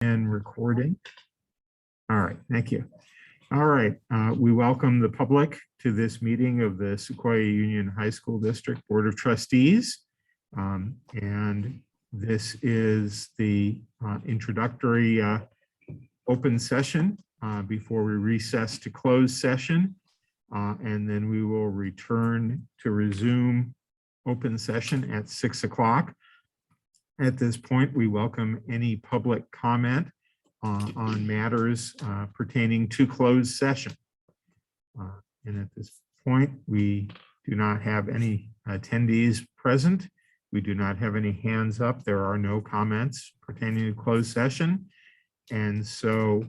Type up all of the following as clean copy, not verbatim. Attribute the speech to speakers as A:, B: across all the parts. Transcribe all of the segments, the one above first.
A: And recording. All right, thank you. All right, we welcome the public to this meeting of the Sequoia Union High School District Board of Trustees. And this is the introductory open session before we recess to closed session. And then we will return to resume open session at 6 o'clock. At this point, we welcome any public comment on matters pertaining to closed session. And at this point, we do not have any attendees present. We do not have any hands up. There are no comments pertaining to closed session. And so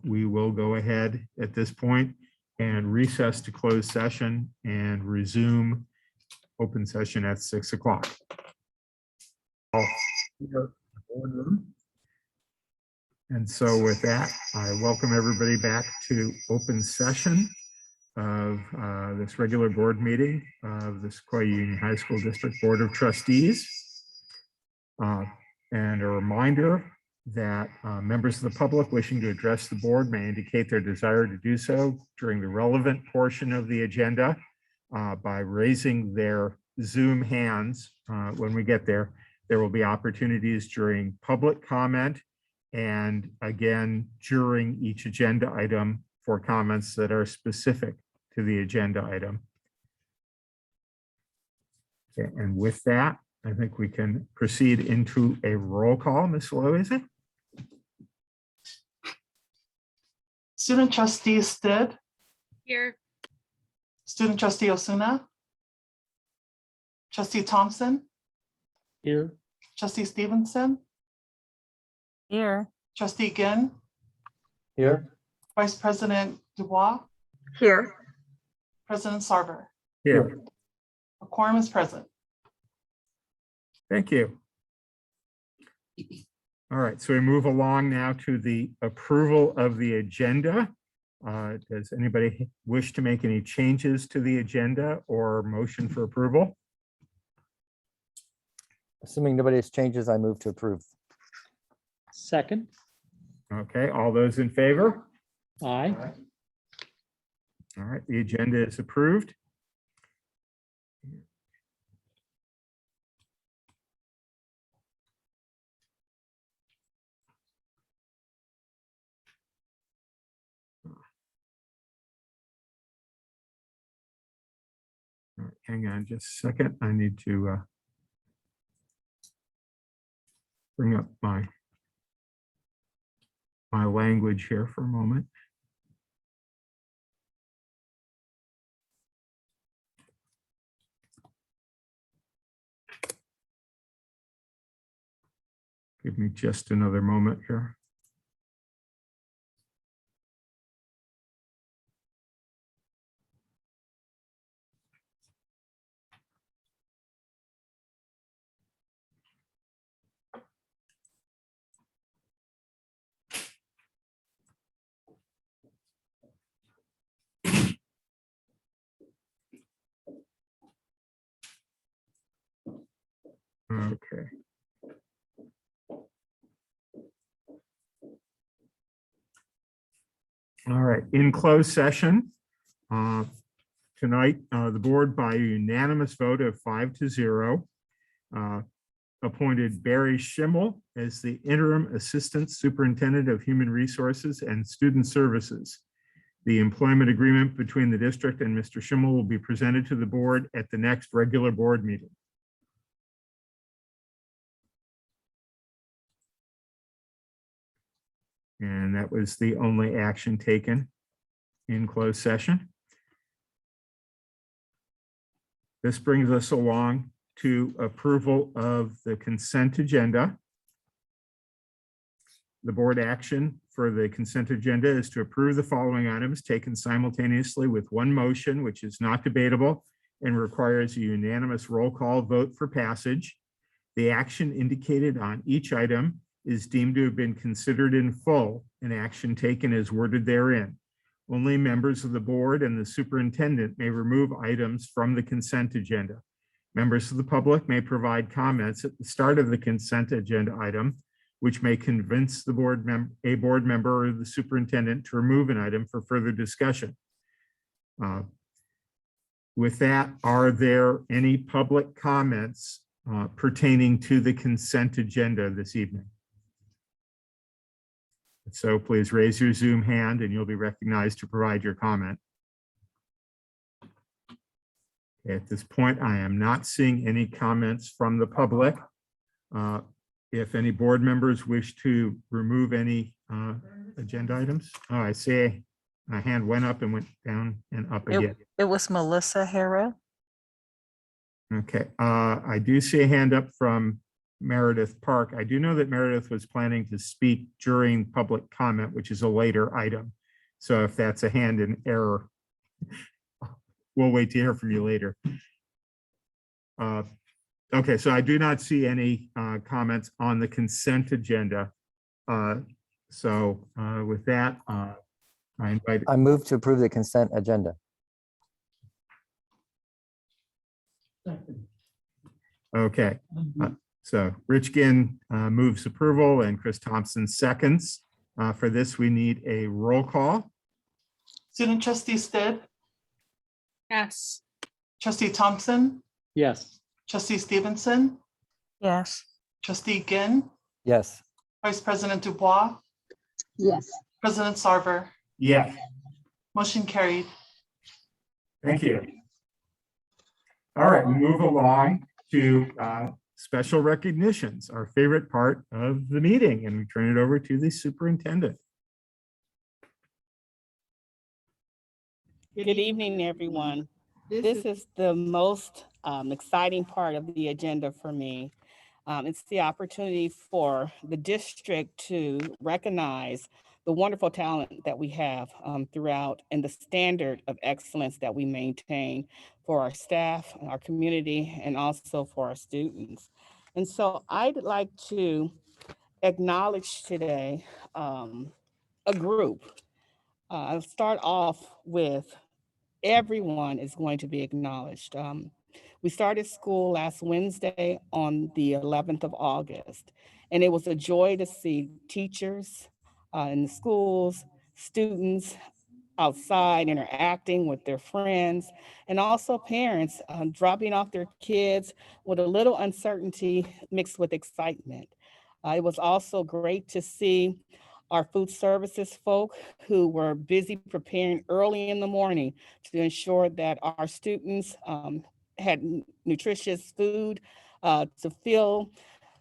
A: we will go ahead at this point and recess to closed session and resume open session at 6 o'clock. And so with that, I welcome everybody back to open session of this regular board meeting of the Sequoia Union High School District Board of Trustees. And a reminder that members of the public wishing to address the board may indicate their desire to do so during the relevant portion of the agenda by raising their Zoom hands when we get there. There will be opportunities during public comment and again during each agenda item for comments that are specific to the agenda item. Okay, and with that, I think we can proceed into a roll call. Ms. Loiza?
B: Student trustee Stead.
C: Here.
B: Student trustee Osuna. Trustee Thompson.
D: Here.
B: Trustee Stevenson.
C: Here.
B: Trustee Ginn.
D: Here.
B: Vice President Dubois.
C: Here.
B: President Sarver.
A: Here.
B: A quorum is present.
A: Thank you. All right, so we move along now to the approval of the agenda. Does anybody wish to make any changes to the agenda or motion for approval?
D: Assuming nobody has changes, I move to approve.
E: Second.
A: Okay, all those in favor?
E: Aye.
A: All right, the agenda is approved. All right, hang on just a second. I need to bring up my language here for a moment. Give me just another moment here. Okay. All right, in closed session tonight, the board by a unanimous vote of 5-0 appointed Barry Schimmel as the interim assistant superintendent of human resources and student services. The employment agreement between the district and Mr. Schimmel will be presented to the board at the next regular board meeting. And that was the only action taken in closed session. This brings us along to approval of the consent agenda. The board action for the consent agenda is to approve the following items taken simultaneously with one motion, which is not debatable and requires a unanimous roll call vote for passage. The action indicated on each item is deemed to have been considered in full and action taken as worded therein. Only members of the board and the superintendent may remove items from the consent agenda. Members of the public may provide comments at the start of the consent agenda item which may convince the a board member or the superintendent to remove an item for further discussion. With that, are there any public comments pertaining to the consent agenda this evening? If so, please raise your Zoom hand and you'll be recognized to provide your comment. At this point, I am not seeing any comments from the public. If any board members wish to remove any agenda items, oh, I see a hand went up and went down and up again.
C: It was Melissa Hara.
A: Okay, I do see a hand up from Meredith Park. I do know that Meredith was planning to speak during public comment, which is a later item. So if that's a hand in error, we'll wait to hear from you later. Okay, so I do not see any comments on the consent agenda. With that, I invite.
D: I move to approve the consent agenda.
A: Okay, so Rich Ginn moves approval and Chris Thompson seconds. For this, we need a roll call.
B: Student trustee Stead,
C: Yes.
B: trustee Thompson,
E: Yes.
B: trustee Stevenson,
C: Yes.
B: trustee Ginn,
D: Yes.
B: vice president Dubois,
C: Yes.
B: president Sarver.
A: Yes.
B: Motion carried.
A: Thank you. All right, we move along to special recognitions, our favorite part of the meeting, and we turn it over to the superintendent.
F: Good evening, everyone. This is the most exciting part of the agenda for me. It's the opportunity for the district to recognize the wonderful talent that we have throughout and the standard of excellence that we maintain for our staff, our community, and also for our students. And so I'd like to acknowledge today a group. I'll start off with everyone is going to be acknowledged. We started school last Wednesday on the 11th of August, and it was a joy to see teachers in the schools, students outside interacting with their friends, and also parents dropping off their kids with a little uncertainty mixed with excitement. It was also great to see our food services folk who were busy preparing early in the morning to ensure that our students had nutritious food to fill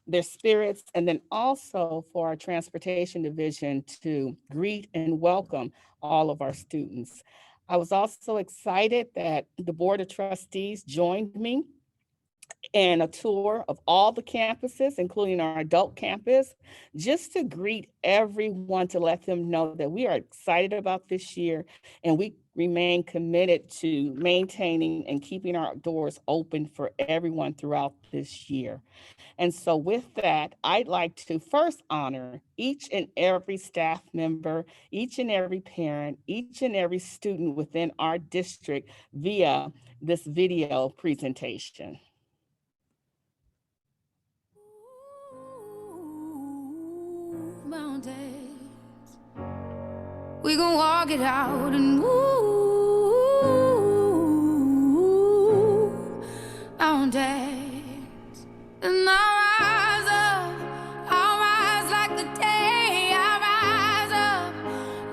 F: their spirits, and then also for our transportation division to greet and welcome all of our students. I was also excited that the Board of Trustees joined me in a tour of all the campuses, including our adult campus, just to greet everyone, to let them know that we are excited about this year and we remain committed to maintaining and keeping our doors open for everyone throughout this year. And so with that, I'd like to first honor each and every staff member, each and every parent, each and every student within our district via this video presentation.
G: Mountains, we gon' walk it out and move mountains, and I'll rise like the day. I'll rise up,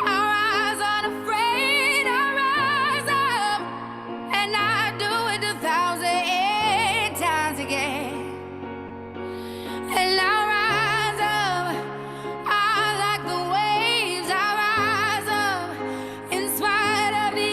G: I'll rise unafraid. I'll rise up, and I do it 1,000 times again. And I'll rise up, I like the waves. I rise up in spite of the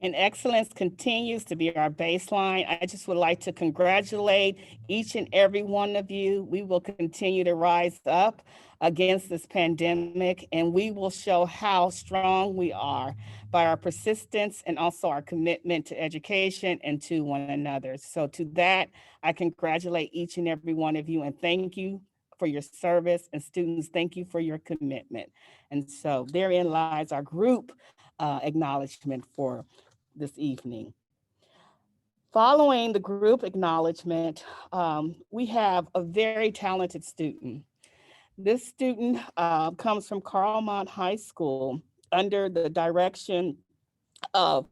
F: and excellence continues to be our baseline. I just would like to congratulate each and every one of you. We will continue to rise up against this pandemic, and we will show how strong we are by our persistence and also our commitment to education and to one another. So to that, I congratulate each and every one of you and thank you for your service, and students, thank you for your commitment. And so therein lies our group acknowledgement for this evening. Following the group acknowledgement, we have a very talented student. This student comes from Carlmont High School under the direction of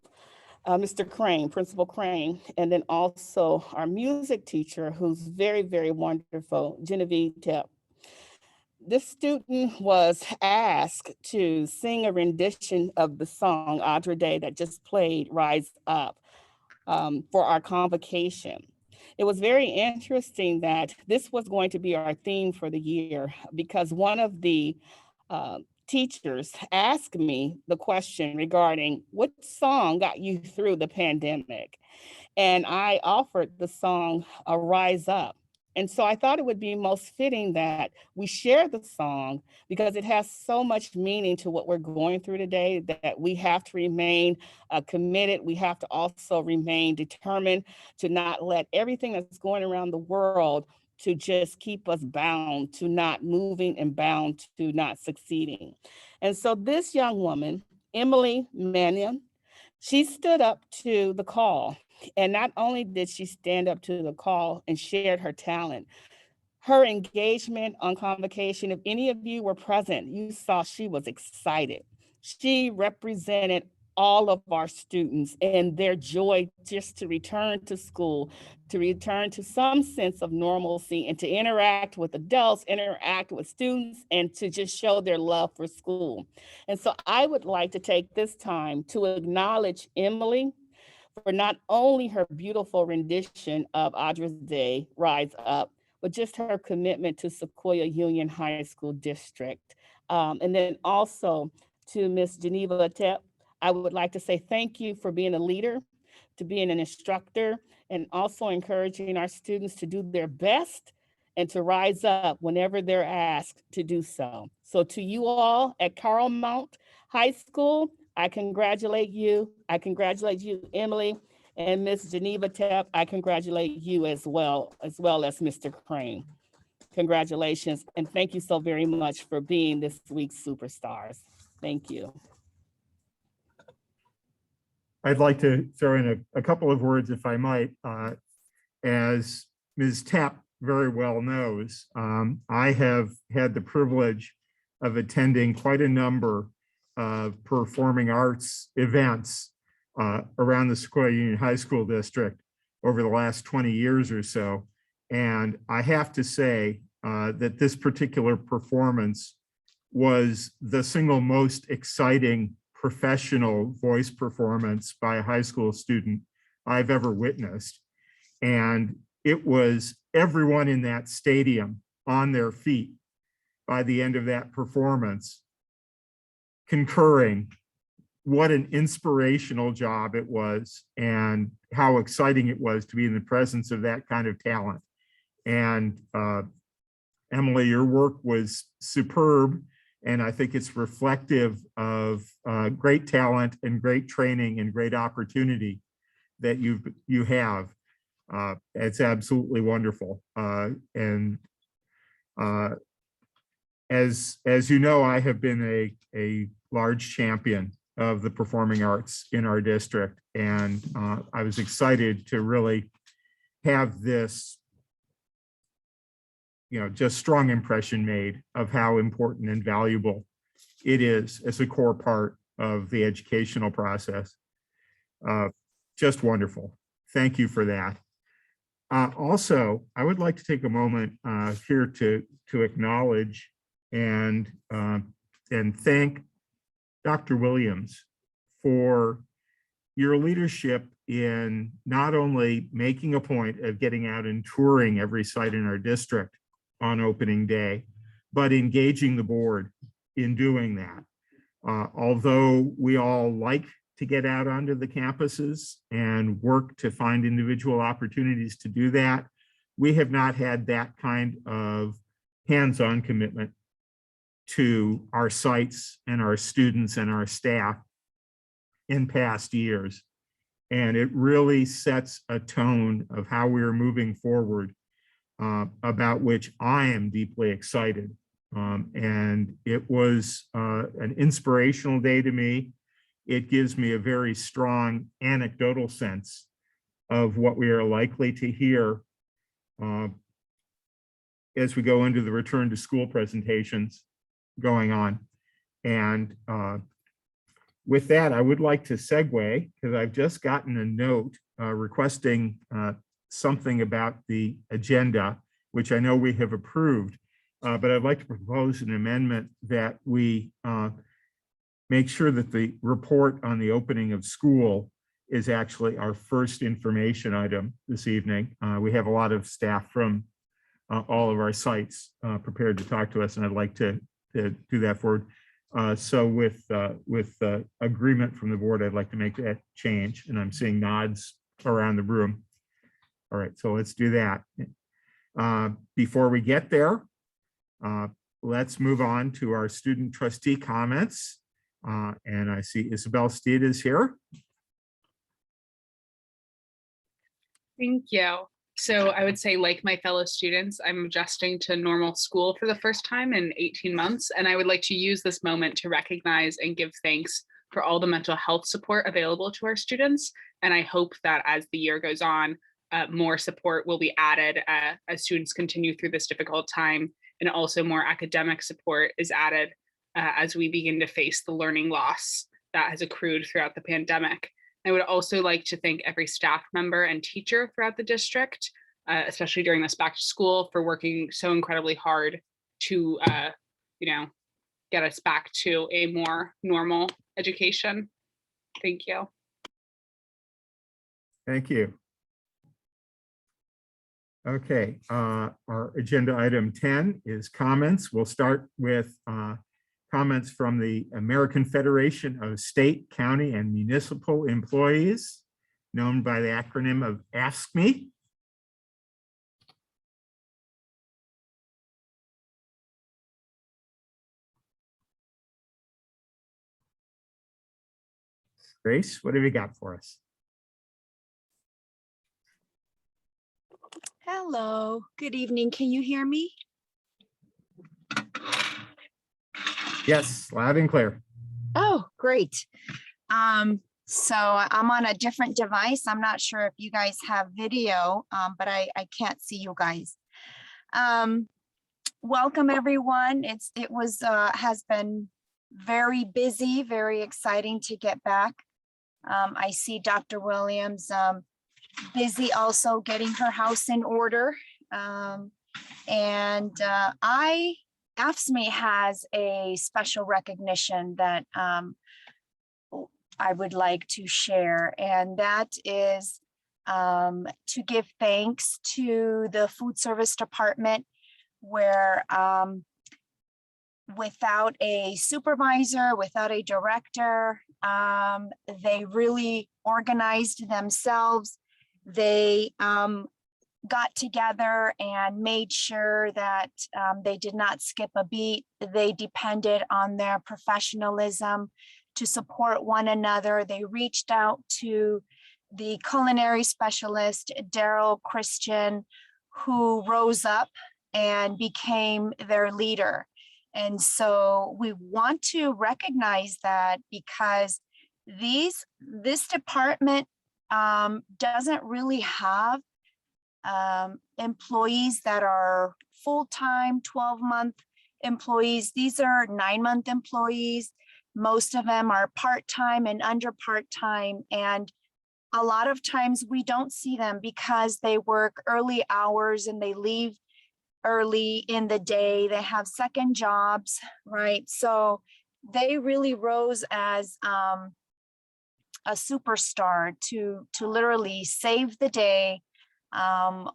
F: Mr. Crane, Principal Crane, and then also our music teacher, who's very, very wonderful, Genevieve Tepp. This student was asked to sing a rendition of the song Audra Day that just played, Rise Up, for our convocation. It was very interesting that this was going to be our theme for the year because one of the teachers asked me the question regarding what song got you through the pandemic. And I offered the song Rise Up. And so I thought it would be most fitting that we share the song because it has so much meaning to what we're going through today that we have to remain committed. We have to also remain determined to not let everything that's going around the world to just keep us bound to not moving and bound to not succeeding. And so this young woman, Emily Mannion, she stood up to the call. And not only did she stand up to the call and shared her talent, her engagement on convocation, if any of you were present, you saw she was excited. She represented all of our students and their joy just to return to school, to return to some sense of normalcy and to interact with adults, interact with students, and to just show their love for school. And so I would like to take this time to acknowledge Emily for not only her beautiful rendition of Audra's Day, Rise Up, but just her commitment to Sequoia Union High School District. And then also to Miss Geneva Tepp, I would like to say thank you for being a leader, to being an instructor, and also encouraging our students to do their best and to rise up whenever they're asked to do so. So to you all at Carlmont High School, I congratulate you. I congratulate you, Emily, and Miss Geneva Tepp. I congratulate you as well as Mr. Crane. Congratulations, and thank you so very much for being this week's superstars. Thank you.
A: I'd like to throw in a couple of words, if I might. As Ms. Tepp very well knows, I have had the privilege of attending quite a number of performing arts events around the Sequoia Union High School District over the last 20 years or so. And I have to say that this particular performance was the single most exciting professional voice performance by a high school student I've ever witnessed. And it was everyone in that stadium on their feet by the end of that performance, concurring what an inspirational job it was and how exciting it was to be in the presence of that kind of talent. And Emily, your work was superb. And I think it's reflective of great talent and great training and great opportunity that you have. It's absolutely wonderful. And as you know, I have been a large champion of the performing arts in our district. And I was excited to really have this just strong impression made of how important and valuable it is as a core part of the educational process. Just wonderful. Thank you for that. Also, I would like to take a moment here to acknowledge and thank Dr. Williams for your leadership in not only making a point of getting out and touring every site in our district on opening day, but engaging the board in doing that. Although we all like to get out onto the campuses and work to find individual opportunities to do that. We have not had that kind of hands-on commitment to our sites and our students and our staff in past years. And it really sets a tone of how we're moving forward, about which I am deeply excited. And it was an inspirational day to me. It gives me a very strong anecdotal sense of what we are likely to hear as we go into the return to school presentations going on. And with that, I would like to segue, because I've just gotten a note requesting something about the agenda, which I know we have approved, but I'd like to propose an amendment that we make sure that the report on the opening of school is actually our first information item this evening. We have a lot of staff from all of our sites prepared to talk to us, and I'd like to do that forward. So with agreement from the board, I'd like to make that change, and I'm seeing nods around the room. All right, so let's do that. Before we get there, let's move on to our student trustee comments. And I see Isabel Steed is here.
H: Thank you. So I would say, like my fellow students, I'm adjusting to normal school for the first time in 18 months. And I would like to use this moment to recognize and give thanks for all the mental health support available to our students. And I hope that as the year goes on, more support will be added as students continue through this difficult time. And also more academic support is added as we begin to face the learning loss that has accrued throughout the pandemic. I would also like to thank every staff member and teacher throughout the district, especially during this back to school, for working so incredibly hard to, get us back to a more normal education. Thank you.
A: Thank you. Okay, our agenda item 10 is comments. We'll start with comments from the American Federation of State, County, and Municipal Employees, known by the acronym of AFSCME. Grace, what have you got for us?
I: Hello, good evening. Can you hear me?
A: Yes, loud and clear.
I: Oh, great. So I'm on a different device. I'm not sure if you guys have video, but I can't see you guys. Welcome everyone. Has been very busy, very exciting to get back. I see Dr. Williams busy also getting her house in order. AFSCME has a special recognition that I would like to share, and that is to give thanks to the food service department, where without a supervisor, without a director, they really organized themselves. They got together and made sure that they did not skip a beat. They depended on their professionalism to support one another. They reached out to the culinary specialist, Daryl Christian, who rose up and became their leader. And so we want to recognize that, because this department doesn't really have employees that are full-time 12-month employees. These are 9-month employees. Most of them are part-time and under part-time, and a lot of times we don't see them because they work early hours and they leave early in the day. They have second jobs, right? So they really rose as a superstar to literally save the day.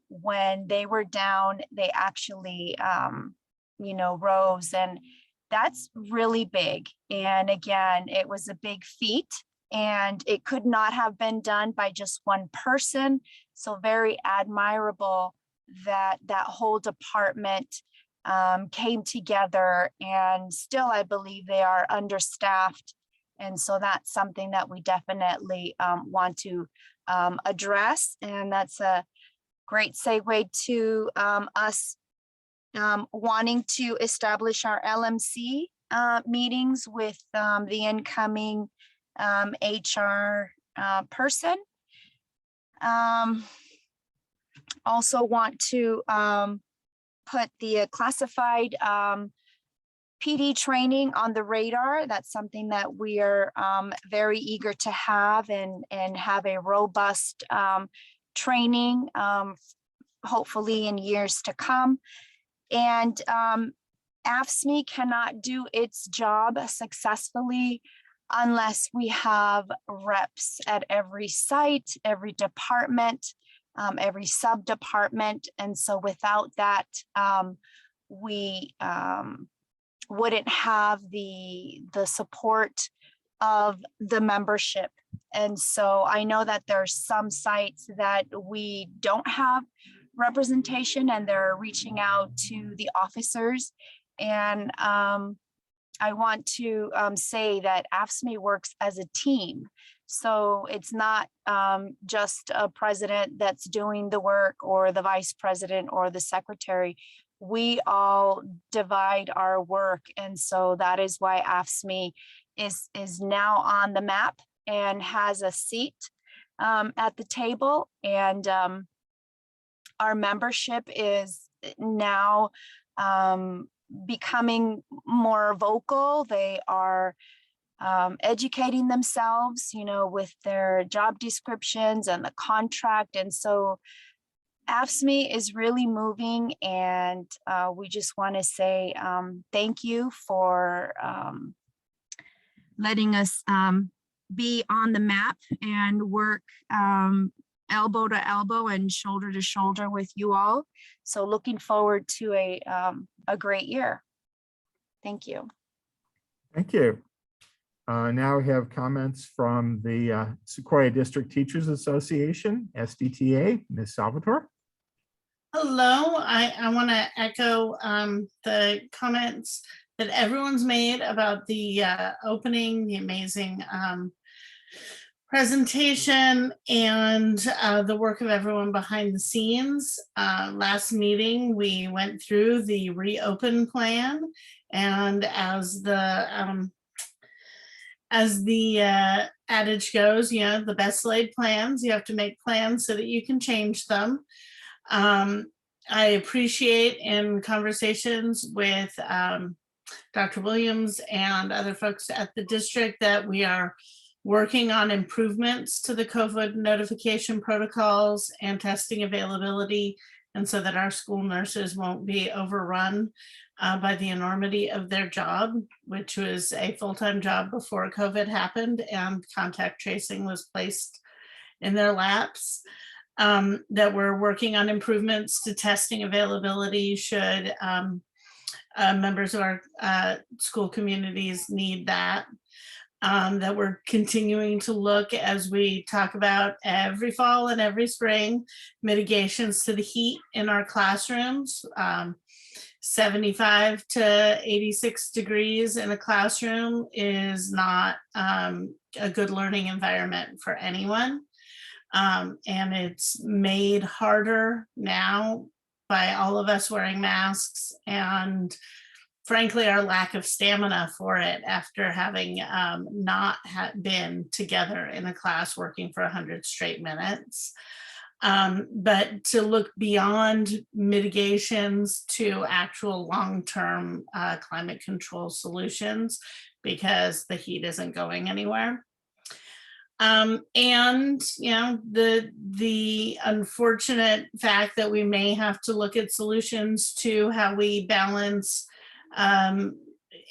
I: When they were down, they actually, rose, and that's really big. And again, it was a big feat And it could not have been done by just one person. So very admirable that that whole department came together, and still I believe they are understaffed. And so that's something that we definitely want to address. And that's a great segue to us wanting to establish our LMC meetings with the incoming HR person. Also want to put the classified PD training on the radar. That's something that we are very eager to have, and have a robust training, hopefully in years to come. And AFSCME cannot do its job successfully unless we have reps at every site, every department, every sub-department. And so without that, we wouldn't have the support of the membership. And so I know that there's some sites that we don't have representation, and they're reaching out to the officers. And I want to say that AFSCME works as a team. So it's not just a president that's doing the work, or the vice president, or the secretary. We all divide our work. And so that is why AFSCME is now on the map and has a seat at the table. And our membership is now becoming more vocal. They are educating themselves, with their job descriptions and the contract. And so AFSCME is really moving, and we just want to say thank you for letting us be on the map and work elbow to elbow and shoulder to shoulder with you all. So looking forward to a great year. Thank you.
A: Thank you. Now we have comments from the Sequoia District Teachers Association, SDTA, Ms. Salvatore.
J: Hello, I want to echo the comments that everyone's made about the opening, the amazing presentation, and the work of everyone behind the scenes. Last meeting, we went through the reopen plan, and as the adage goes, the best laid plans, you have to make plans so that you can change them. I appreciate in conversations with Dr. Williams and other folks at the district that we are working on improvements to the COVID notification protocols and testing availability, and so that our school nurses won't be overrun by the enormity of their job, which was a full-time job before COVID happened and contact tracing was placed in their laps. That we're working on improvements to testing availability should members of our school communities need that. That we're continuing to look, as we talk about every fall and every spring, mitigations to the heat in our classrooms. 75 to 86 degrees in a classroom is not a good learning environment for anyone. And it's made harder now by all of us wearing masks, and frankly, our lack of stamina for it after having not been together in a class working for 100 straight minutes. But to look beyond mitigations to actual long-term climate control solutions, because the heat isn't going anywhere. And the unfortunate fact that we may have to look at solutions to how we balance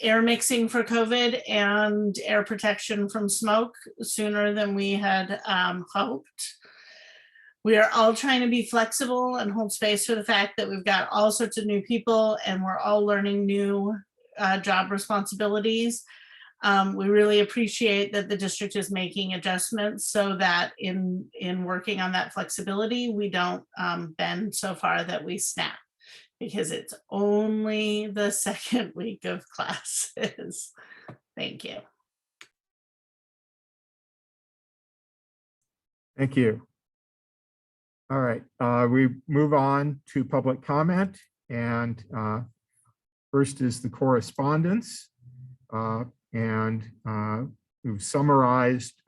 J: air mixing for COVID and air protection from smoke sooner than we had hoped. We are all trying to be flexible and hold space for the fact that we've got all sorts of new people and we're all learning new job responsibilities. We really appreciate that the district is making adjustments so that in working on that flexibility, we don't bend so far that we snap, because it's only the second week of classes. Thank you.
A: Thank you. All right, we move on to public comment, and first is the correspondence. We've summarized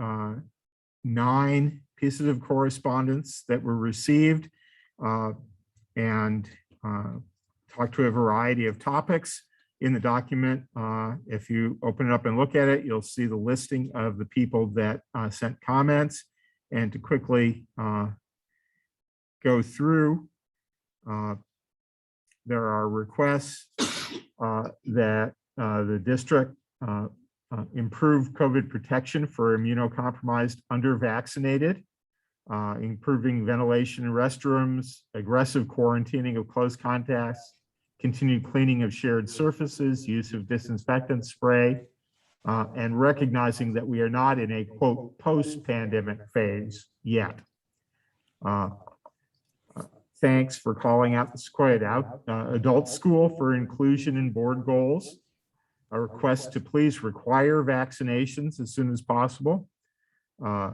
A: 9 pieces of correspondence that were received and talked to a variety of topics in the document. If you open it up and look at it, you'll see the listing of the people that sent comments. And to quickly go through, there are requests that the district improve COVID protection for immunocompromised under-vaccinated, improving ventilation in restrooms, aggressive quarantining of close contacts, continued cleaning of shared surfaces, use of disinfectant spray, and recognizing that we are not in a quote post-pandemic phase yet. Thanks for calling out the Sequoia Adult School for inclusion in board goals. A request to please require vaccinations as soon as possible. A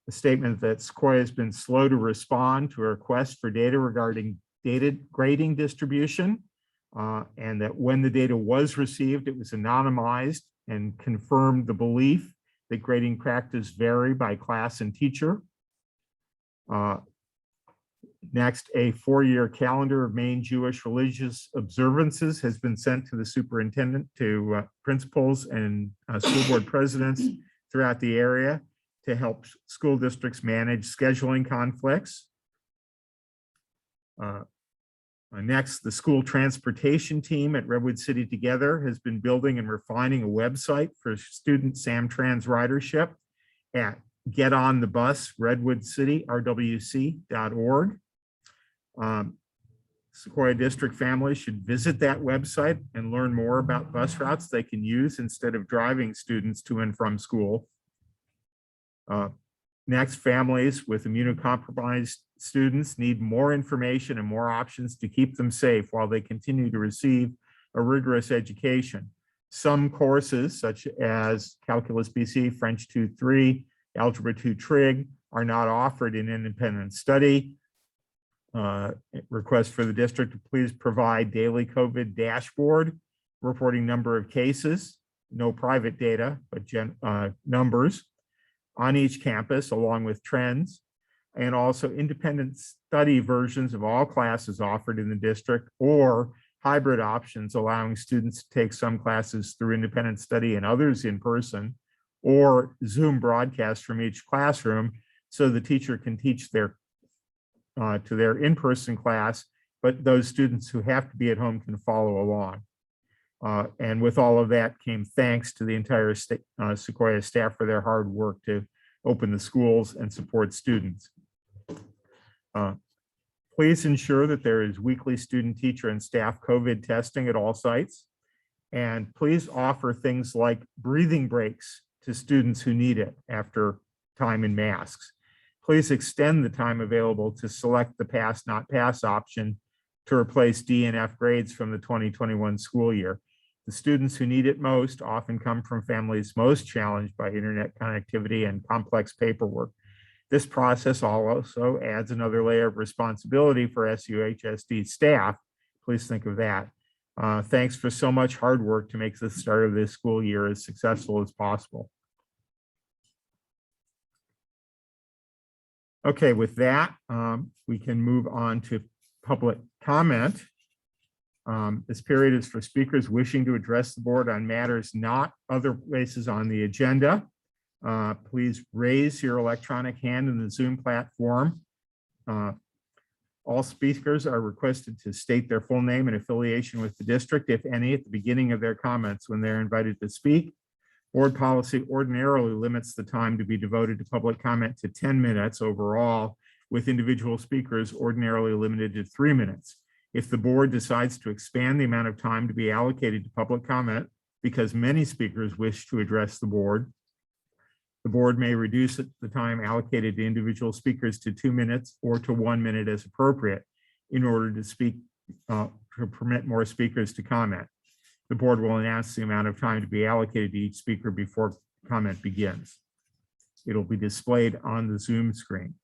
A: statement that Sequoia has been slow to respond to a request for data regarding data grading distribution, and that when the data was received, it was anonymized, and confirmed the belief that grading practice vary by class and teacher. Next, a 4-year calendar of main Jewish religious observances has been sent to the superintendent, to principals and school board presidents throughout the area to help school districts manage scheduling conflicts. Next, the school transportation team at Redwood City Together has been building and refining a website for student Samtrans ridership at getonthebusredwoodcityrwc.org. Sequoia District families should visit that website and learn more about bus routes they can use instead of driving students to and from school. Next, families with immunocompromised students need more information and more options to keep them safe while they continue to receive a rigorous education. Some courses, such as Calculus BC, French 2-3, Algebra 2 Trig, are not offered in independent study. Request for the district to please provide daily COVID dashboard reporting number of cases, no private data, but numbers on each campus along with trends, and also independent study versions of all classes offered in the district, or hybrid options allowing students to take some classes through independent study and others in person, or Zoom broadcast from each classroom so the teacher can teach their to their in-person class, but those students who have to be at home can follow along. And with all of that came thanks to the entire Sequoia staff for their hard work to open the schools and support students. Please ensure that there is weekly student, teacher, and staff COVID testing at all sites. And please offer things like breathing breaks to students who need it after time in masks. Please extend the time available to select the pass, not pass option to replace D and F grades from the 2021 school year. The students who need it most often come from families most challenged by internet connectivity and complex paperwork. This process also adds another layer of responsibility for SUHSD staff. Please think of that. Thanks for so much hard work to make the start of this school year as successful as possible. Okay, with that, we can move on to public comment. This period is for speakers wishing to address the board on matters not other places on the agenda. Please raise your electronic hand in the Zoom platform. All speakers are requested to state their full name and affiliation with the district, if any, at the beginning of their comments when they're invited to speak. Board policy ordinarily limits the time to be devoted to public comment to 10 minutes overall, with individual speakers ordinarily limited to 3 minutes. If the board decides to expand the amount of time to be allocated to public comment because many speakers wish to address the board. The board may reduce the time allocated to individual speakers to 2 minutes or to 1 minute as appropriate in order to permit more speakers to comment. The board will announce the amount of time to be allocated to each speaker before comment begins. It'll be displayed on the Zoom screen.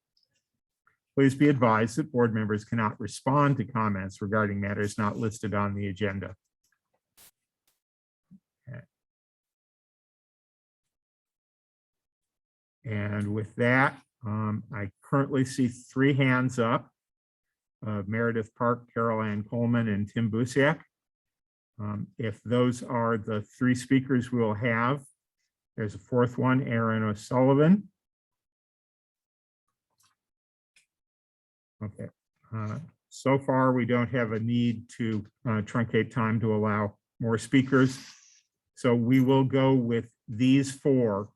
A: Please be advised that board members cannot respond to comments regarding matters not listed on the agenda. Okay. And with that, I currently see 3 hands up. Meredith Park, Carol Ann Coleman, and Tim Busiak. If those are the 3 speakers we'll have, there's a 4th one, Aaron O'Sullivan. Okay. So far, we don't have a need to truncate time to allow more speakers. So we will go with these 4.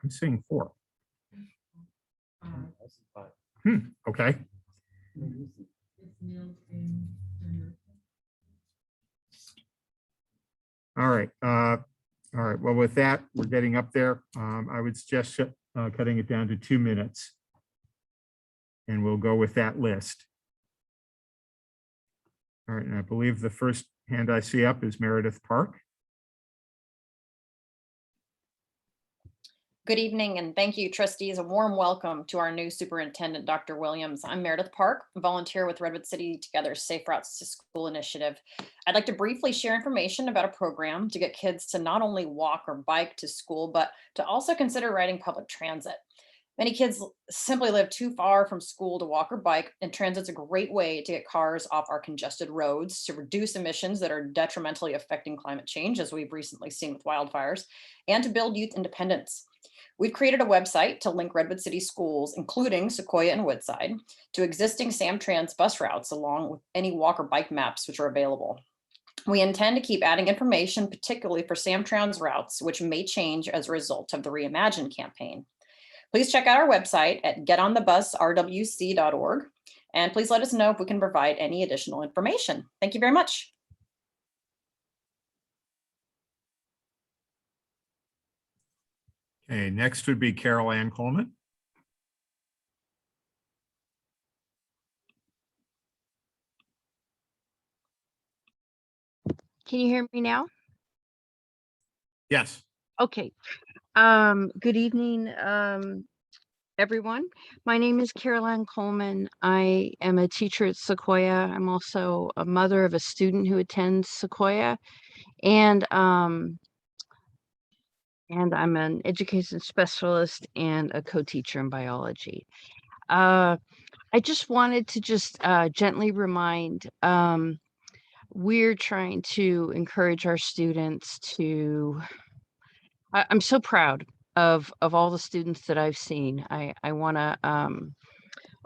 A: I'm saying 4. Okay. All right. All right. Well, with that, we're getting up there. I would suggest cutting it down to 2 minutes. And we'll go with that list. All right. And I believe the first hand I see up is Meredith Park.
K: Good evening, and thank you, trustees. A warm welcome to our new superintendent, Dr. Williams. I'm Meredith Park, volunteer with Redwood City Together's Safe Routes to School initiative. I'd like to briefly share information about a program to get kids to not only walk or bike to school, but to also consider riding public transit. Many kids simply live too far from school to walk or bike, and transit's a great way to get cars off our congested roads, to reduce emissions that are detrimentally affecting climate change, as we've recently seen with wildfires, and to build youth independence. We've created a website to link Redwood City schools, including Sequoia and Woodside, to existing Samtrans bus routes, along with any walk or bike maps which are available. We intend to keep adding information, particularly for Samtrans routes, which may change as a result of the Reimagine campaign. Please check out our website at getonthebusrwc.org, and please let us know if we can provide any additional information. Thank you very much.
A: Okay, next would be Carol Ann Coleman.
L: Can you hear me now?
A: Yes.
L: Okay. Good evening, everyone. My name is Caroline Coleman. I am a teacher at Sequoia. I'm also a mother of a student who attends Sequoia, and I'm an education specialist and a co-teacher in biology. I just wanted to gently remind, we're trying to encourage our students to, I'm so proud of all the students that I've seen. I want to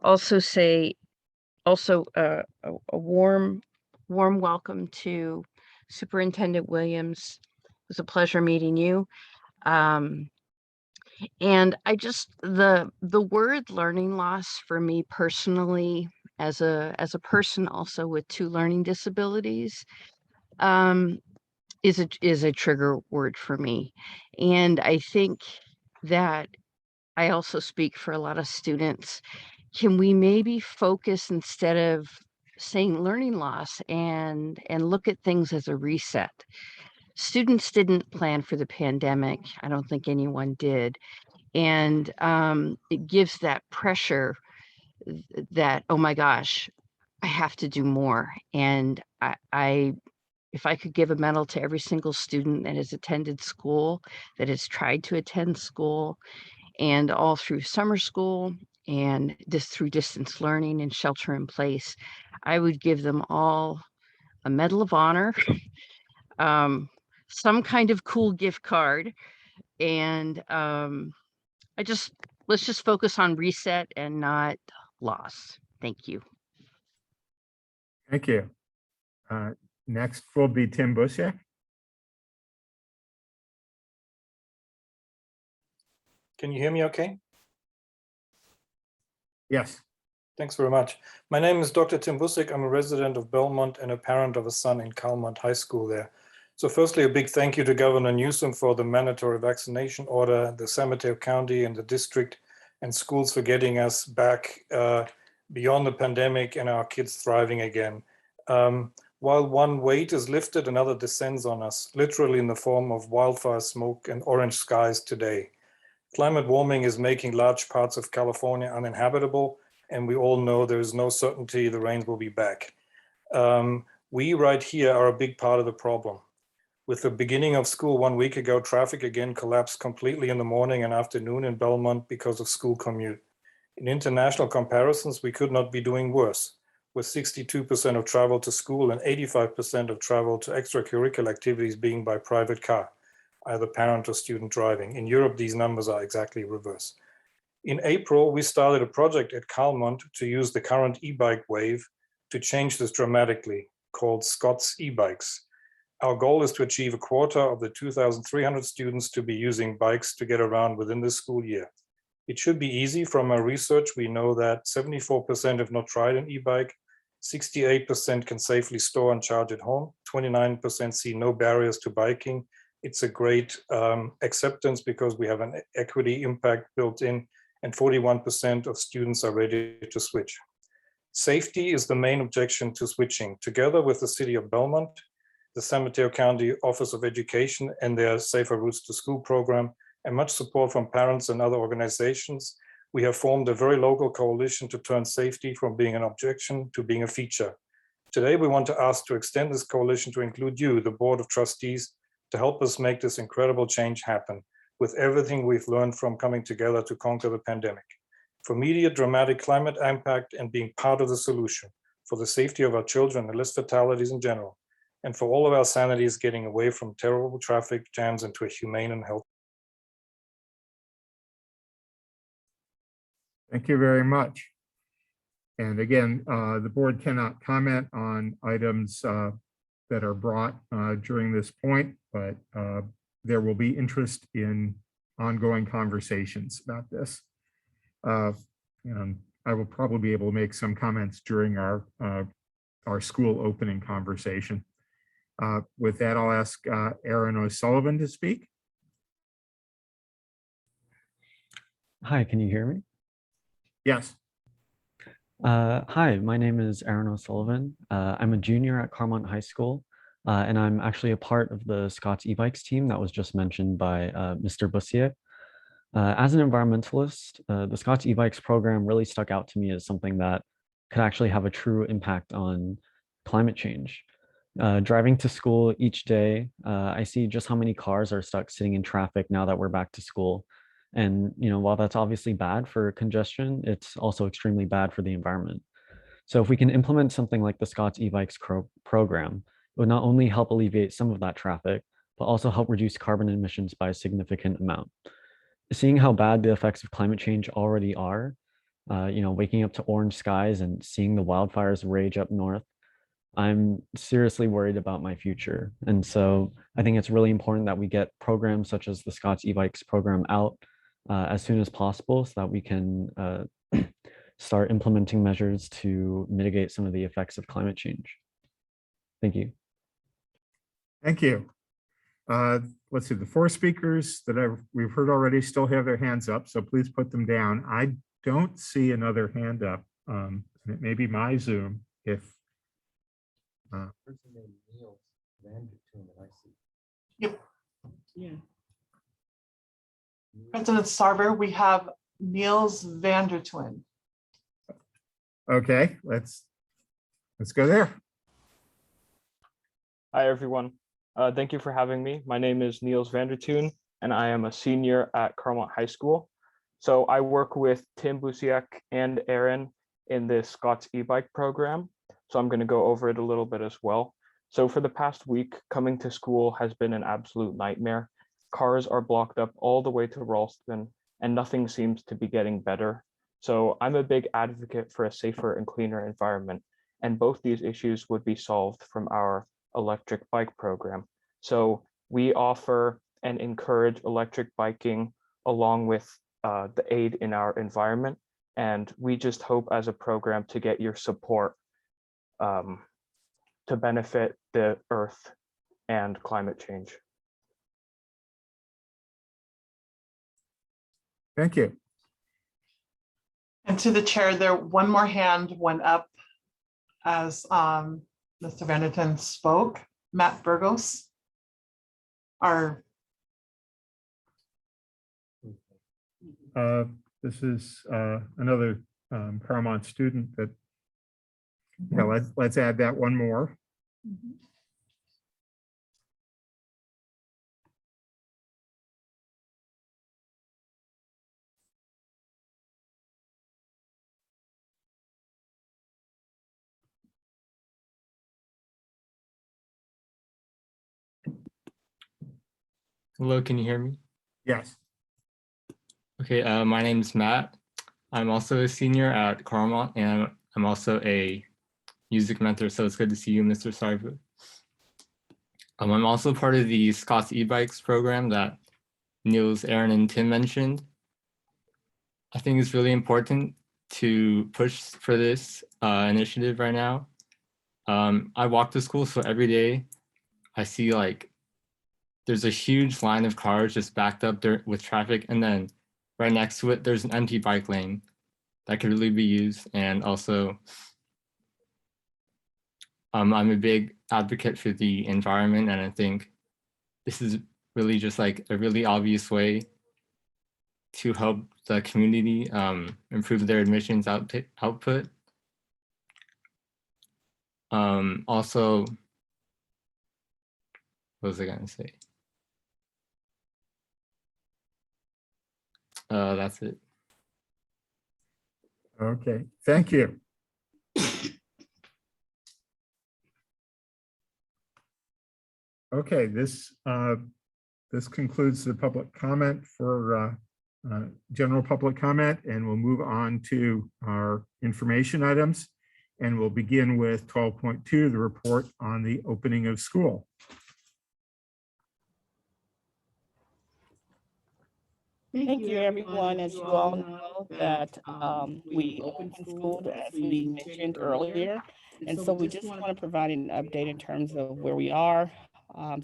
L: also say a warm welcome to Superintendent Williams. It was a pleasure meeting you. And I just, the word learning loss for me personally, as a person also with 2 learning disabilities, is a trigger word for me. And I think that I also speak for a lot of students. Can we maybe focus, instead of saying learning loss, and look at things as a reset? Students didn't plan for the pandemic. I don't think anyone did. And it gives that pressure that, oh my gosh, I have to do more. And if I could give a medal to every single student that has attended school, that has tried to attend school, and all through summer school and through distance learning and shelter in place, I would give them all a Medal of Honor, some kind of cool gift card, and let's just focus on reset and not loss. Thank you.
A: Thank you. Next will be Tim Busiak.
M: Can you hear me okay?
A: Yes.
M: Thanks very much. My name is Dr. Tim Busick. I'm a resident of Belmont and a parent of a son in Calmont High School there. So firstly, a big thank you to Governor Newsom for the mandatory vaccination order, the San Mateo County and the district and schools for getting us back beyond the pandemic and our kids thriving again. While one weight is lifted, another descends on us, literally in the form of wildfire smoke and orange skies today. Climate warming is making large parts of California uninhabitable, and we all know there is no certainty the rains will be back. We right here are a big part of the problem. With the beginning of school 1 week ago, traffic again collapsed completely in the morning and afternoon in Belmont because of school commute. In international comparisons, we could not be doing worse, with 62% of travel to school and 85% of travel to extracurricular activities being by private car, either parent or student driving. In Europe, these numbers are exactly reverse. In April, we started a project at Calmont to use the current e-bike wave to change this dramatically, called Scott's e-bikes. Our goal is to achieve a quarter of the 2,300 students to be using bikes to get around within this school year. It should be easy. From our research, we know that 74% have not tried an e-bike, 68% can safely store and charge at home, 29% see no barriers to biking. It's a great acceptance because we have an equity impact built in, and 41% of students are ready to switch. Safety is the main objection to switching. Together with the City of Belmont, the San Mateo County Office of Education and their Safer Routes to School program, and much support from parents and other organizations, we have formed a very local coalition to turn safety from being an objection to being a feature. Today, we want to ask to extend this coalition to include you, the Board of Trustees, to help us make this incredible change happen with everything we've learned from coming together to conquer the pandemic. For immediate dramatic climate impact and being part of the solution, for the safety of our children and less fatalities in general, and for all of our sanities getting away from terrible traffic jams into a humane and healthy.
A: Thank you very much. And again, the board cannot comment on items that are brought during this point, but there will be interest in ongoing conversations about this. And I will probably be able to make some comments during our school opening conversation. With that, I'll ask Aaron O'Sullivan to speak.
N: Hi, can you hear me?
A: Yes.
N: Hi, my name is Aaron O'Sullivan. I'm a junior at Carmont High School, and I'm actually a part of the Scott's e-bikes team that was just mentioned by Mr. Bussier. As an environmentalist, the Scott's e-bikes program really stuck out to me as something that could actually have a true impact on climate change. Driving to school each day, I see just how many cars are stuck sitting in traffic now that we're back to school. And while that's obviously bad for congestion, it's also extremely bad for the environment. So if we can implement something like the Scott's e-bikes program, it would not only help alleviate some of that traffic, but also help reduce carbon emissions by a significant amount. Seeing how bad the effects of climate change already are, waking up to orange skies and seeing the wildfires rage up north, I'm seriously worried about my future. And so I think it's really important that we get programs such as the Scott's e-bikes program out as soon as possible so that we can start implementing measures to mitigate some of the effects of climate change. Thank you.
A: Thank you. Let's see, the four speakers that we've heard already still have their hands up, so please put them down. I don't see another hand up. It may be my Zoom if
B: Yep. Yeah. President Sarver, we have Niels Vandertwin.
A: Okay, let's go there.
O: Hi, everyone. Thank you for having me. My name is Niels Vandertoon, and I am a senior at Carmont High School. So I work with Tim Busiak and Aaron in the Scott's e-bike program. So I'm going to go over it a little bit as well. So for the past week, coming to school has been an absolute nightmare. Cars are blocked up all the way to Ralston, and nothing seems to be getting better. So I'm a big advocate for a safer and cleaner environment, and both these issues would be solved from our electric bike program. So we offer and encourage electric biking along with the aid in our environment. And we just hope as a program to get your support to benefit the earth and climate change.
A: Thank you.
B: And to the chair, there, one more hand went up as Mr. Vanderton spoke. Matt Burgos.
A: This is another Paramount student that, yeah, let's add that one more.
P: Hello, can you hear me?
A: Yes.
P: Okay, my name is Matt. I'm also a senior at Carmont, and I'm also a music mentor, so it's good to see you, Mr. Sarvu. I'm also part of the Scott's e-bikes program that Niels, Aaron, and Tim mentioned. I think it's really important to push for this initiative right now. I walk to school, so every day I see like there's a huge line of cars just backed up with traffic, and then right next to it, there's an empty bike lane that could really be used. And also, I'm a big advocate for the environment, and I think this is really just like a really obvious way to help the community improve their admissions output. Also, what was I gonna say? That's it.
A: Okay, thank you. Okay, this concludes the public comment for general public comment, and we'll move on to our information items. And we'll begin with 12.2, the report on the opening of school.
F: Thank you, everyone. As you all know, that we opened school, as we mentioned earlier. And so we just want to provide an update in terms of where we are,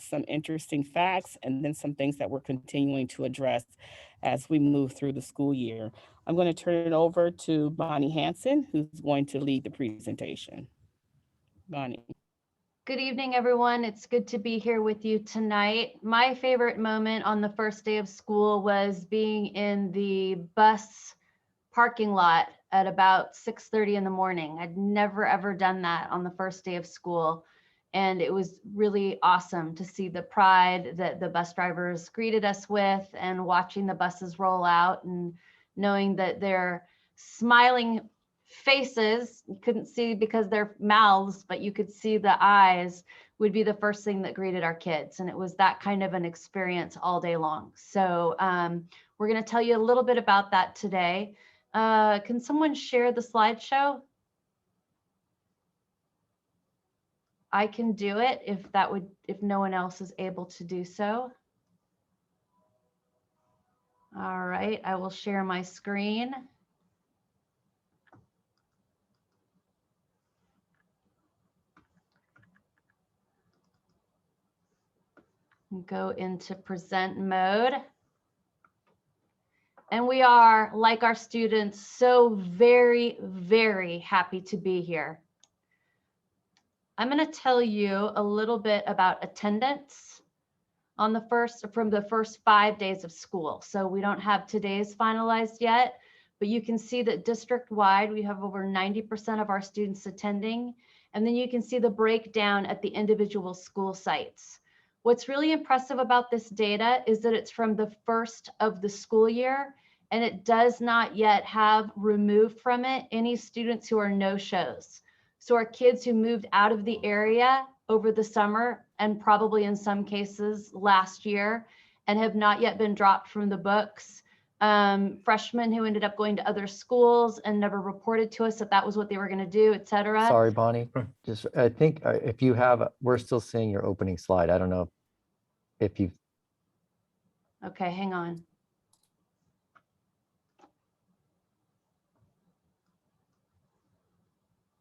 F: some interesting facts, and then some things that we're continuing to address as we move through the school year. I'm going to turn it over to Bonnie Hanson, who's going to lead the presentation. Bonnie.
Q: Good evening, everyone. It's good to be here with you tonight. My favorite moment on the first day of school was being in the bus parking lot at about 6:30 in the morning. I'd never, ever done that on the first day of school. And it was really awesome to see the pride that the bus drivers greeted us with, and watching the buses roll out and knowing that they're smiling faces, you couldn't see because they're mouths, but you could see the eyes, would be the first thing that greeted our kids. And it was that kind of an experience all day long. So we're going to tell you a little bit about that today. Can someone share the slideshow? I can do it if no one else is able to do so. All right, I will share my screen. Go into present mode. And we are, like our students, so very, very happy to be here. I'm going to tell you a little bit about attendance on from the first 5 days of school. So we don't have today's finalized yet, but you can see that district-wide, we have over 90% of our students attending. And then you can see the breakdown at the individual school sites. What's really impressive about this data is that it's from the first of the school year, and it does not yet have removed from it any students who are no-shows. So our kids who moved out of the area over the summer, and probably in some cases last year, and have not yet been dropped from the books. Freshmen who ended up going to other schools and never reported to us that that was what they were going to do, et cetera.
D: Sorry, Bonnie. Just, I think if you have, we're still seeing your opening slide. I don't know if you've.
Q: Okay, hang on.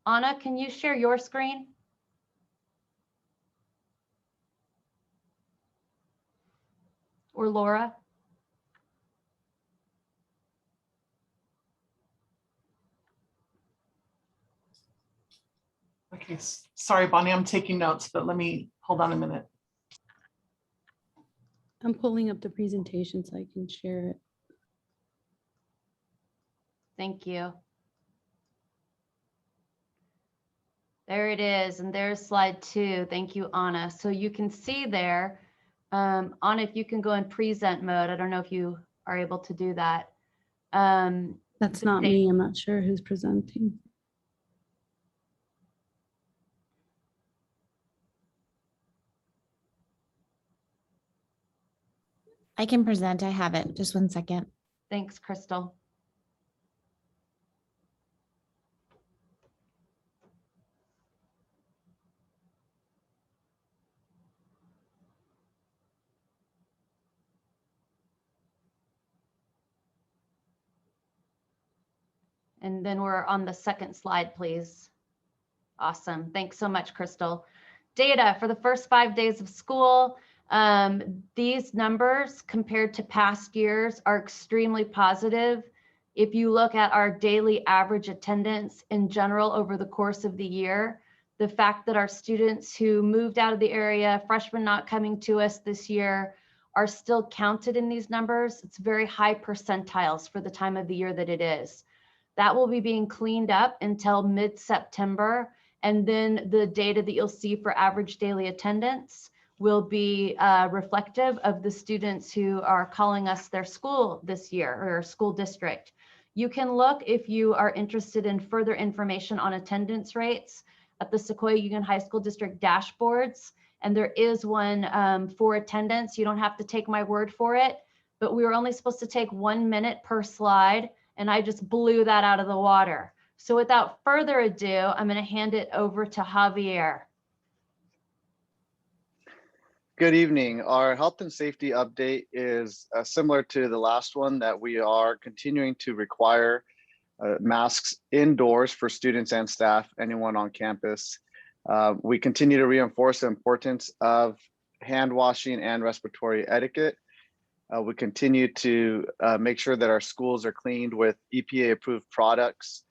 Q: Anna, can you share your screen? Or Laura?
B: Okay, sorry, Bonnie, I'm taking notes, but let me, hold on a minute.
R: I'm pulling up the presentation so I can share it.
Q: Thank you. There it is, and there's slide 2. Thank you, Anna. So you can see there, Anna, if you can go in present mode. I don't know if you are able to do that.
R: That's not me. I'm not sure who's presenting.
S: I can present. I have it. Just one second.
Q: Thanks, Crystal. And then we're on the second slide, please. Awesome. Thanks so much, Crystal. Data for the first 5 days of school. These numbers compared to past years are extremely positive. If you look at our daily average attendance in general over the course of the year, the fact that our students who moved out of the area, freshmen not coming to us this year, are still counted in these numbers, it's very high percentiles for the time of the year that it is. That will be being cleaned up until mid-September. And then the data that you'll see for average daily attendance will be reflective of the students who are calling us their school this year or school district. You can look if you are interested in further information on attendance rates at the Sequoia Union High School District dashboards. And there is one for attendance. You don't have to take my word for it, but we were only supposed to take 1 minute per slide, and I just blew that out of the water. So without further ado, I'm going to hand it over to Javier.
T: Good evening. Our health and safety update is similar to the last one, that we are continuing to require masks indoors for students and staff, anyone on campus. We continue to reinforce the importance of hand washing and respiratory etiquette. We continue to make sure that our schools are cleaned with EPA approved products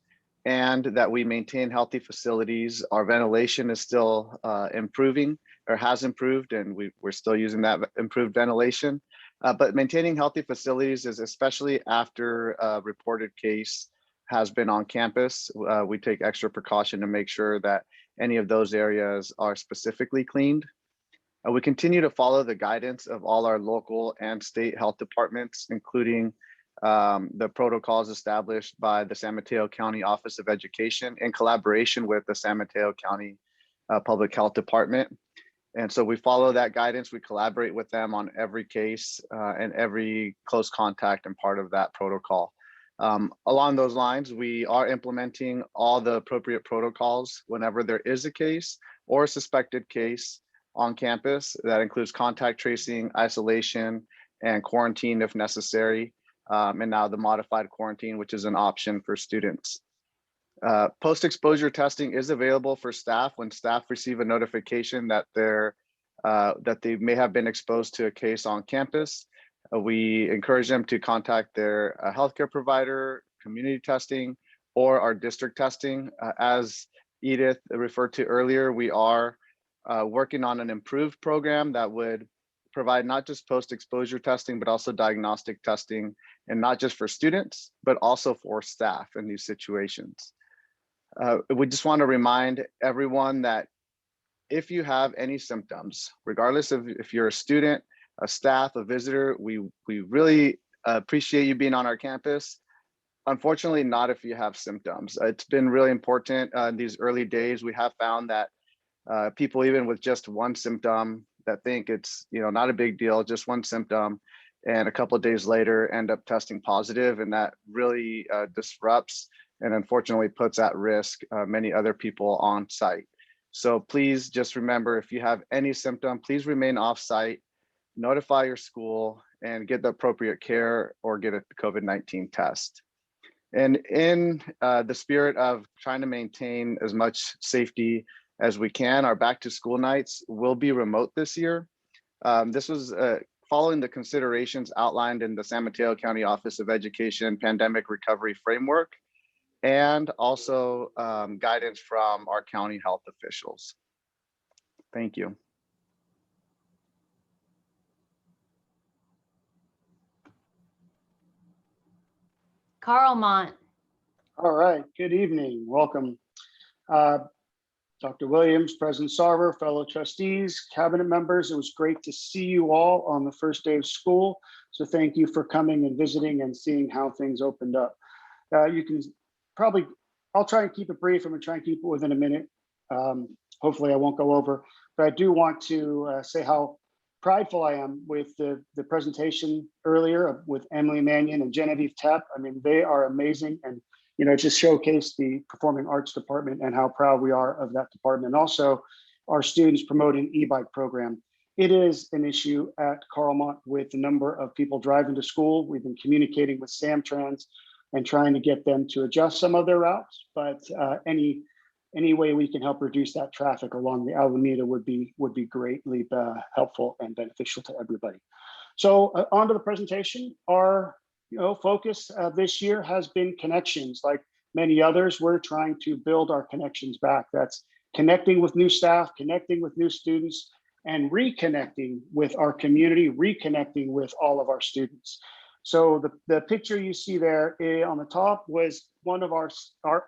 T: and that we maintain healthy facilities. Our ventilation is still improving, or has improved, and we're still using that improved ventilation. But maintaining healthy facilities is especially after a reported case has been on campus. We take extra precaution to make sure that any of those areas are specifically cleaned. We continue to follow the guidance of all our local and state health departments, including the protocols established by the San Mateo County Office of Education in collaboration with the San Mateo County Public Health Department. And so we follow that guidance. We collaborate with them on every case and every close contact and part of that protocol. Along those lines, we are implementing all the appropriate protocols whenever there is a case or a suspected case on campus. That includes contact tracing, isolation, and quarantine if necessary. And now the modified quarantine, which is an option for students. Post-exposure testing is available for staff when staff receive a notification that they may have been exposed to a case on campus. We encourage them to contact their healthcare provider, community testing, or our district testing. As Edith referred to earlier, we are working on an improved program that would provide not just post-exposure testing, but also diagnostic testing, and not just for students, but also for staff in these situations. We just want to remind everyone that if you have any symptoms, regardless of if you're a student, a staff, a visitor, we really appreciate you being on our campus. Unfortunately, not if you have symptoms. It's been really important in these early days. We have found that people, even with just one symptom, that think it's not a big deal, just one symptom, and a couple of days later end up testing positive, and that really disrupts and unfortunately puts at risk many other people on site. So please just remember, if you have any symptom, please remain off site, notify your school, and get the appropriate care or get a COVID-19 test. And in the spirit of trying to maintain as much safety as we can, our back to school nights will be remote this year. This was following the considerations outlined in the San Mateo County Office of Education Pandemic Recovery Framework, and also guidance from our county health officials. Thank you.
Q: Carl Mont.
U: All right, good evening, welcome. Dr. Williams, President Sarver, fellow trustees, cabinet members, it was great to see you all on the first day of school. So thank you for coming and visiting and seeing how things opened up. You can probably, I'll try and keep it brief. I'm gonna try and keep it within a minute. Hopefully I won't go over, but I do want to say how prideful I am with the presentation earlier with Emily Mannion and Genevieve Tepp. I mean, they are amazing, and just showcase the Performing Arts Department and how proud we are of that department. Also, our students promoting e-bike program. It is an issue at Carlmont with the number of people driving to school. We've been communicating with Samtrans and trying to get them to adjust some of their routes, but any way we can help reduce that traffic along the Alameda would be greatly helpful and beneficial to everybody. So on to the presentation. Our focus this year has been connections. Like many others, we're trying to build our connections back. That's connecting with new staff, connecting with new students, and reconnecting with our community, reconnecting with all of our students. So the picture you see there on the top was one of our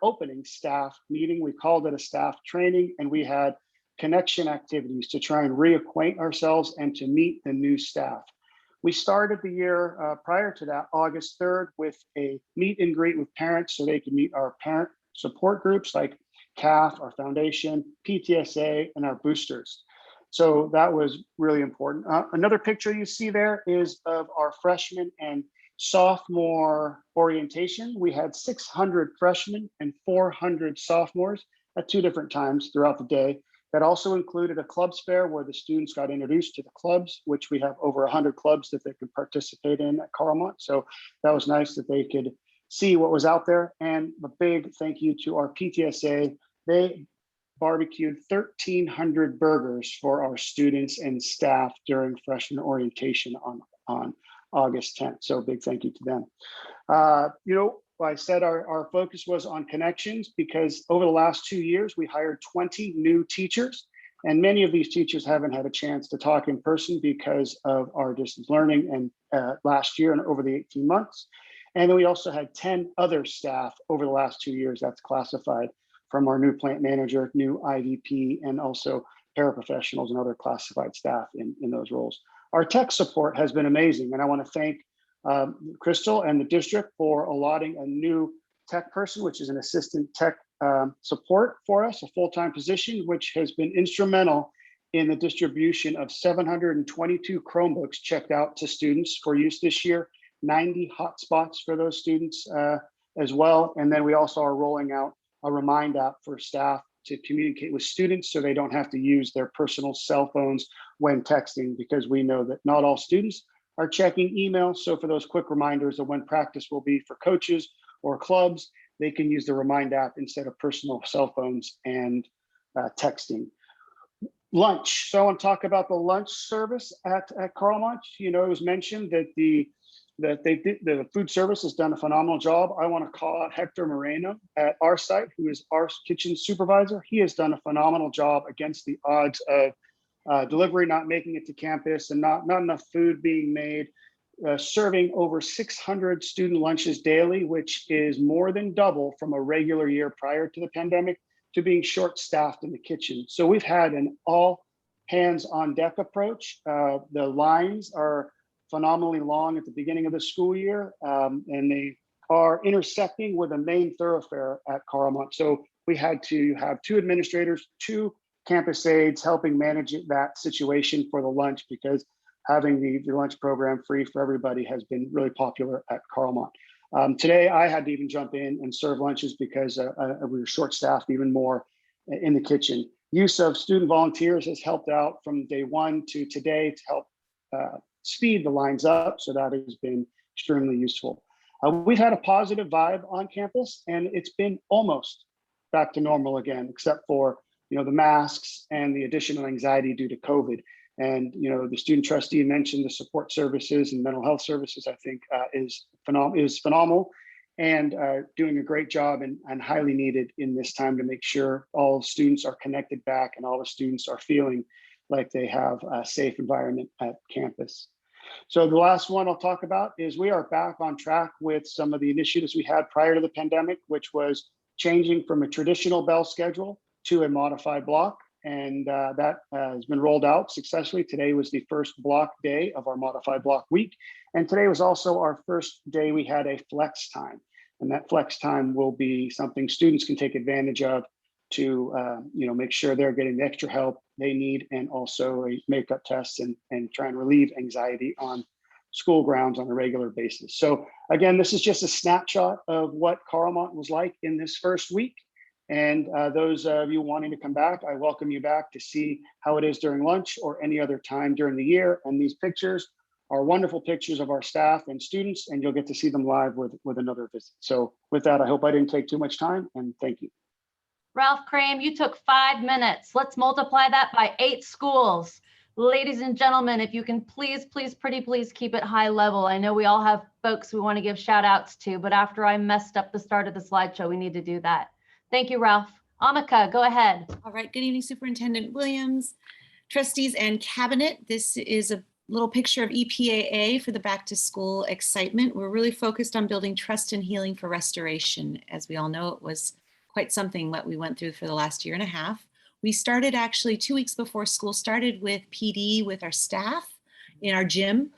U: opening staff meeting. We called it a staff training, and we had connection activities to try and reacquaint ourselves and to meet the new staff. We started the year prior to that, August 3rd, with a meet and greet with parents so they can meet our parent support groups like CAF, our foundation, PTSA, and our boosters. So that was really important. Another picture you see there is of our freshman and sophomore orientation. We had 600 freshmen and 400 sophomores at 2 different times throughout the day. That also included a clubs fair where the students got introduced to the clubs, which we have over 100 clubs that they could participate in at Carlmont. So that was nice that they could see what was out there. And a big thank you to our PTSA. They barbecued 1,300 burgers for our students and staff during freshman orientation on August 10th. So big thank you to them. I said our focus was on connections because over the last 2 years, we hired 20 new teachers, and many of these teachers haven't had a chance to talk in person because of our distance learning and last year and over the 18 months. And then we also had 10 other staff over the last 2 years that's classified from our new plant manager, new IVP, and also paraprofessionals and other classified staff in those roles. Our tech support has been amazing, and I want to thank Crystal and the district for allotting a new tech person, which is an assistant tech support for us, a full-time position, which has been instrumental in the distribution of 722 Chromebooks checked out to students for use this year, 90 hotspots for those students as well. And then we also are rolling out a Remind app for staff to communicate with students so they don't have to use their personal cell phones when texting, because we know that not all students are checking email. So for those quick reminders of when practice will be for coaches or clubs, they can use the Remind app instead of personal cell phones and texting. Lunch. So I want to talk about the lunch service at Carlmont. It was mentioned that the food service has done a phenomenal job. I want to call out Hector Moreno at our site, who is our kitchen supervisor. He has done a phenomenal job against the odds of delivery not making it to campus and not enough food being made, serving over 600 student lunches daily, which is more than double from a regular year prior to the pandemic, to being short-staffed in the kitchen. So we've had an all hands on deck approach. The lines are phenomenally long at the beginning of the school year, and they are intersecting with a main thoroughfare at Carlmont. So we had to have 2 administrators, 2 campus aides helping manage that situation for the lunch, because having the lunch program free for everybody has been really popular at Carlmont. Today, I had to even jump in and serve lunches because we were short-staffed even more in the kitchen. Use of student volunteers has helped out from day 1 to today to help speed the lines up. So that has been extremely useful. We've had a positive vibe on campus, and it's been almost back to normal again, except for the masks and the additional anxiety due to COVID. And the student trustee mentioned the support services and mental health services. I think is phenomenal, and doing a great job and highly needed in this time to make sure all students are connected back and all the students are feeling like they have a safe environment at campus. So the last one I'll talk about is we are back on track with some of the initiatives we had prior to the pandemic, which was changing from a traditional bell schedule to a modified block. And that has been rolled out successfully. Today was the first block day of our modified block week. And today was also our first day we had a flex time. And that flex time will be something students can take advantage of to make sure they're getting the extra help they need, and also a makeup test and try and relieve anxiety on school grounds on a regular basis. So again, this is just a snapshot of what Carlmont was like in this first week. And those of you wanting to come back, I welcome you back to see how it is during lunch or any other time during the year. And these pictures are wonderful pictures of our staff and students, and you'll get to see them live with another visit. So with that, I hope I didn't take too much time, and thank you.
Q: Ralph Crane, you took 5 minutes. Let's multiply that by 8 schools. Ladies and gentlemen, if you can please keep it high level. I know we all have folks we want to give shout outs to, but after I messed up the start of the slideshow, we need to do that. Thank you, Ralph. Amika, go ahead.
E: All right, good evening, Superintendent Williams, trustees and cabinet. This is a little picture of EPAA for the back to school excitement. We're really focused on building trust and healing for restoration. As we all know, it was quite something what we went through for the last year and a half. We started actually 2 weeks before school started with PD with our staff in our gym.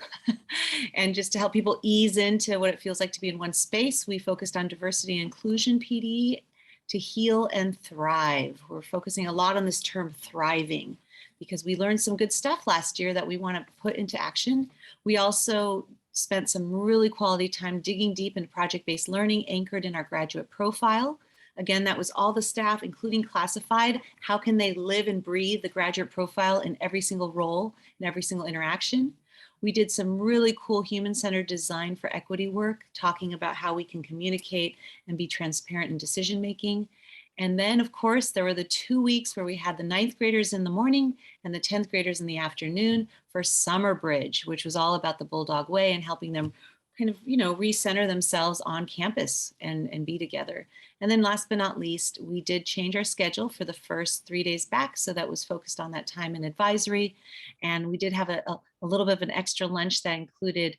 E: And just to help people ease into what it feels like to be in one space, we focused on diversity and inclusion PD to heal and thrive. We're focusing a lot on this term thriving because we learned some good stuff last year that we want to put into action. We also spent some really quality time digging deep into project-based learning anchored in our graduate profile. Again, that was all the staff, including classified. How can they live and breathe the graduate profile in every single role, in every single interaction? We did some really cool human-centered design for equity work, talking about how we can communicate and be transparent in decision-making. And then, of course, there were the 2 weeks where we had the 9th graders in the morning and the 10th graders in the afternoon for Summer Bridge, which was all about the Bulldog Way and helping them kind of, recenter themselves on campus and be together. And then last but not least, we did change our schedule for the first 3 days back. So that was focused on that time in advisory. And we did have a little bit of an extra lunch that included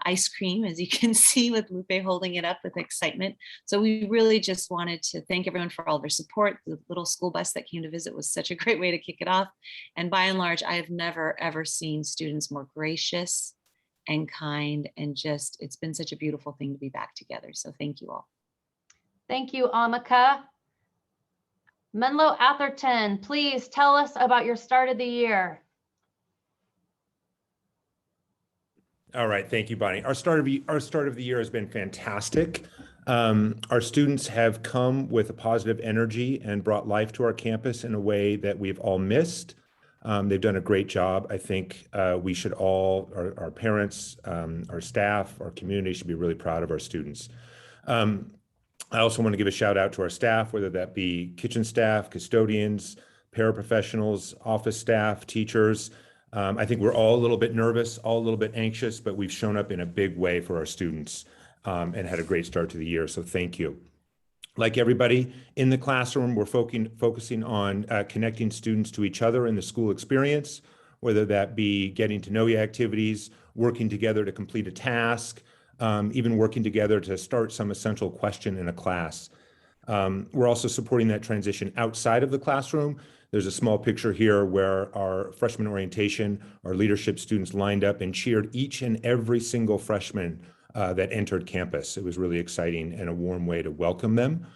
E: ice cream, as you can see with Lupe holding it up with excitement. So we really just wanted to thank everyone for all their support. The little school bus that came to visit was such a great way to kick it off. And by and large, I have never, ever seen students more gracious and kind, and just, it's been such a beautiful thing to be back together. So thank you all.
Q: Thank you, Amika. Menlo Atherton, please tell us about your start of the year.
V: All right, thank you, Bonnie. Our start of the year has been fantastic. Our students have come with a positive energy and brought life to our campus in a way that we've all missed. They've done a great job. I think we should all, our parents, our staff, our community should be really proud of our students. I also want to give a shout out to our staff, whether that be kitchen staff, custodians, paraprofessionals, office staff, teachers. I think we're all a little bit nervous, all a little bit anxious, but we've shown up in a big way for our students and had a great start to the year. So thank you. Like everybody in the classroom, we're focusing on connecting students to each other in the school experience, whether that be getting to know you activities, working together to complete a task, even working together to start some essential question in a class. We're also supporting that transition outside of the classroom. There's a small picture here where our freshman orientation, our leadership students lined up and cheered each and every single freshman that entered campus. It was really exciting and a warm way to welcome them.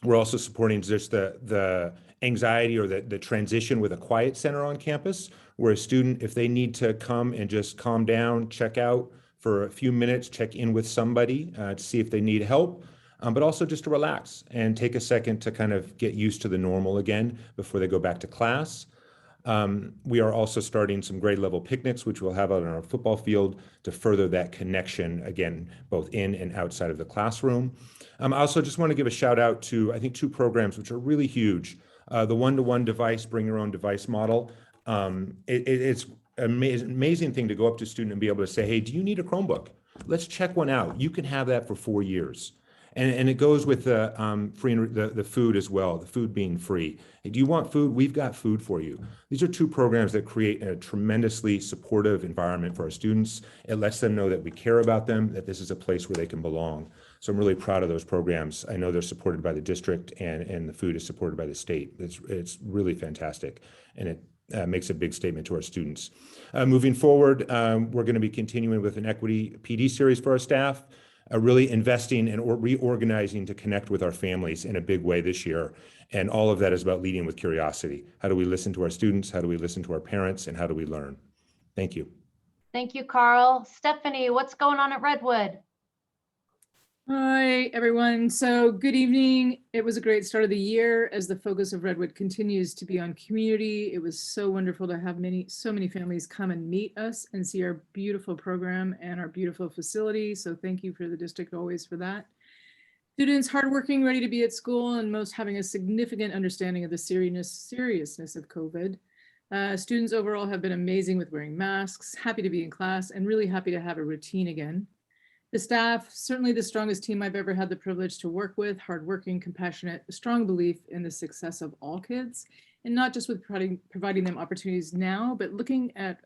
V: We're also supporting just the anxiety or the transition with a quiet center on campus, where a student, if they need to come and just calm down, check out for a few minutes, check in with somebody to see if they need help, but also just to relax and take a second to kind of get used to the normal again before they go back to class. We are also starting some grade level picnics, which we'll have out on our football field to further that connection, again, both in and outside of the classroom. I also just want to give a shout out to, I think, 2 programs which are really huge. The one-to-one device, bring your own device model. It's an amazing thing to go up to a student and be able to say, hey, do you need a Chromebook? Let's check one out. You can have that for 4 years. And it goes with the the food as well, the food being free. Hey, do you want food? We've got food for you. These are 2 programs that create a tremendously supportive environment for our students. It lets them know that we care about them, that this is a place where they can belong. So I'm really proud of those programs. I know they're supported by the district, and the food is supported by the state. It's really fantastic, and it makes a big statement to our students. Moving forward, we're going to be continuing with an equity PD series for our staff, really investing and reorganizing to connect with our families in a big way this year. And all of that is about leading with curiosity. How do we listen to our students? How do we listen to our parents? And how do we learn? Thank you.
Q: Thank you, Carl. Stephanie, what's going on at Redwood?
C: Hi, everyone. So good evening. It was a great start of the year as the focus of Redwood continues to be on community. It was so wonderful to have so many families come and meet us and see our beautiful program and our beautiful facility. So thank you for the district always for that. Students hardworking, ready to be at school, and most having a significant understanding of the seriousness of COVID. Students overall have been amazing with wearing masks, happy to be in class, and really happy to have a routine again. The staff, certainly the strongest team I've ever had the privilege to work with, hardworking, compassionate, a strong belief in the success of all kids, and not just with providing them opportunities now, but looking at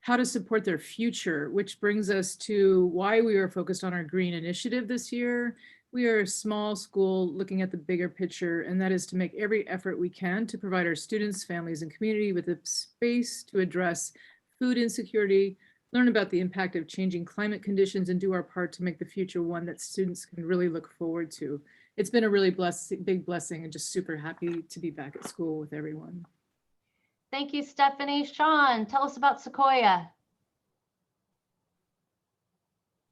C: how to support their future, which brings us to why we are focused on our green initiative this year. We are a small school looking at the bigger picture, and that is to make every effort we can to provide our students, families, and community with a space to address food insecurity, learn about the impact of changing climate conditions, and do our part to make the future one that students can really look forward to. It's been a really big blessing, and just super happy to be back at school with everyone.
Q: Thank you, Stephanie. Sean, tell us about Sequoia.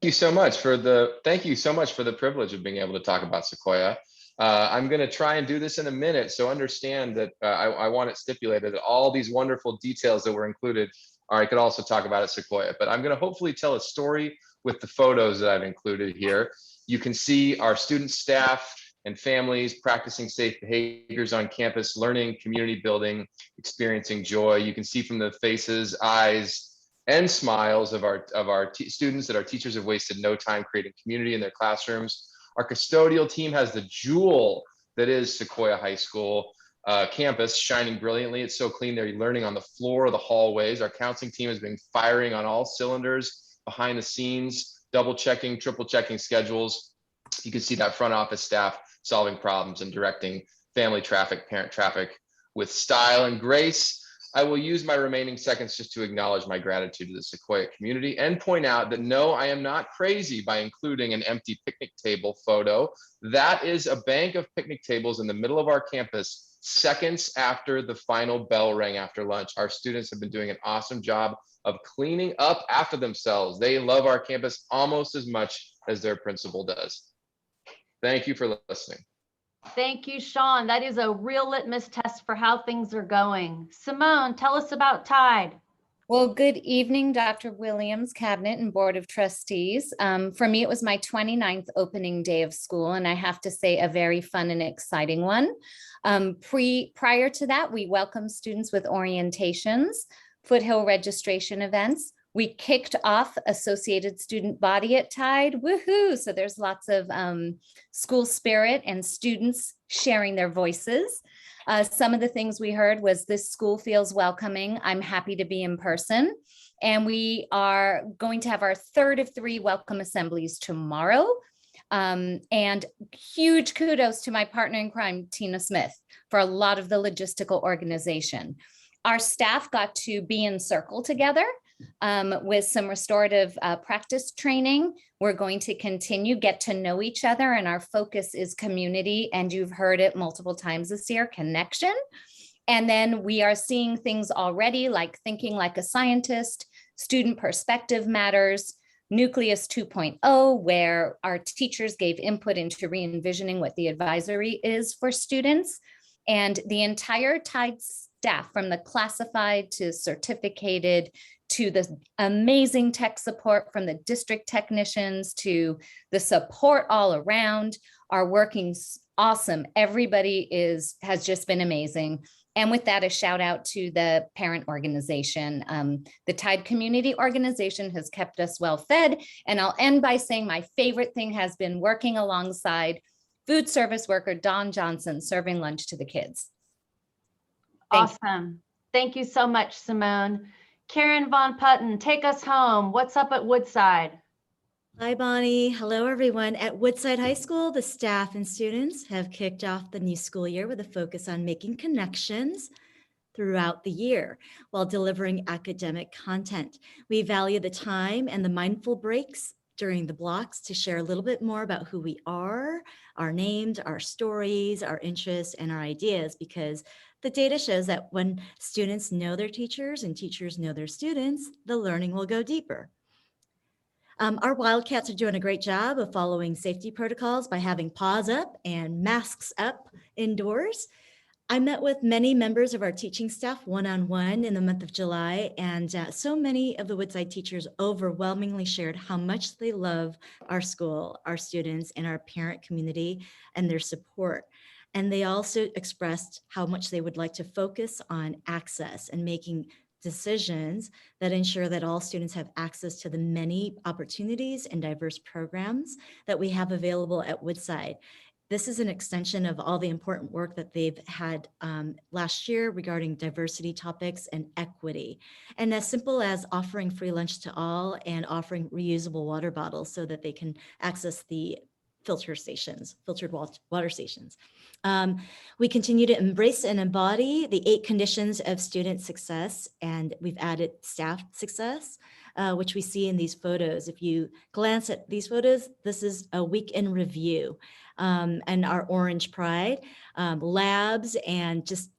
G: Thank you so much for the privilege of being able to talk about Sequoia. I'm going to try and do this in a minute, so understand that I want it stipulated that all these wonderful details that were included, or I could also talk about at Sequoia, but I'm going to hopefully tell a story with the photos that I've included here. You can see our student, staff, and families practicing safe behaviors on campus, learning, community building, experiencing joy. You can see from the faces, eyes, and smiles of our students that our teachers have wasted no time creating community in their classrooms. Our custodial team has the jewel that is Sequoia High School campus shining brilliantly. It's so clean. They're learning on the floor of the hallways. Our counseling team has been firing on all cylinders behind the scenes, double checking, triple checking schedules. You can see that front office staff solving problems and directing family traffic, parent traffic with style and grace. I will use my remaining seconds just to acknowledge my gratitude to the Sequoia community and point out that no, I am not crazy by including an empty picnic table photo. That is a bank of picnic tables in the middle of our campus seconds after the final bell rang after lunch. Our students have been doing an awesome job of cleaning up after themselves. They love our campus almost as much as their principal does. Thank you for listening.
Q: Thank you, Sean. That is a real litmus test for how things are going. Simone, tell us about Tide.
W: Well, good evening, Dr. Williams, Cabinet, and Board of Trustees. For me, it was my 29th opening day of school, and I have to say a very fun and exciting one. Prior to that, we welcomed students with orientations, foothill registration events. We kicked off Associated Student Body at Tide, woohoo! So there's lots of school spirit and students sharing their voices. Some of the things we heard was this school feels welcoming. I'm happy to be in person. And we are going to have our third of 3 welcome assemblies tomorrow. And huge kudos to my partner in crime, Tina Smith, for a lot of the logistical organization. Our staff got to be in circle together with some restorative practice training. We're going to continue get to know each other, and our focus is community, and you've heard it multiple times this year, connection. And then we are seeing things already like thinking like a scientist, student perspective matters, Nucleus 2.0, where our teachers gave input into re-envisioning what the advisory is for students. And the entire Tide staff, from the classified to certificated, to the amazing tech support from the district technicians, to the support all around, are working awesome. Everybody has just been amazing. And with that, a shout out to the parent organization. The Tide Community Organization has kept us well fed. And I'll end by saying my favorite thing has been working alongside food service worker Don Johnson, serving lunch to the kids.
Q: Awesome. Thank you so much, Simone. Karen Von Putten, take us home. What's up at Woodside?
H: Hi, Bonnie. Hello, everyone. At Woodside High School, the staff and students have kicked off the new school year with a focus on making connections throughout the year while delivering academic content. We value the time and the mindful breaks during the blocks to share a little bit more about who we are, our names, our stories, our interests, and our ideas, because the data shows that when students know their teachers and teachers know their students, the learning will go deeper. Our Wildcats are doing a great job of following safety protocols by having paws up and masks up indoors. I met with many members of our teaching staff one-on-one in the month of July, and so many of the Woodside teachers overwhelmingly shared how much they love our school, our students, and our parent community and their support. And they also expressed how much they would like to focus on access and making decisions that ensure that all students have access to the many opportunities and diverse programs that we have available at Woodside. This is an extension of all the important work that they've had last year regarding diversity topics and equity. And as simple as offering free lunch to all and offering reusable water bottles so that they can access the filtered water stations. We continue to embrace and embody the 8 conditions of student success, and we've added staff success, which we see in these photos. If you glance at these photos, this is a week in review, and our orange pride, labs, and just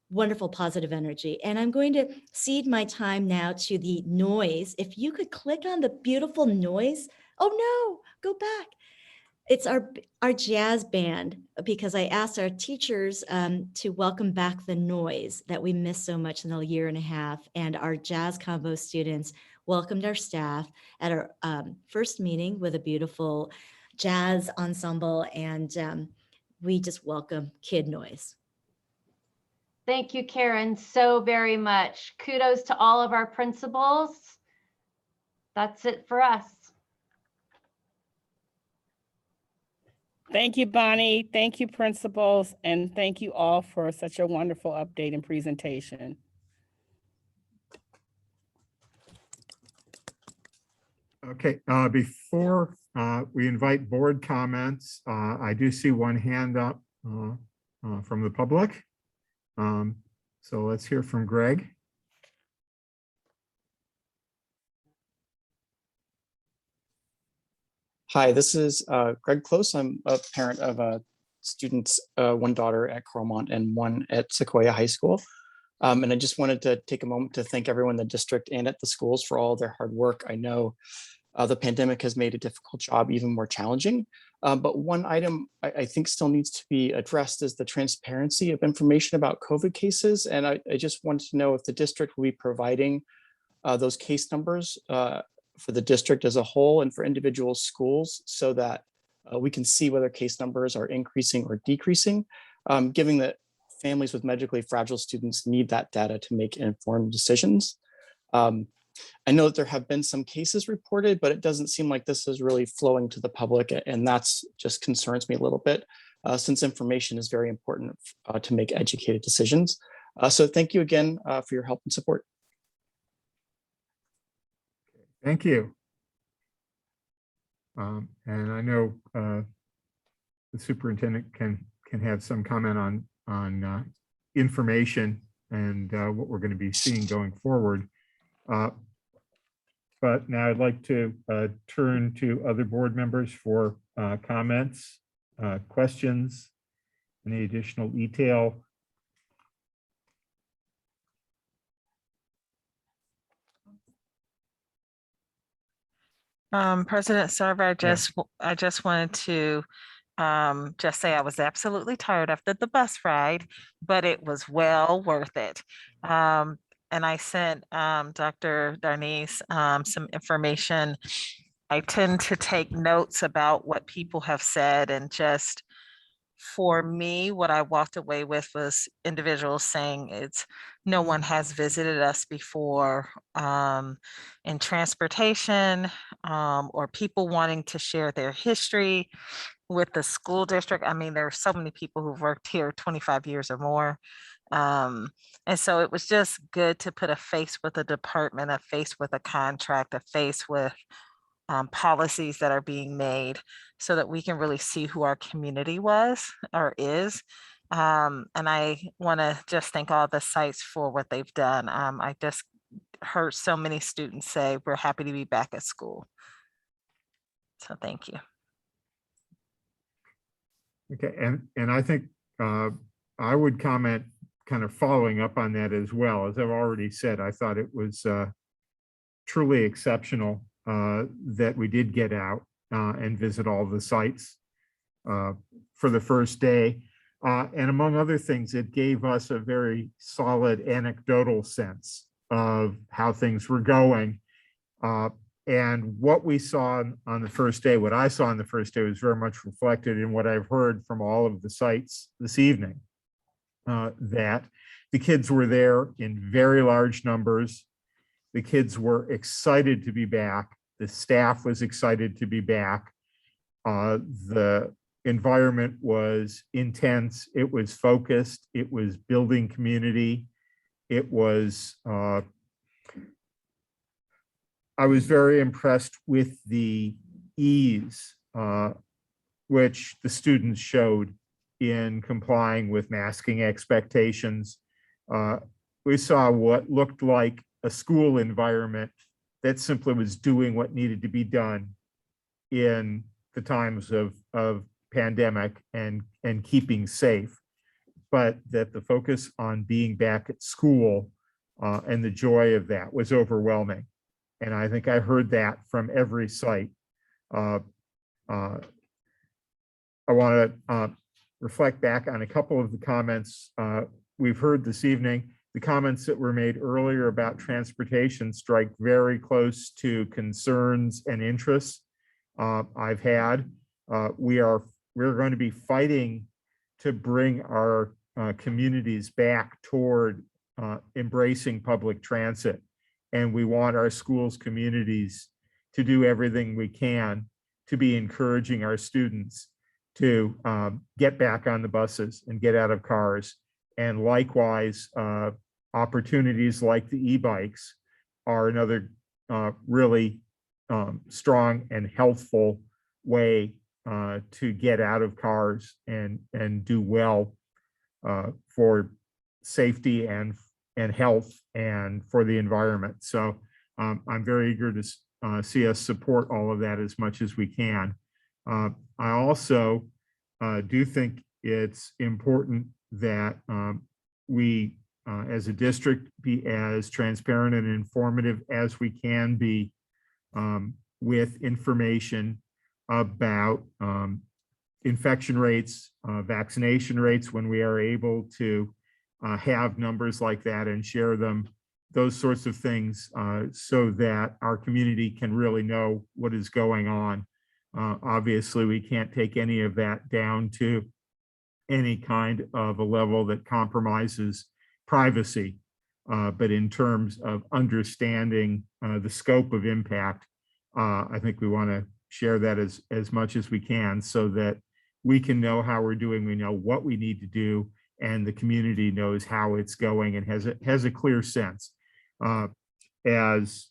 H: wonderful positive energy. And I'm going to cede my time now to the noise. If you could click on the beautiful noise. Oh no, go back. It's our jazz band, because I asked our teachers to welcome back the noise that we missed so much in a year and a half. And our jazz combo students welcomed our staff at our first meeting with a beautiful jazz ensemble. And we just welcome kid noise.
Q: Thank you, Karen, so very much. Kudos to all of our principals. That's it for us.
F: Thank you, Bonnie. Thank you, principals. And thank you all for such a wonderful update and presentation.
A: Okay, before we invite board comments, I do see one hand up from the public. So let's hear from Greg.
I: Hi, this is Greg Close. I'm a parent of students, one daughter at Carmont and one at Sequoia High School. And I just wanted to take a moment to thank everyone in the district and at the schools for all their hard work. I know the pandemic has made a difficult job even more challenging. But one item I think still needs to be addressed is the transparency of information about COVID cases. And I just wanted to know if the district will be providing those case numbers for the district as a whole and for individual schools, so that we can see whether case numbers are increasing or decreasing, given that families with medically fragile students need that data to make informed decisions. I know that there have been some cases reported, but it doesn't seem like this is really flowing to the public, and that's just concerns me a little bit, since information is very important to make educated decisions. So thank you again for your help and support.
A: Thank you. And I know the superintendent can have some comment on information and what we're going to be seeing going forward. But now I'd like to turn to other board members for comments, questions, any additional detail.
J: President Sarver, I just wanted to just say I was absolutely tired after the bus ride, but it was well worth it. And I sent Dr. Darnese some information. I tend to take notes about what people have said, and just for me, what I walked away with was individuals saying no one has visited us before in transportation, or people wanting to share their history with the school district. I mean, there are so many people who've worked here 25 years or more. And so it was just good to put a face with a department, a face with a contract, a face with policies that are being made, so that we can really see who our community was or is. And I want to just thank all the sites for what they've done. I just heard so many students say, we're happy to be back at school. So thank you.
A: Okay, and I think I would comment kind of following up on that as well. As I've already said, I thought it was truly exceptional that we did get out and visit all the sites for the first day. And among other things, it gave us a very solid anecdotal sense of how things were going. And what we saw on the first day, what I saw on the first day, was very much reflected in what I've heard from all of the sites this evening, that the kids were there in very large numbers. The kids were excited to be back. The staff was excited to be back. The environment was intense. It was focused. It was building community. It was, I was very impressed with the ease which the students showed in complying with masking expectations. We saw what looked like a school environment that simply was doing what needed to be done in the times of pandemic and keeping safe, but that the focus on being back at school and the joy of that was overwhelming. And I think I heard that from every site. I want to reflect back on a couple of the comments we've heard this evening. The comments that were made earlier about transportation strike very close to concerns and interests I've had. We're going to be fighting to bring our communities back toward embracing public transit. And we want our schools communities to do everything we can to be encouraging our students to get back on the buses and get out of cars. And likewise, opportunities like the e-bikes are another really strong and healthful way to get out of cars and do well for safety and health and for the environment. So I'm very eager to see us support all of that as much as we can. I also do think it's important that we as a district be as transparent and informative as we can be with information about infection rates, vaccination rates, when we are able to have numbers like that and share them, those sorts of things, so that our community can really know what is going on. Obviously, we can't take any of that down to any kind of a level that compromises privacy, but in terms of understanding the scope of impact, I think we want to share that as much as we can, so that we can know how we're doing, we know what we need to do, and the community knows how it's going and has a clear sense. As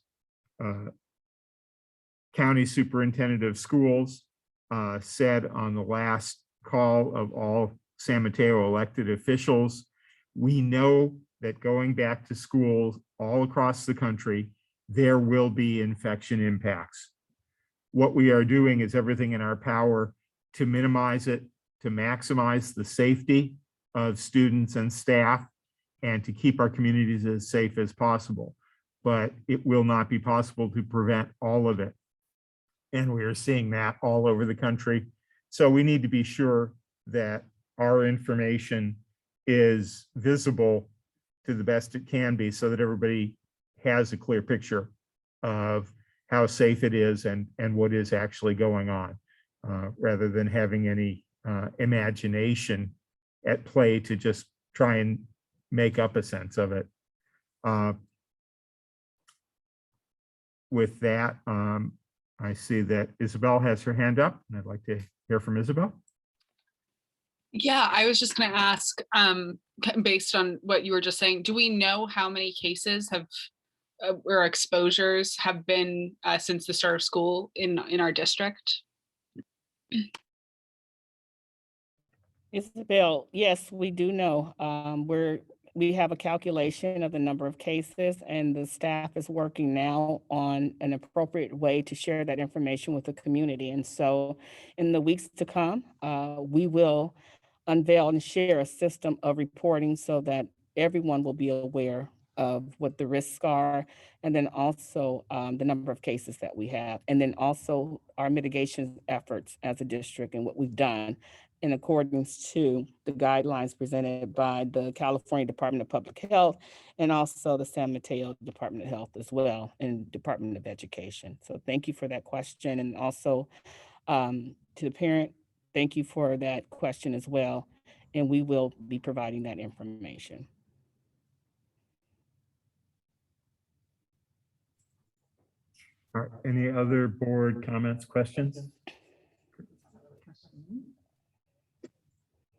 A: County Superintendent of Schools said on the last call of all San Mateo elected officials, we know that going back to schools all across the country, there will be infection impacts. What we are doing is everything in our power to minimize it, to maximize the safety of students and staff, and to keep our communities as safe as possible. But it will not be possible to prevent all of it. And we are seeing that all over the country. So we need to be sure that our information is visible to the best it can be so that everybody has a clear picture of how safe it is and what is actually going on, rather than having any imagination at play to just try and make up a sense of it. With that, I see that Isabel has her hand up, and I'd like to hear from Isabel.
K: Yeah, I was just going to ask, based on what you were just saying, do we know how many cases have or exposures have been since the start of school in our district?
F: Isabel, yes, we do know. We have a calculation of the number of cases, and the staff is working now on an appropriate way to share that information with the community. And so in the weeks to come, we will unveil and share a system of reporting so that everyone will be aware of what the risks are, and then also the number of cases that we have, and then also our mitigation efforts as a district and what we've done in accordance to the guidelines presented by the California Department of Public Health and also the San Mateo Department of Health as well, and Department of Education. So thank you for that question. And also to the parent, thank you for that question as well. And we will be providing that information.
A: All right, any other board comments, questions?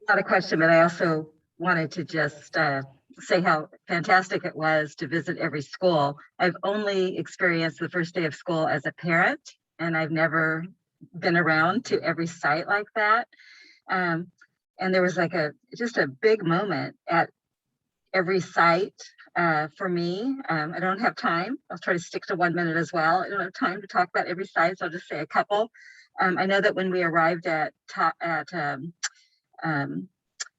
L: Not a question, but I also wanted to just say how fantastic it was to visit every school. I've only experienced the first day of school as a parent, and I've never been around to every site like that. And there was like just a big moment at every site for me. I don't have time. I'll try to stick to 1 minute as well. I don't have time to talk about every site, so I'll just say a couple. I know that when we arrived at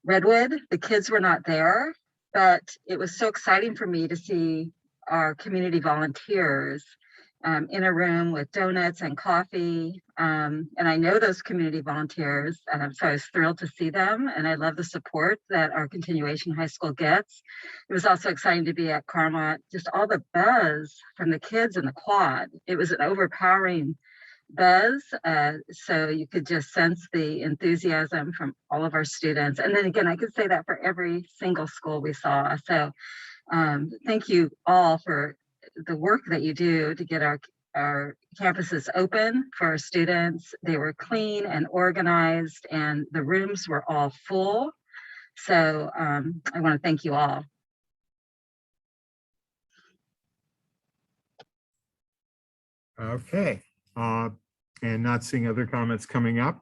L: Redwood, the kids were not there, but it was so exciting for me to see our community volunteers in a room with donuts and coffee. And I know those community volunteers, so I was thrilled to see them, and I love the support that our continuation high school gets. It was also exciting to be at Carmont, just all the buzz from the kids in the quad. It was an overpowering buzz, so you could just sense the enthusiasm from all of our students. And then again, I could say that for every single school we saw. So thank you all for the work that you do to get our campuses open for our students. They were clean and organized, and the rooms were all full. So I want to thank you all.
A: Okay. And not seeing other comments coming up,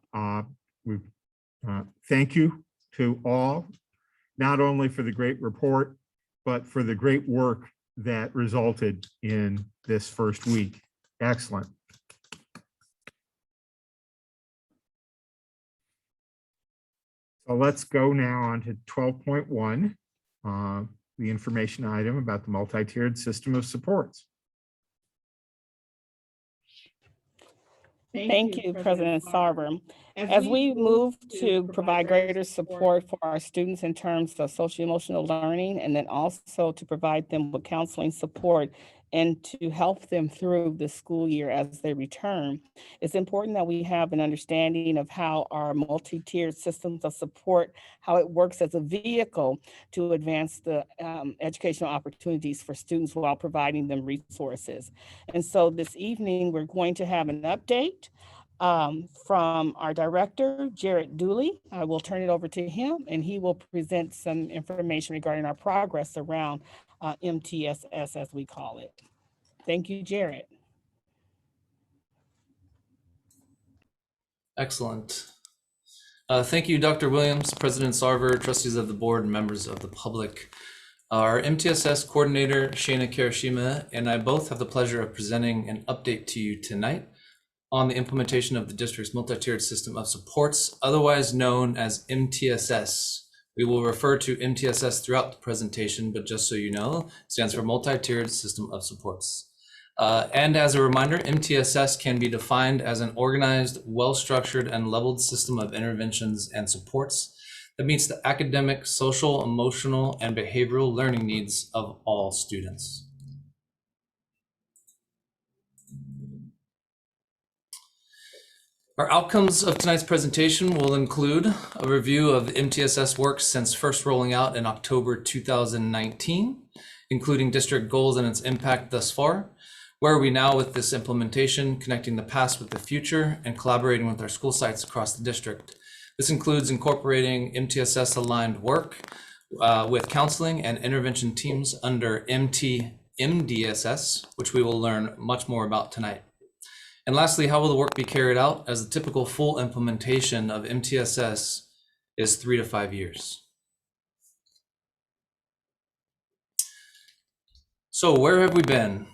A: thank you to all, not only for the great report, but for the great work that resulted in this first week. Excellent. So let's go now on to 12.1, the information item about the multi-tiered system of supports.
F: Thank you, President Sarver. As we move to provide greater support for our students in terms of socio-emotional learning, and then also to provide them with counseling support and to help them through the school year as they return, it's important that we have an understanding of how our multi-tiered systems of support, how it works as a vehicle to advance the educational opportunities for students while providing them resources. And so this evening, we're going to have an update from our director, Jarrett Dooley. I will turn it over to him, and he will present some information regarding our progress around MTSS, as we call it. Thank you, Jarrett.
M: Excellent. Thank you, Dr. Williams, President Sarver, trustees of the board, and members of the public. Our MTSS coordinator, Shana Kirishima, and I both have the pleasure of presenting an update to you tonight on the implementation of the district's multi-tiered system of supports, otherwise known as MTSS. We will refer to MTSS throughout the presentation, but just so you know, it stands for Multi-Tiered System of Supports. And as a reminder, MTSS can be defined as an organized, well-structured, and leveled system of interventions and supports that meets the academic, social, emotional, and behavioral learning needs of all students. Our outcomes of tonight's presentation will include a review of MTSS work since first rolling out in October 2019, including district goals and its impact thus far. Where are we now with this implementation, connecting the past with the future, and collaborating with our school sites across the district? This includes incorporating MTSS aligned work with counseling and intervention teams under MDSS, which we will learn much more about tonight. And lastly, how will the work be carried out, as the typical full implementation of MTSS is 3 to 5 years. So where have we been?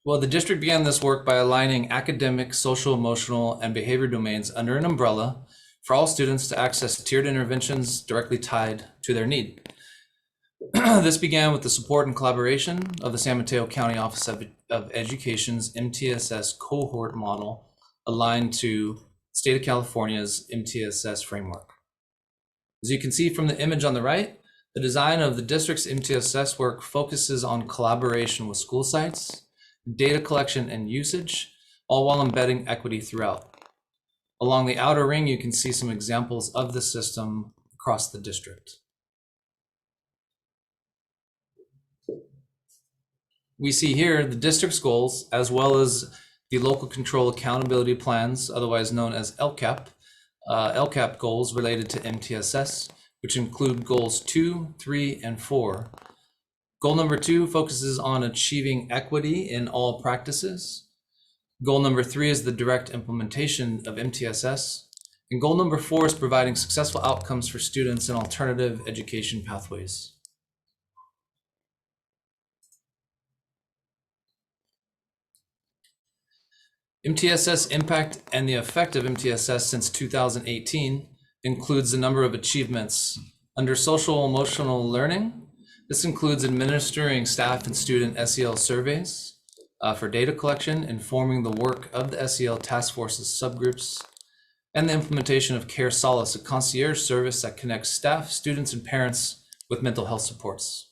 M: Well, the district began this work by aligning academic, social, emotional, and behavior domains under an umbrella for all students to access tiered interventions directly tied to their need. This began with the support and collaboration of the San Mateo County Office of Education's MTSS cohort model, aligned to State of California's MTSS framework. As you can see from the image on the right, the design of the district's MTSS work focuses on collaboration with school sites, data collection and usage, all while embedding equity throughout. Along the outer ring, you can see some examples of the system across the district. We see here the district's goals, as well as the local control accountability plans, otherwise known as LCAP, LCAP goals related to MTSS, which include goals 2, 3, and 4. Goal number 2 focuses on achieving equity in all practices. Goal number 3 is the direct implementation of MTSS. And goal number 4 is providing successful outcomes for students in alternative education pathways. MTSS impact and the effect of MTSS since 2018 includes a number of achievements. Under social emotional learning, this includes administering staff and student SEL surveys for data collection, informing the work of the SEL task force's subgroups, and the implementation of Care Solace, a concierge service that connects staff, students, and parents with mental health supports.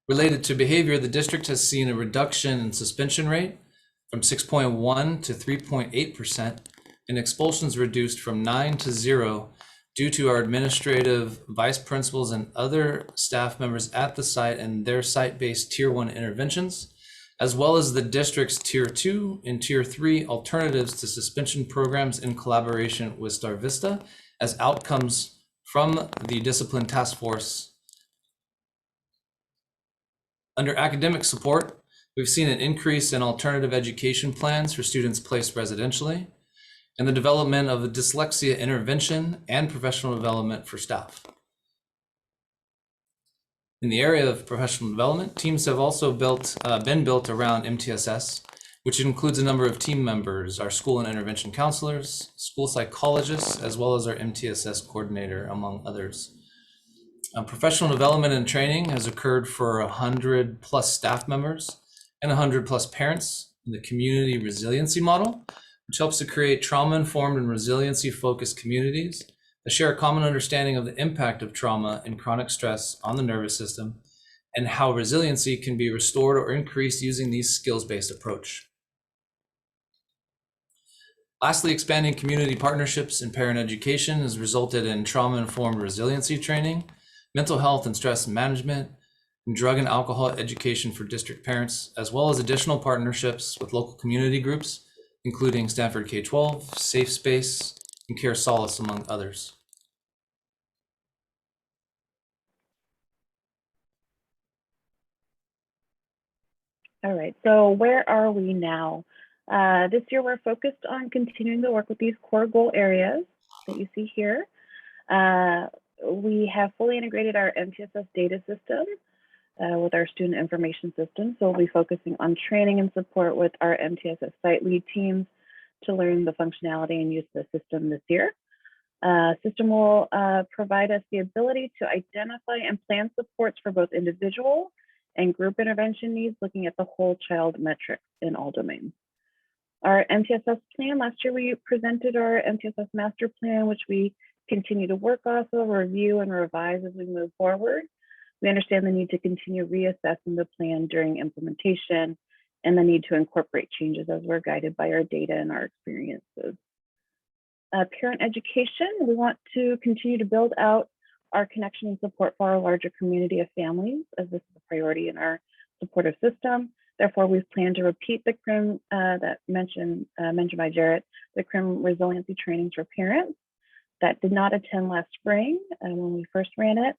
M: Related to behavior, the district has seen a reduction in suspension rate from 6.1 to 3.8%, and expulsions reduced from 9 to 0 due to our administrative vice principals and other staff members at the site and their site-based Tier 1 interventions, as well as the district's Tier 2 and Tier 3 alternatives to suspension programs in collaboration with Star Vista as outcomes from the Discipline Task Force. Under academic support, we've seen an increase in alternative education plans for students placed residentially, and the development of a dyslexia intervention and professional development for staff. In the area of professional development, teams have also been built around MTSS, which includes a number of team members, our school and intervention counselors, school psychologists, as well as our MTSS coordinator, among others. Professional development and training has occurred for 100 plus staff members and 100 plus parents in the community resiliency model, which helps to create trauma-informed and resiliency-focused communities that share a common understanding of the impact of trauma and chronic stress on the nervous system, and how resiliency can be restored or increased using these skills-based approach. Lastly, expanding community partnerships in parent education has resulted in trauma-informed resiliency training, mental health and stress management, and drug and alcohol education for district parents, as well as additional partnerships with local community groups, including Stanford K-12, Safe Space, and Care Solace, among others.
N: All right, so where are we now? This year, we're focused on continuing to work with these core goal areas that you see here. We have fully integrated our MTSS data system with our student information system. So we'll be focusing on training and support with our MTSS site lead teams to learn the functionality and use of the system this year. System will provide us the ability to identify and plan supports for both individual and group intervention needs, looking at the whole child metrics in all domains. Our MTSS plan, last year we presented our MTSS master plan, which we continue to work off of, review and revise as we move forward. We understand the need to continue reassessing the plan during implementation and the need to incorporate changes as we're guided by our data and our experiences. Parent education, we want to continue to build out our connection and support for our larger community of families, as this is a priority in our supportive system. Therefore, we've planned to repeat the CRIM that mentioned by Jarrett, the CRIM resiliency trainings for parents that did not attend last spring when we first ran it.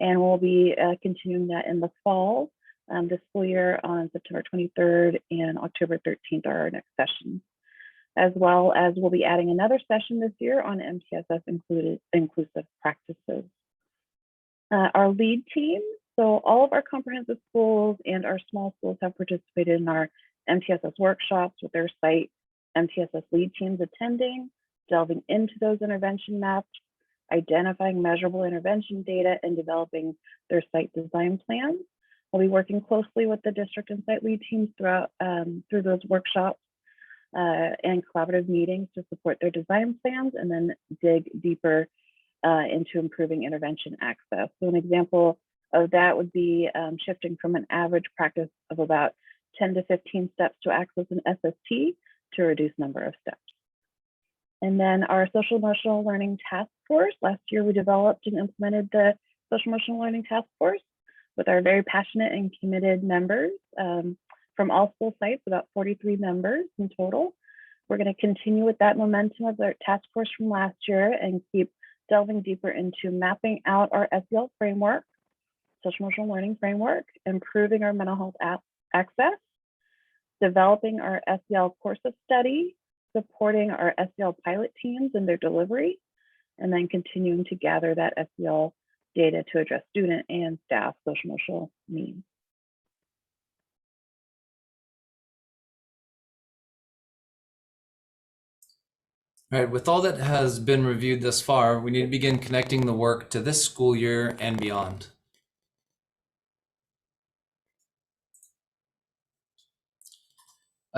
N: And we'll be continuing that in the fall. This school year on September 23rd and October 13th are our next sessions. As well as we'll be adding another session this year on MTSS inclusive practices. Our lead team, so all of our comprehensive schools and our small schools have participated in our MTSS workshops with their site MTSS lead teams attending, delving into those intervention maps, identifying measurable intervention data, and developing their site design plans. We'll be working closely with the district and site lead teams throughout through those workshops and collaborative meetings to support their design plans, and then dig deeper into improving intervention access. So an example of that would be shifting from an average practice of about 10 to 15 steps to access an SST to reduce number of steps. And then our social emotional learning task force. Last year, we developed and implemented the social emotional learning task force with our very passionate and committed members from all school sites, about 43 members in total. We're going to continue with that momentum of our task force from last year and keep delving deeper into mapping out our SEL framework, social emotional learning framework, improving our mental health access, developing our SEL course of study, supporting our SEL pilot teams and their delivery, and then continuing to gather that SEL data to address student and staff social emotional needs.
M: All right, with all that has been reviewed thus far, we need to begin connecting the work to this school year and beyond.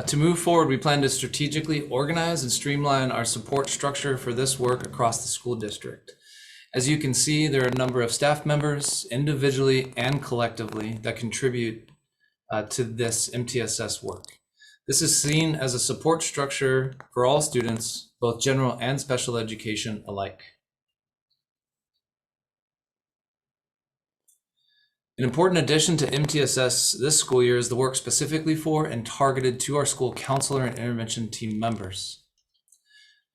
M: To move forward, we plan to strategically organize and streamline our support structure for this work across the school district. As you can see, there are a number of staff members, individually and collectively, that contribute to this MTSS work. This is seen as a support structure for all students, both general and special education alike. An important addition to MTSS this school year is the work specifically for and targeted to our school counselor and intervention team members.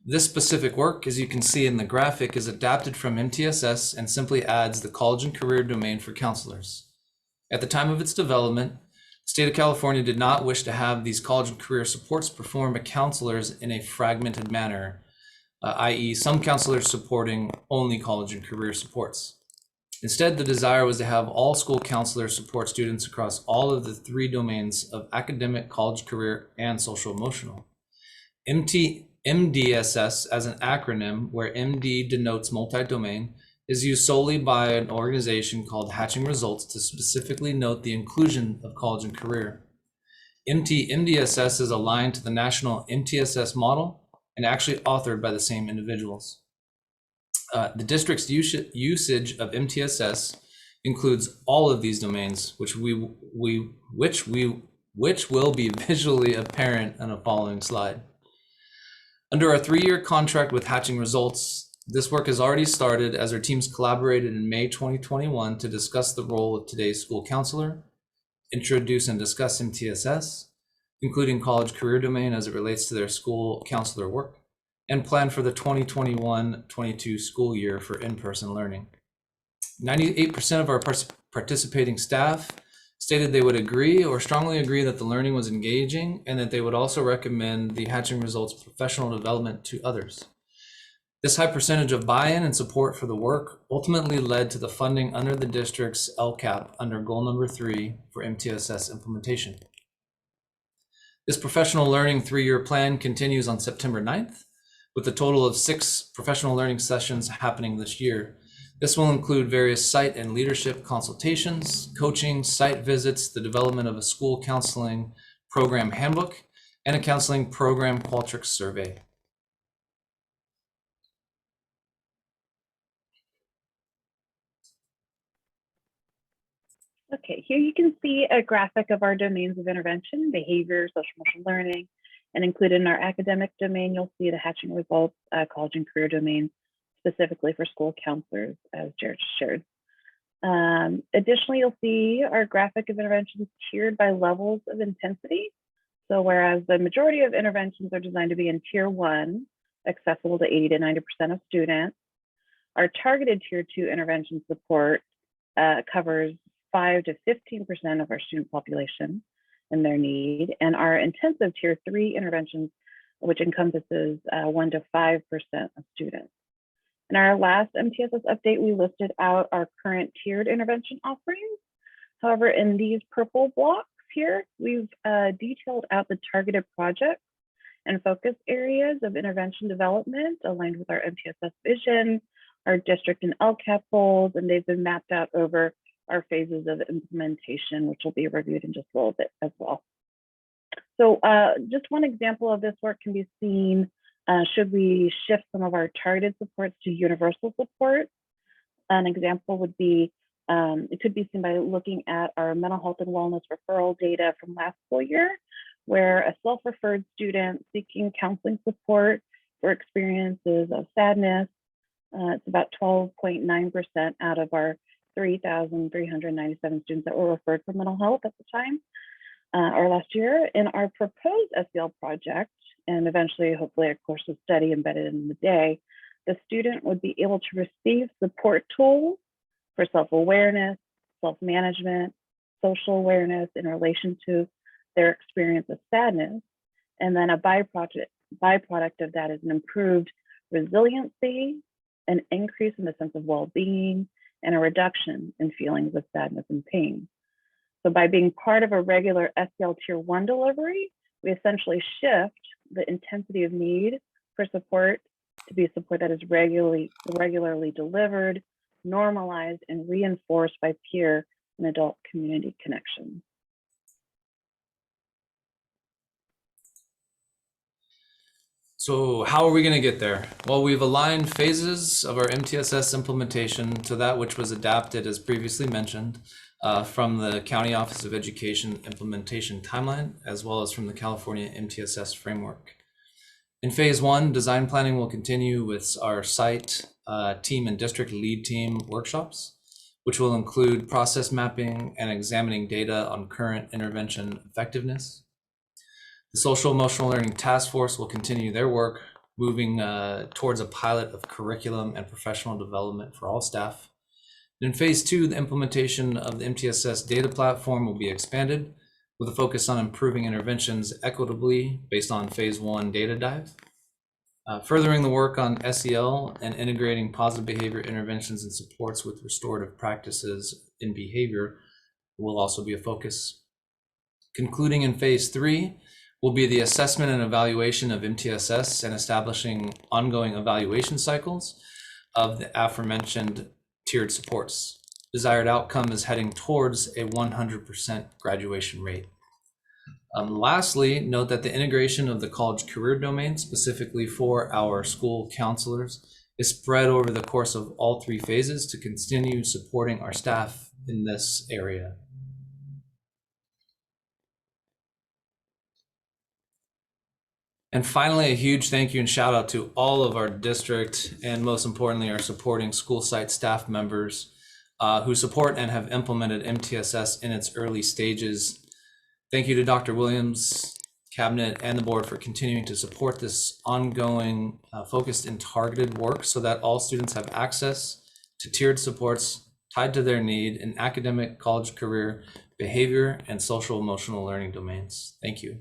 M: This specific work, as you can see in the graphic, is adapted from MTSS and simply adds the college and career domain for counselors. At the time of its development, the state of California did not wish to have these college and career supports performed by counselors in a fragmented manner, i.e. some counselors supporting only college and career supports. Instead, the desire was to have all school counselors support students across all of the three domains of academic, college, career, and social emotional. MDSS as an acronym, where MD denotes multi-domain, is used solely by an organization called Hatching Results to specifically note the inclusion of college and career. MDSS is aligned to the national MTSS model and actually authored by the same individuals. The district's usage of MTSS includes all of these domains, which will be visually apparent on a following slide. Under our 3-year contract with Hatching Results, this work has already started as our teams collaborated in May 2021 to discuss the role of today's school counselor, introduce and discuss MTSS, including college career domain as it relates to their school counselor work, and plan for the 2021-22 school year for in-person learning. 98% of our participating staff stated they would agree or strongly agree that the learning was engaging and that they would also recommend the Hatching Results professional development to others. This high percentage of buy-in and support for the work ultimately led to the funding under the district's LCAP under goal number 3 for MTSS implementation. This professional learning 3-year plan continues on September 9th, with a total of 6 professional learning sessions happening this year. This will include various site and leadership consultations, coaching, site visits, the development of a school counseling program handbook, and a counseling program Qualtrics survey.
N: Okay, here you can see a graphic of our domains of intervention, behavior, social emotional learning, and included in our academic domain, you'll see the hatching results, college and career domain, specifically for school counselors, as Jared shared. Additionally, you'll see our graphic of interventions tiered by levels of intensity. So whereas the majority of interventions are designed to be in tier 1, accessible to 80 to 90% of students, our targeted tier 2 intervention support covers 5 to 15% of our student population and their need, and our intensive tier 3 interventions, which encompasses 1 to 5% of students. In our last MTSS update, we listed out our current tiered intervention offerings. However, in these purple blocks here, we've detailed out the targeted projects and focus areas of intervention development aligned with our MTSS vision, our district and LCAP goals, and they've been mapped out over our phases of implementation, which will be reviewed in just a little bit as well. So just one example of this work can be seen should we shift some of our targeted supports to universal support. An example would be, it could be seen by looking at our mental health and wellness referral data from last school year, where a self-referred student seeking counseling support for experiences of sadness, it's about 12.9% out of our 3,397 students that were referred for mental health at the time, or last year. In our proposed SEL project, and eventually, hopefully, a course of study embedded in the day, the student would be able to receive support tools for self-awareness, self-management, social awareness in relation to their experience of sadness. And then a byproduct of that is an improved resiliency, an increase in the sense of well-being, and a reduction in feelings of sadness and pain. So by being part of a regular SEL Tier 1 delivery, we essentially shift the intensity of need for support to be support that is regularly delivered, normalized, and reinforced by peer and adult community connections.
M: So how are we going to get there? Well, we've aligned phases of our MTSS implementation to that which was adapted, as previously mentioned, from the County Office of Education implementation timeline, as well as from the California MTSS framework. In phase 1, design planning will continue with our site, team and district lead team workshops, which will include process mapping and examining data on current intervention effectiveness. The Social Emotional Learning Task Force will continue their work, moving towards a pilot of curriculum and professional development for all staff. In phase 2, the implementation of the MTSS data platform will be expanded with a focus on improving interventions equitably based on phase 1 data dive. Furthering the work on SEL and integrating positive behavior interventions and supports with restorative practices in behavior will also be a focus. Concluding in phase 3 will be the assessment and evaluation of MTSS and establishing ongoing evaluation cycles of the aforementioned tiered supports. Desired outcome is heading towards a 100% graduation rate. Lastly, note that the integration of the college career domain specifically for our school counselors is spread over the course of all 3 phases to continue supporting our staff in this area. And finally, a huge thank you and shout out to all of our district and most importantly, our supporting school site staff members who support and have implemented MTSS in its early stages. Thank you to Dr. Williams, Cabinet, and the board for continuing to support this ongoing focused and targeted work so that all students have access to tiered supports tied to their need in academic, college, career, behavior, and social emotional learning domains. Thank you.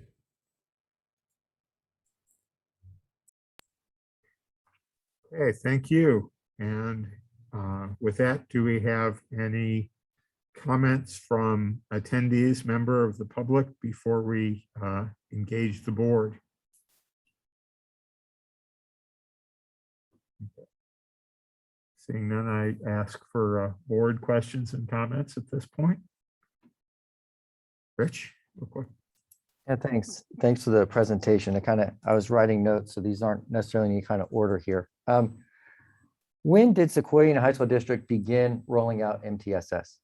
A: Okay, thank you. And with that, do we have any comments from attendees, member of the public, before we engage the board? Seeing none, I ask for board questions and comments at this point. Rich, real quick.
D: Yeah, thanks. Thanks for the presentation. I was writing notes, so these aren't necessarily any kind of order here. When did Sequoia Union High School District begin rolling out MTSS?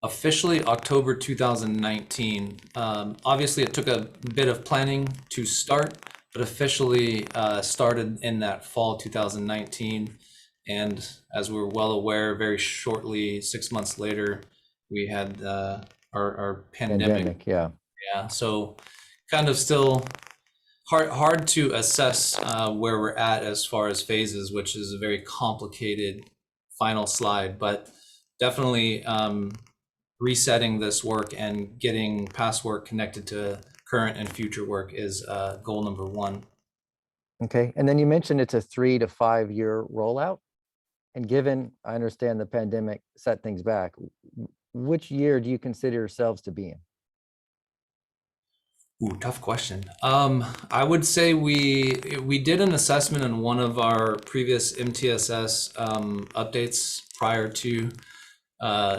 M: Officially October 2019. Obviously, it took a bit of planning to start, but officially started in that fall 2019. And as we're well aware, very shortly, 6 months later, we had our pandemic.
D: Yeah.
M: Yeah, so kind of still hard to assess where we're at as far as phases, which is a very complicated final slide, but definitely resetting this work and getting past work connected to current and future work is goal number one.
D: Okay, and then you mentioned it's a 3 to 5 year rollout. And given, I understand the pandemic set things back, which year do you consider yourselves to be in?
M: Ooh, tough question. I would say we did an assessment in one of our previous MTSS updates prior to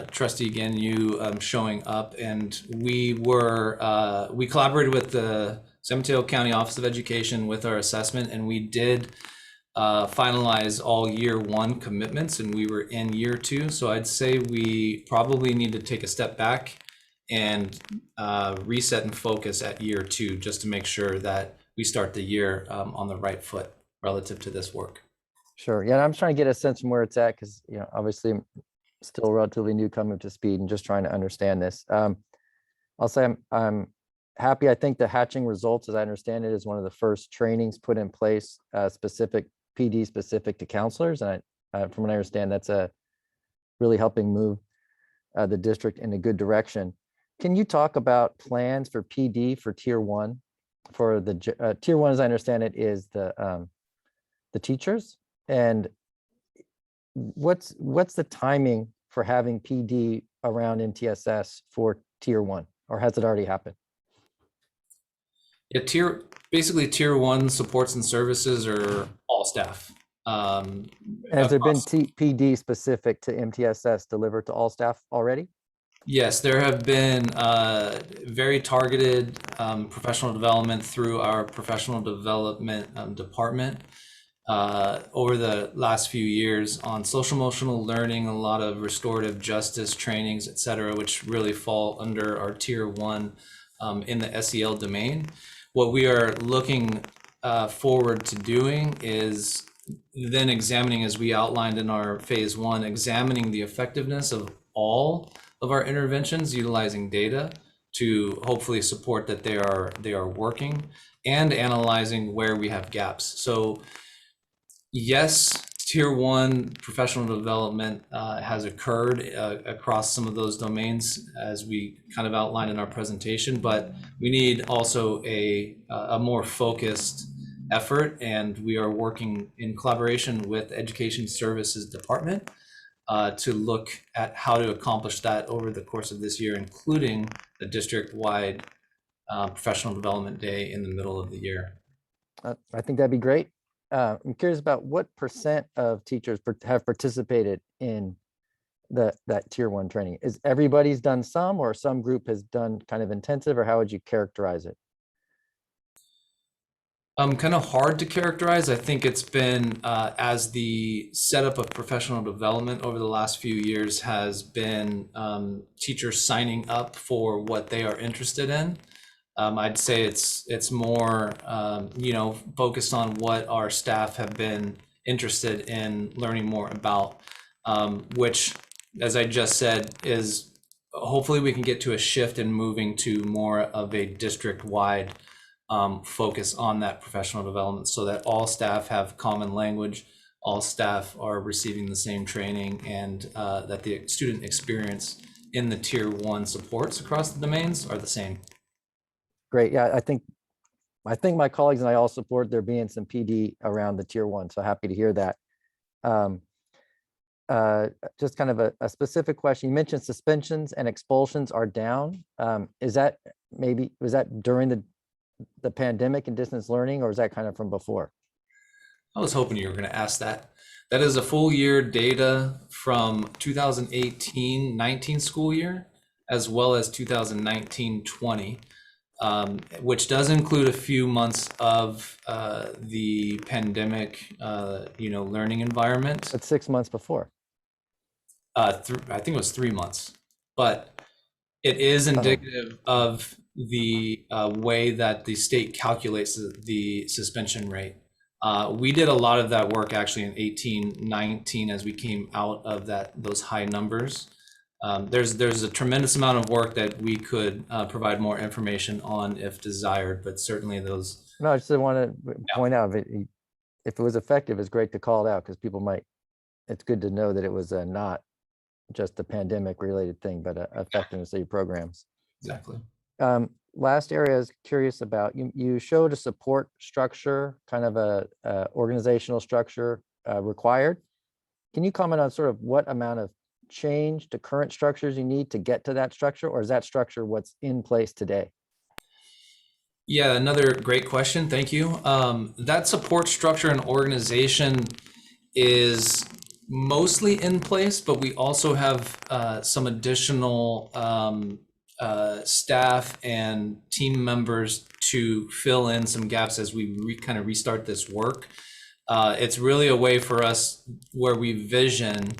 M: Trustee Ganyu showing up, and we collaborated with the San Mateo County Office of Education with our assessment, and we did finalize all year one commitments, and we were in year two. So I'd say we probably need to take a step back and reset and focus at year two, just to make sure that we start the year on the right foot relative to this work.
D: Sure. Yeah, I'm trying to get a sense from where it's at, because obviously I'm still relatively new coming up to speed and just trying to understand this. I'll say I'm happy. I think the hatching results, as I understand it, is one of the first trainings put in place, specific PD specific to counselors. And from what I understand, that's really helping move the district in a good direction. Can you talk about plans for PD for tier one? For the tier one, as I understand it, is the teachers. And what's the timing for having PD around MTSS for tier one, or has it already happened?
M: Yeah, basically tier one supports and services are all staff.
D: Has there been PD specific to MTSS delivered to all staff already?
M: Yes, there have been very targeted professional development through our professional development department over the last few years on social emotional learning, a lot of restorative justice trainings, et cetera, which really fall under our tier one in the SEL domain. What we are looking forward to doing is then examining, as we outlined in our phase one, examining the effectiveness of all of our interventions, utilizing data to hopefully support that they are working, and analyzing where we have gaps. So yes, tier one professional development has occurred across some of those domains, as we kind of outlined in our presentation, but we need also a more focused effort, and we are working in collaboration with Education Services Department to look at how to accomplish that over the course of this year, including the district-wide professional development day in the middle of the year.
D: I think that'd be great. I'm curious about what % of teachers have participated in that tier one training. Is everybody's done some, or some group has done kind of intensive, or how would you characterize it?
M: Kind of hard to characterize. I think it's been as the setup of professional development over the last few years has been teachers signing up for what they are interested in. I'd say it's more focused on what our staff have been interested in learning more about, which, as I just said, is hopefully we can get to a shift in moving to more of a district-wide focus on that professional development, so that all staff have common language, all staff are receiving the same training, and that the student experience in the tier one supports across the domains are the same.
D: Great. Yeah, I think my colleagues and I all support there being some PD around the tier one. So happy to hear that. Just kind of a specific question. You mentioned suspensions and expulsions are down. Was that during the pandemic and distance learning, or is that kind of from before?
M: I was hoping you were going to ask that. That is a full year data from 2018-19 school year, as well as 2019-20, which does include a few months of the pandemic, learning environment.
D: But 6 months before.
M: I think it was 3 months, but it is indicative of the way that the state calculates the suspension rate. We did a lot of that work actually in 18-19 as we came out of those high numbers. There's a tremendous amount of work that we could provide more information on if desired, but certainly those.
D: No, I just want to point out if it was effective, it's great to call it out because people might. It's good to know that it was not just a pandemic related thing, but effectiveness of your programs.
M: Exactly.
D: Last area I was curious about, you showed a support structure, kind of a organizational structure required. Can you comment on sort of what amount of change to current structures you need to get to that structure, or is that structure what's in place today?
M: Yeah, another great question. Thank you. That support structure and organization is mostly in place, but we also have some additional staff and team members to fill in some gaps as we kind of restart this work. It's really a way for us where we vision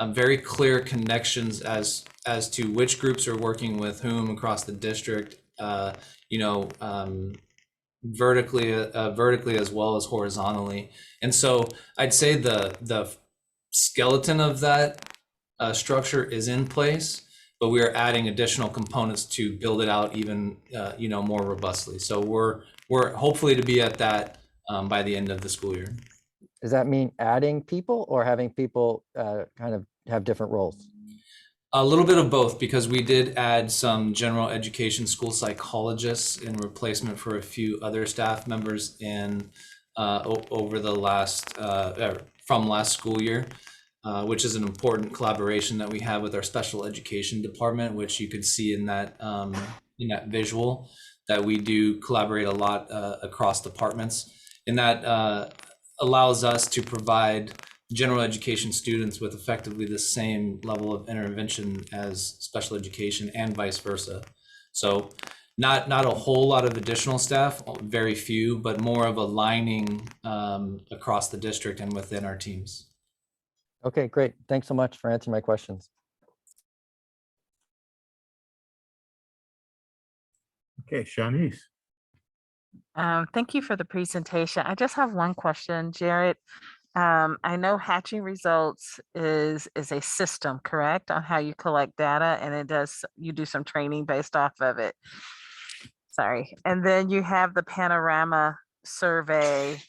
M: very clear connections as to which groups are working with whom across the district, vertically as well as horizontally. And so I'd say the skeleton of that structure is in place, but we are adding additional components to build it out even more robustly. So we're hopefully to be at that by the end of the school year.
D: Does that mean adding people or having people kind of have different roles?
M: A little bit of both, because we did add some general education school psychologists in replacement for a few other staff members in over the from last school year, which is an important collaboration that we have with our special education department, which you could see in that visual, that we do collaborate a lot across departments, and that allows us to provide general education students with effectively the same level of intervention as special education and vice versa. So not a whole lot of additional staff, very few, but more of aligning across the district and within our teams.
D: Okay, great. Thanks so much for answering my questions.
A: Okay, Shanice.
J: Thank you for the presentation. I just have one question, Jared. I know hatching results is a system, correct, on how you collect data, and you do some training based off of it. Sorry. And then you have the panorama survey,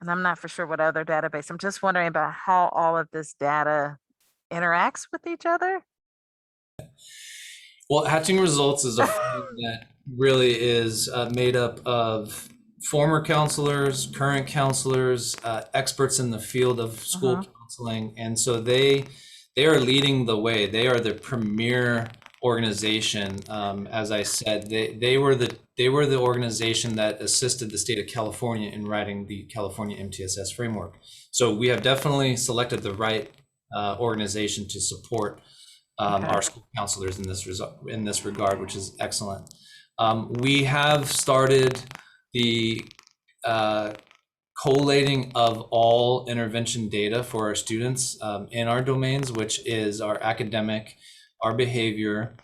J: and I'm not for sure what other database. I'm just wondering about how all of this data interacts with each other.
M: Well, hatching results is a firm that really is made up of former counselors, current counselors, experts in the field of school counseling. And so they are leading the way. They are the premier organization. As I said, they were the organization that assisted the state of California in writing the California MTSS framework. So we have definitely selected the right organization to support our school counselors in this regard, which is excellent. We have started the collating of all intervention data for our students in our domains, which is our academic, our behavior.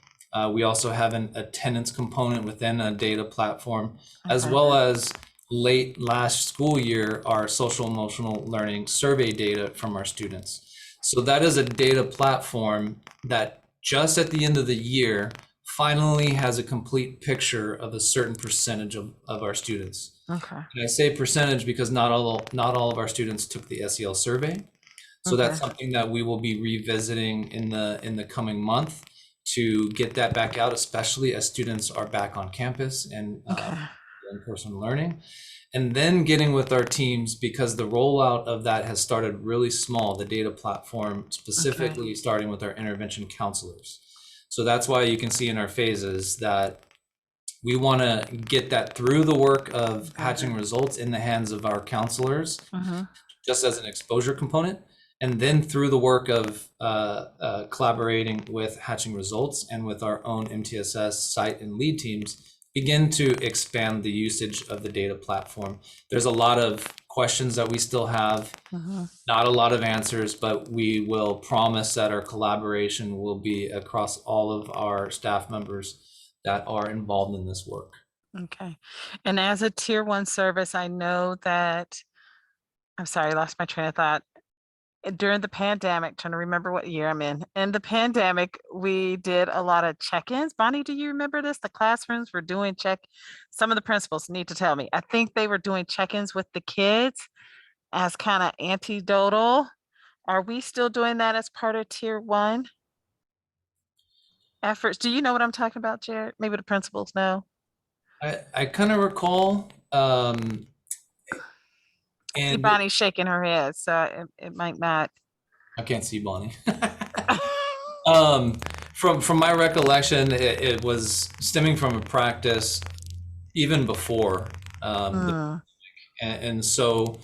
M: We also have an attendance component within a data platform, as well as late last school year, our social emotional learning survey data from our students. So that is a data platform that just at the end of the year finally has a complete picture of a certain percentage of our students.
J: Okay.
M: And I say percentage because not all of our students took the SEL survey. So that's something that we will be revisiting in the coming month to get that back out, especially as students are back on campus and in-person learning. And then getting with our teams, because the rollout of that has started really small, the data platform, specifically starting with our intervention counselors. So that's why you can see in our phases that We want to get that through the work of hatching results in the hands of our counselors, just as an exposure component, and then through the work of collaborating with hatching results and with our own MTSS site and lead teams, begin to expand the usage of the data platform. There's a lot of questions that we still have, not a lot of answers, but we will promise that our collaboration will be across all of our staff members that are involved in this work.
J: Okay. And as a tier 1 service, I know that, I'm sorry, I lost my train of thought. During the pandemic, trying to remember what year I'm in the pandemic, we did a lot of check-ins. Bonnie, do you remember this? The classrooms were doing some of the principals need to tell me. I think they were doing check-ins with the kids as kind of anecdotal. Are we still doing that as part of tier 1 efforts? Do you know what I'm talking about, Jared? Maybe the principals know.
M: I kind of recall,
J: and Bonnie's shaking her head, so it might not.
M: I can't see Bonnie. From my recollection, it was stemming from a practice even before, and so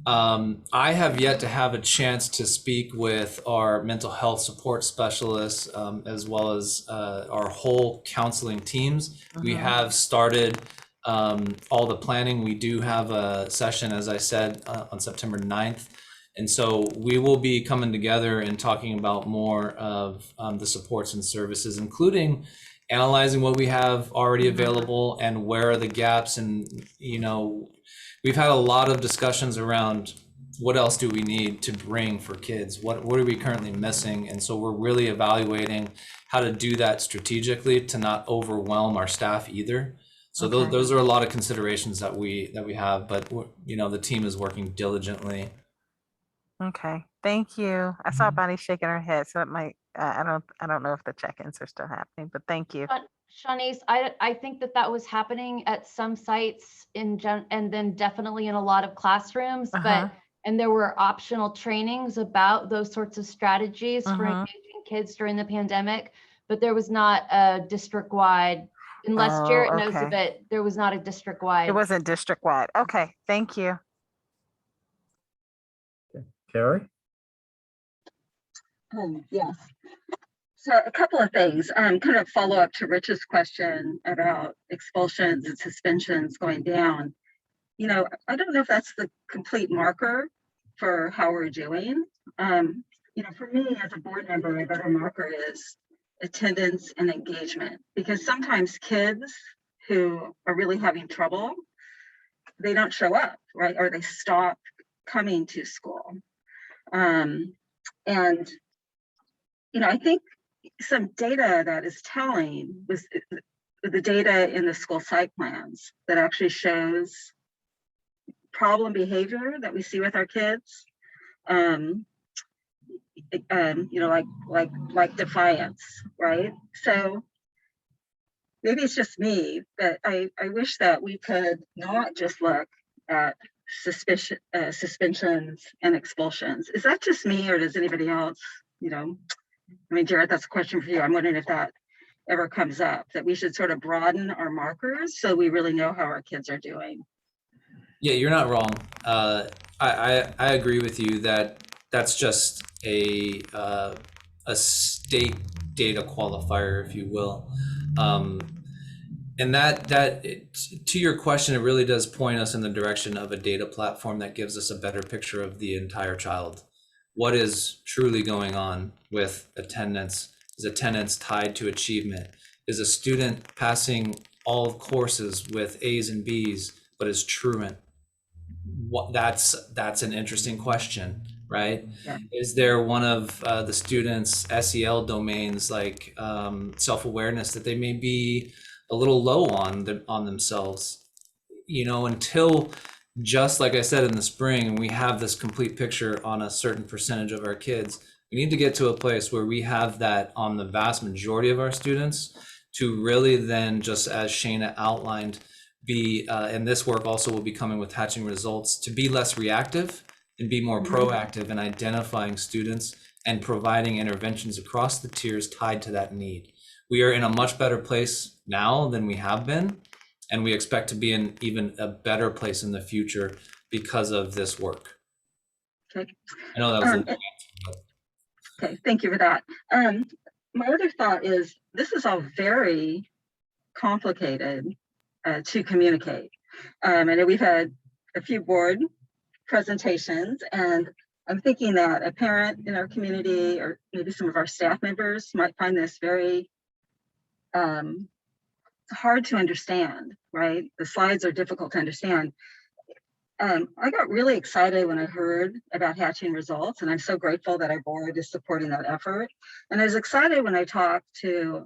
M: I have yet to have a chance to speak with our mental health support specialists, as well as our whole counseling teams. We have started all the planning. We do have a session, as I said, on September 9th. And so we will be coming together and talking about more of the supports and services, including analyzing what we have already available and where are the gaps. And, you know, we've had a lot of discussions around what else do we need to bring for kids? What are we currently missing? And so we're really evaluating how to do that strategically to not overwhelm our staff either. So those are a lot of considerations that we have, but you know, the team is working diligently.
J: Okay, thank you. I saw Bonnie shaking her head, so it might. I don't know if the check-ins are still happening, but thank you.
Q: Shanice, I think that was happening at some sites and then definitely in a lot of classrooms, and there were optional trainings about those sorts of strategies for engaging kids during the pandemic, but there was not a district-wide, unless Jarrett knows of it, there was not a district-wide.
J: It wasn't district-wide. Okay, thank you.
A: Carrie?
L: Yes. So a couple of things, kind of follow up to Rich's question about expulsions and suspensions going down. You know, I don't know if that's the complete marker for how we're doing. You know, for me as a board member, a better marker is attendance and engagement, because sometimes kids who are really having trouble, they don't show up, right? Or they stop coming to school. And, you know, I think some data that is telling was the data in the school site plans that actually shows problem behavior that we see with our kids. You know, like defiance, right? So maybe it's just me, but I wish that we could not just look at suspensions and expulsions. Is that just me, or does anybody else, you know, I mean, Jared, that's a question for you. I'm wondering if that ever comes up, that we should sort of broaden our markers so we really know how our kids are doing.
M: Yeah, you're not wrong. I agree with you that that's just a state data qualifier, if you will. And that to your question, it really does point us in the direction of a data platform that gives us a better picture of the entire child. What is truly going on with attendance? Is attendance tied to achievement? Is a student passing all courses with A's and B's, but is truant? That's an interesting question, right? Yeah. Is there one of the students' SEL domains, like self-awareness, that they may be a little low on themselves? You know, until, just like I said in the spring, we have this complete picture on a certain percentage of our kids, we need to get to a place where we have that on the vast majority of our students, to really then, just as Shana outlined, be, and this work also will be coming with hatching results, to be less reactive and be more proactive in identifying students and providing interventions across the tiers tied to that need. We are in a much better place now than we have been, and we expect to be in even a better place in the future because of this work.
L: Okay.
M: I know that was a long answer, but
L: Okay, thank you for that. My other thought is this is all very complicated to communicate. I know we've had a few board presentations, and I'm thinking that a parent in our community or maybe some of our staff members might find this very hard to understand, right? The slides are difficult to understand. I got really excited when I heard about hatching results, and I'm so grateful that our board is supporting that effort. And I was excited when I talked to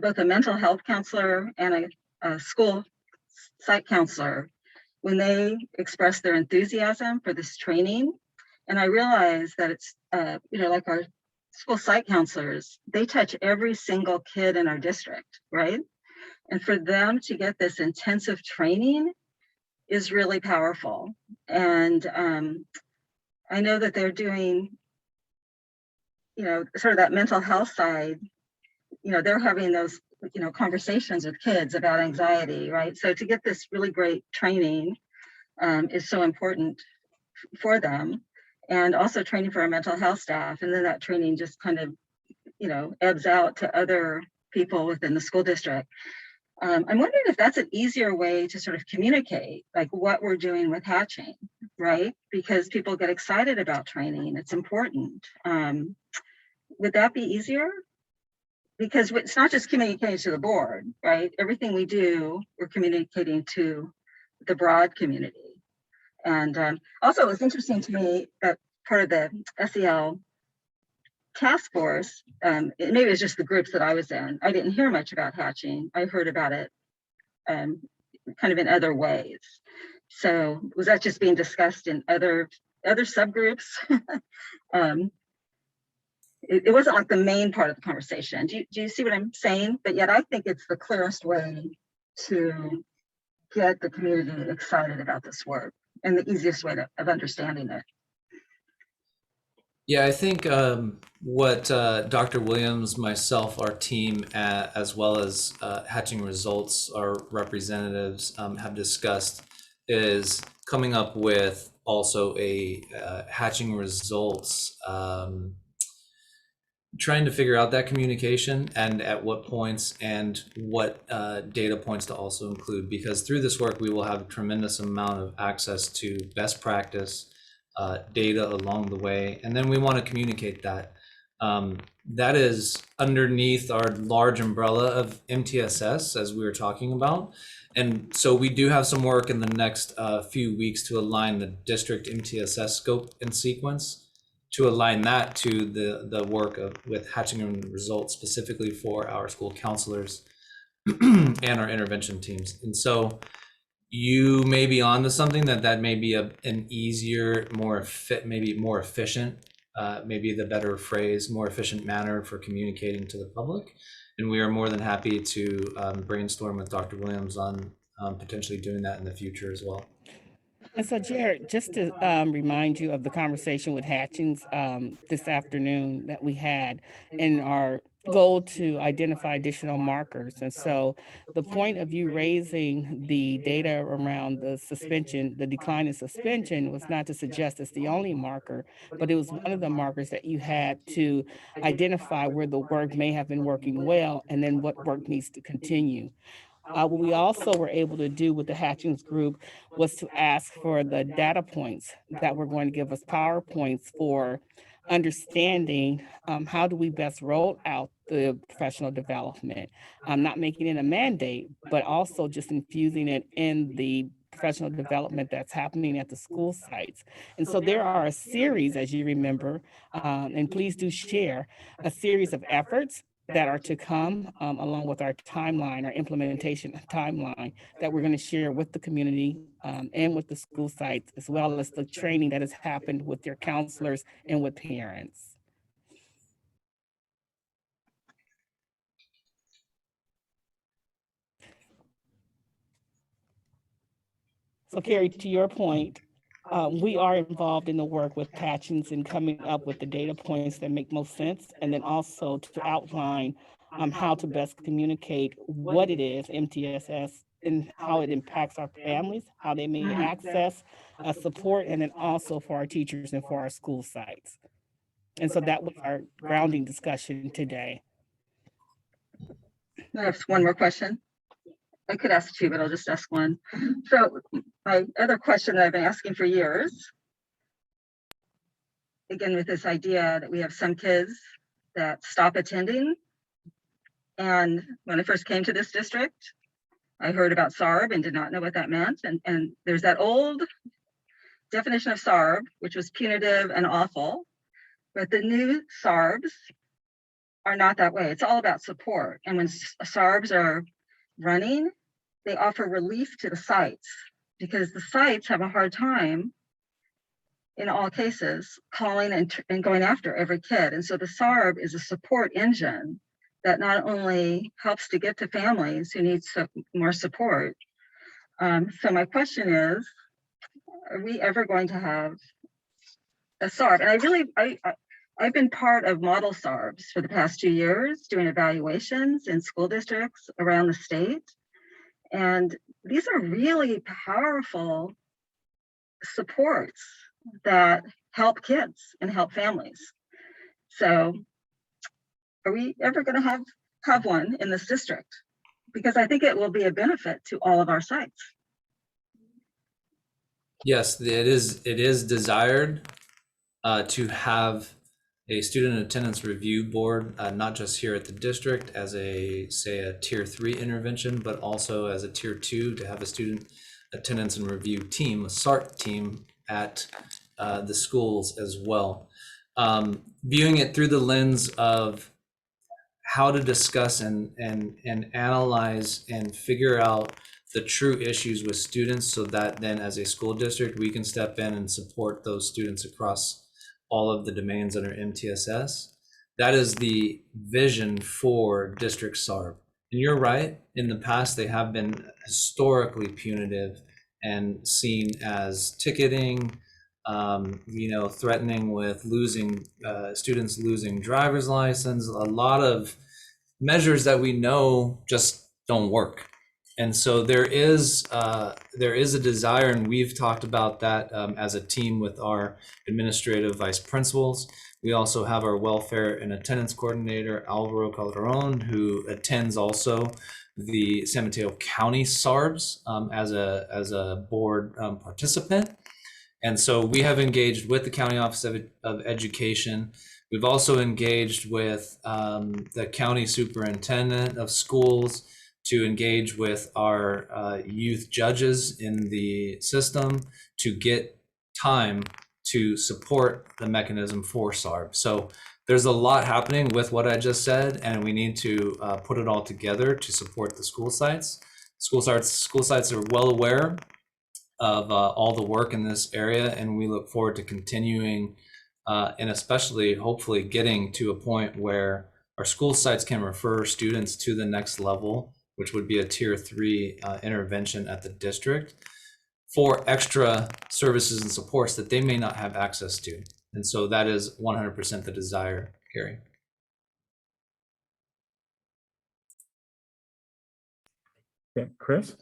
L: both a mental health counselor and a school site counselor when they expressed their enthusiasm for this training. And I realized that it's, like our school site counselors, they touch every single kid in our district, right? And for them to get this intensive training is really powerful. And I know that they're doing, sort of that mental health side, they're having those, conversations with kids about anxiety, right? So to get this really great training is so important for them, and also training for our mental health staff. And then that training just kind of, ebbs out to other people within the school district. I'm wondering if that's an easier way to sort of communicate like what we're doing with hatching, right? Because people get excited about training, it's important. Would that be easier? Because it's not just communicating to the board, right? Everything we do, we're communicating to the broad community. And also it was interesting to me that part of the SEL task force, maybe it was just the groups that I was in, I didn't hear much about hatching. I heard about it kind of in other ways. So was that just being discussed in other subgroups? It wasn't like the main part of the conversation. Do you see what I'm saying? But yet I think it's the clearest way to get the community excited about this work and the easiest way of understanding it.
M: yeah, I think what Dr. Williams, myself, our team, as well as Hatching Results, our representatives have discussed is coming up with also a Hatching Results, trying to figure out that communication and at what points and what data points to also include, because through this work we will have a tremendous amount of access to best practice data along the way, and then we want to communicate that. That is underneath our large umbrella of MTSS, as we were talking about. And so we do have some work in the next few weeks to align the district MTSS scope and sequence, to align that to the work with Hatching Results specifically for our school counselors and our intervention teams. And so you may be onto something that may be an easier, more efficient, maybe the better phrase, more efficient manner for communicating to the public. And we are more than happy to brainstorm with Dr. Williams on potentially doing that in the future as well.
F: And so, Jared, just to remind you of the conversation with Hatchings this afternoon that we had in our goal to identify additional markers. And so the point of you raising the data around the suspension, the decline in suspension, was not to suggest it's the only marker, but it was one of the markers that you had to identify where the work may have been working well and then what work needs to continue. What we also were able to do with the Hatchings group was to ask for the data points that were going to give us PowerPoints for understanding how do we best roll out the professional development, not making it a mandate, but also just infusing it in the professional development that's happening at the school sites. And so there are a series, as you remember, and please do share, a series of efforts that are to come along with our timeline, our implementation timeline that we're going to share with the community and with the school sites, as well as the training that has happened with their counselors and with parents. So Carrie, to your point, we are involved in the work with Hatchings and coming up with the data points that make most sense, and then also to outline how to best communicate what it is, MTSS, and how it impacts our families, how they may access support, and then also for our teachers and for our school sites. And so that was our grounding discussion today.
L: I have one more question. I could ask two, but I'll just ask one. So my other question that I've been asking for years, again, with this idea that we have some kids that stop attending. And when I first came to this district, I heard about SARB and did not know what that meant. And there's that old definition of SARB, which was punitive and awful. But the new SARBs are not that way. It's all about support. And when SARBs are running, they offer relief to the sites because the sites have a hard time in all cases calling and going after every kid. And so the SARB is a support engine that not only helps to get to families who need more support. So my question is, are we ever going to have a SARB? And I've been part of model SARBs for the past 2 years, doing evaluations in school districts around the state. And these are really powerful supports that help kids and help families. So are we ever going to have one in this district? Because I think it will be a benefit to all of our sites.
M: Yes, it is desired to have a student attendance review board, not just here at the district as a tier 3 intervention, but also as a tier 2 to have a student attendance and review team, a SART team at the schools as well. Viewing it through the lens of how to discuss and analyze and figure out the true issues with students so that then as a school district, we can step in and support those students across all of the domains under MTSS. That is the vision for District SARB. And you're right, in the past, they have been historically punitive and seen as ticketing, threatening with losing students losing driver's license, a lot of measures that we know just don't work. And so there is a desire, and we've talked about that as a team with our administrative vice principals. We also have our welfare and attendance coordinator, Alvaro Calderon, who attends also the San Mateo County SARBs as a board participant. And so we have engaged with the County Office of Education. We've also engaged with the County Superintendent of Schools to engage with our youth judges in the system to get time to support the mechanism for SARB. So there's a lot happening with what I just said, and we need to put it all together to support the school sites. School sites are well aware of all the work in this area, and we look forward to continuing and especially hopefully getting to a point where our school sites can refer students to the next level, which would be a tier 3 intervention at the district for extra services and supports that they may not have access to. And so that is 100% the desire, Carrie.
A: Yeah, Chris?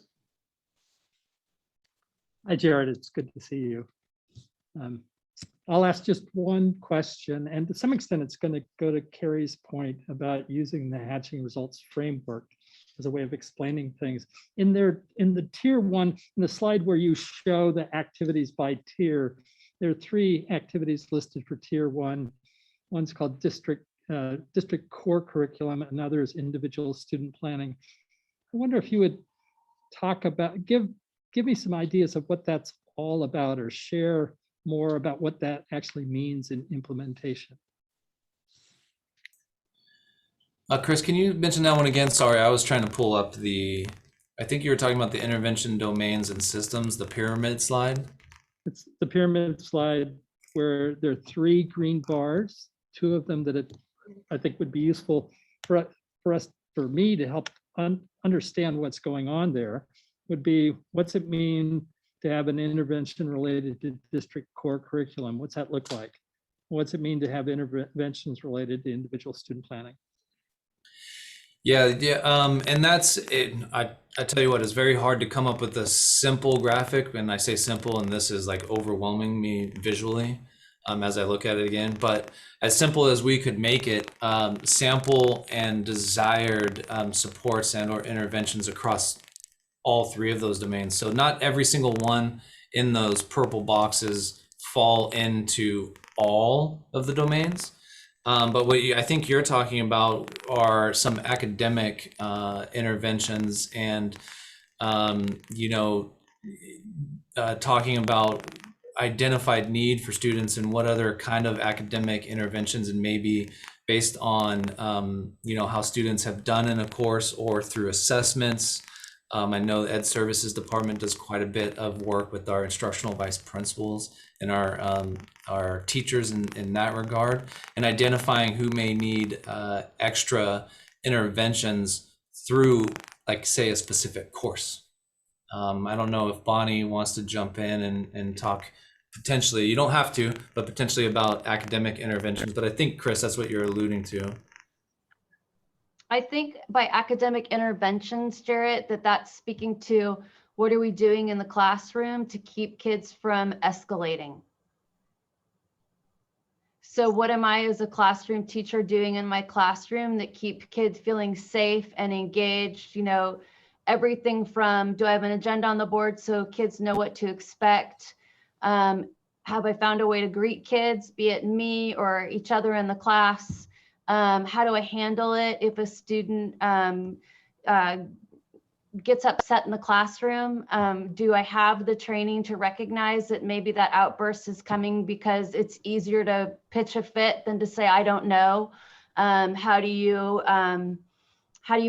B: Hi, Jared. It's good to see you. I'll ask just one question, and to some extent, it's going to go to Carrie's point about using the hatching results framework as a way of explaining things. In the tier 1, in the slide where you show the activities by tier, there are 3 activities listed for tier 1. One's called district core curriculum, and another is individual student planning. I wonder if you would talk about, give me some ideas of what that's all about, or share more about what that actually means in implementation.
M: Chris, can you mention that one again? Sorry, I was trying to pull up I think you were talking about the intervention domains and systems, the pyramid slide.
B: It's the pyramid slide where there are 3 green bars, 2 of them that I think would be useful for me to help understand what's going on there, would be, what's it mean to have an intervention related to district core curriculum? What's that look like? What's it mean to have interventions related to individual student planning?
M: Yeah. And that's it. I tell you what, it's very hard to come up with a simple graphic. And I say simple, and this is like overwhelming me visually as I look at it again. But as simple as we could make it, sample and desired supports and or interventions across all three of those domains. So not every single one in those purple boxes fall into all of the domains. But what I think you're talking about are some academic interventions and, talking about identified need for students and what other kind of academic interventions, and maybe based on, how students have done in a course or through assessments. I know the Ed Services Department does quite a bit of work with our instructional vice principals and our teachers in that regard, and identifying who may need extra interventions through, like, say, a specific course. I don't know if Bonnie wants to jump in and talk potentially, you don't have to, but potentially about academic interventions. But I think, Chris, that's what you're alluding to.
Q: I think by academic interventions, Jarrett, that's speaking to what are we doing in the classroom to keep kids from escalating. So what am I as a classroom teacher doing in my classroom that keep kids feeling safe and engaged? Everything from, do I have an agenda on the board so kids know what to expect? Have I found a way to greet kids, be it me or each other in the class? How do I handle it if a student gets upset in the classroom? Do I have the training to recognize that maybe that outburst is coming because it's easier to pitch a fit than to say, I don't know? How do you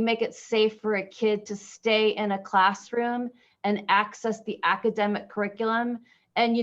Q: make it safe for a kid to stay in a classroom and access the academic curriculum? And,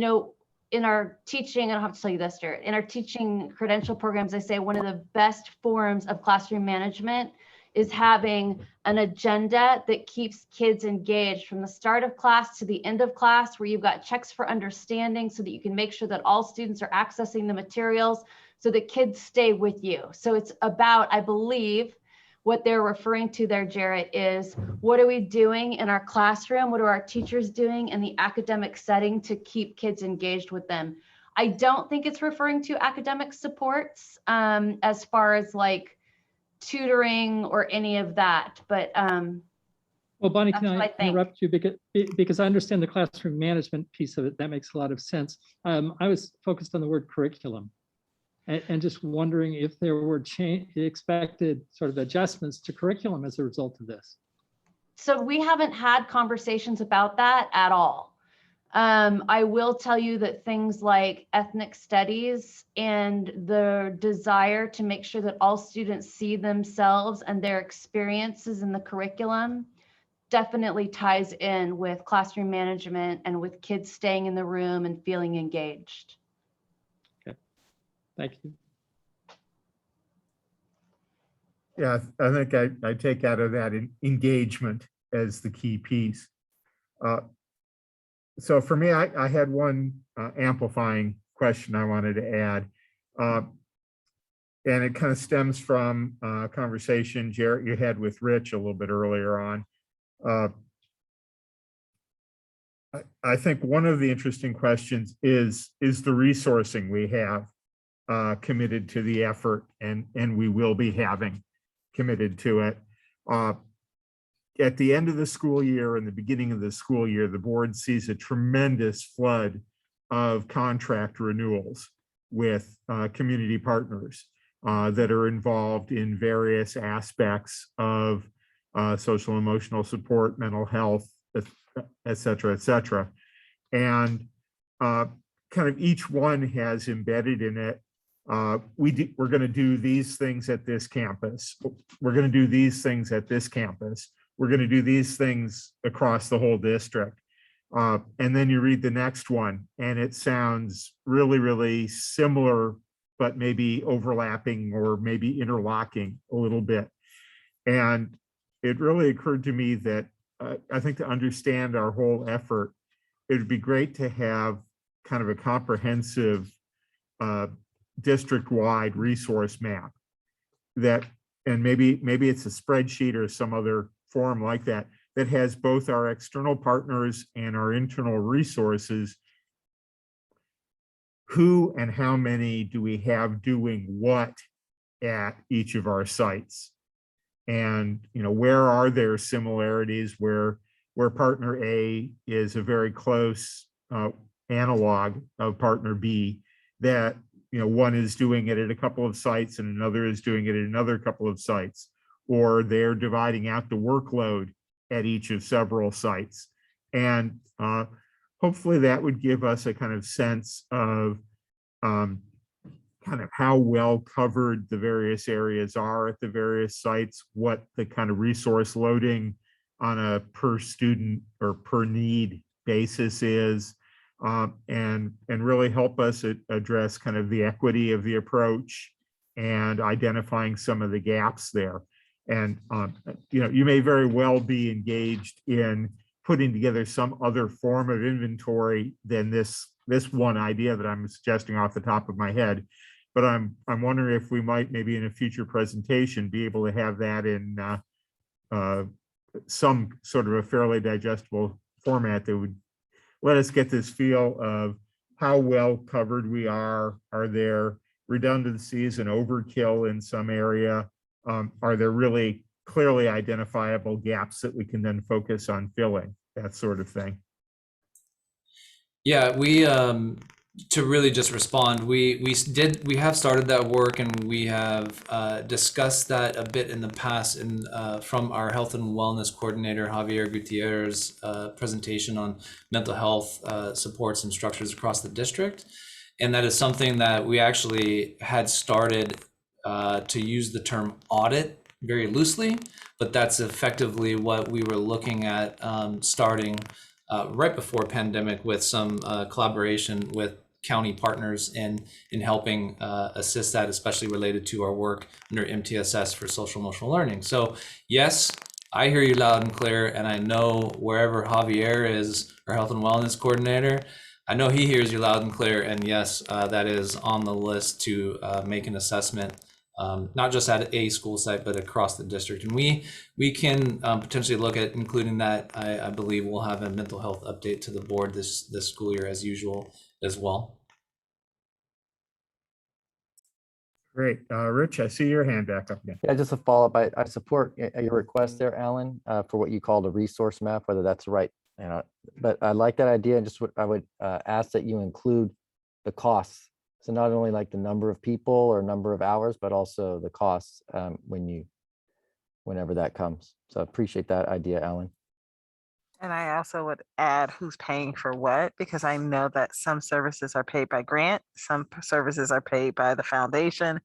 Q: in our teaching, I don't have to tell you this, Jared, in our teaching credential programs, I say one of the best forms of classroom management is having an agenda that keeps kids engaged from the start of class to the end of class, where you've got checks for understanding so that you can make sure that all students are accessing the materials so that kids stay with you. So it's about, I believe, what they're referring to there, Jarrett, is what are we doing in our classroom? What are our teachers doing in the academic setting to keep kids engaged with them? I don't think it's referring to academic supports as far as like tutoring or any of that, but
B: well, Bonnie, can I
Q: think.
B: interrupt you because I understand the classroom management piece of it. That makes a lot of sense. I was focused on the word curriculum. And just wondering if there were expected sort of adjustments to curriculum as a result of this.
Q: So we haven't had conversations about that at all. I will tell you that things like ethnic studies and the desire to make sure that all students see themselves and their experiences in the curriculum definitely ties in with classroom management and with kids staying in the room and feeling engaged.
B: Thank you.
A: Yeah, I think I take out of that engagement as the key piece. So for me, I had one amplifying question I wanted to add. And it kind of stems from a conversation, Jarrett, you had with Rich a little bit earlier on. I think one of the interesting questions is the resourcing we have committed to the effort, and we will be having committed to it. At the end of the school year and the beginning of the school year, the board sees a tremendous flood of contract renewals with community partners that are involved in various aspects of social emotional support, mental health, et cetera, et cetera. And kind of each one has embedded in it, we're going to do these things at this campus. We're going to do these things at this campus. We're going to do these things across the whole district. And then you read the next one and it sounds really, really similar, but maybe overlapping or maybe interlocking a little bit. And it really occurred to me that I think to understand our whole effort, it would be great to have kind of a comprehensive district-wide resource map that and maybe it's a spreadsheet or some other form like that, that has both our external partners and our internal resources. Who and how many do we have doing what at each of our sites? And where are there similarities where partner A is a very close analog of partner B, that one is doing it at a couple of sites and another is doing it at another couple of sites, or they're dividing out the workload at each of several sites. And hopefully that would give us a kind of sense of kind of how well covered the various areas are at the various sites, what the kind of resource loading on a per student or per need basis is, and really help us address kind of the equity of the approach and identifying some of the gaps there. And you may very well be engaged in putting together some other form of inventory than this one idea that I'm suggesting off the top of my head. But I'm wondering if we might maybe in a future presentation be able to have that in some sort of a fairly digestible format that would let us get this feel of how well covered we are. Are there redundancies and overkill in some area? Are there really clearly identifiable gaps that we can then focus on filling? That sort of thing.
M: Yeah, we to really just respond, we have started that work, and we have discussed that a bit in the past in from our health and wellness coordinator Javier Gutierrez's presentation on mental health supports and structures across the district. And that is something that we actually had started to use the term audit very loosely, but that's effectively what we were looking at starting right before pandemic, with some collaboration with county partners in helping assist that, especially related to our work under MTSS for social emotional learning. So yes, I hear you loud and clear, and I know wherever Javier is, our health and wellness coordinator, I know he hears you loud and clear. And yes, that is on the list to make an assessment, not just at a school site, but across the district. And we can potentially look at including that. I believe we'll have a mental health update to the board this school year as usual as well.
A: Great. Rich, I see your hand back up again.
D: Yeah, just a follow-up. I support your request there, Alan, for what you called a resource map, whether that's right. But I like that idea, and just what I would ask that you include the costs. So not only like the number of people or number of hours, but also the costs whenever that comes. So I appreciate that idea, Alan.
J: And I also would add who's paying for what, because I know that some services are paid by grant, some services are paid by the foundation.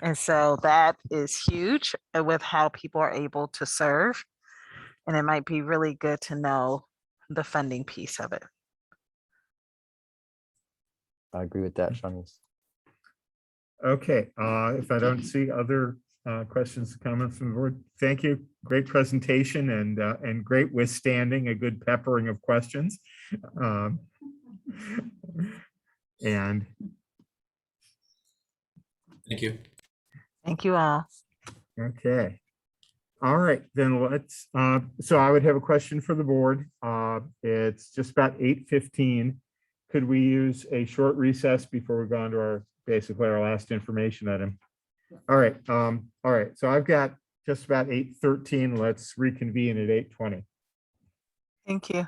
J: And so that is huge with how people are able to serve. And it might be really good to know the funding piece of it.
D: I agree with that, Shanice.
A: Okay, if I don't see other questions, comments from the board, thank you. Great presentation and great withstanding a good peppering of questions. And
M: thank you.
J: Thank you all.
A: Okay. All right, then let's, so I would have a question for the board. It's just about 8:15. Could we use a short recess before we go on to our, basically our last information item? All right, so I've got just about 8:13. Let's reconvene at 8:20.
J: Thank you.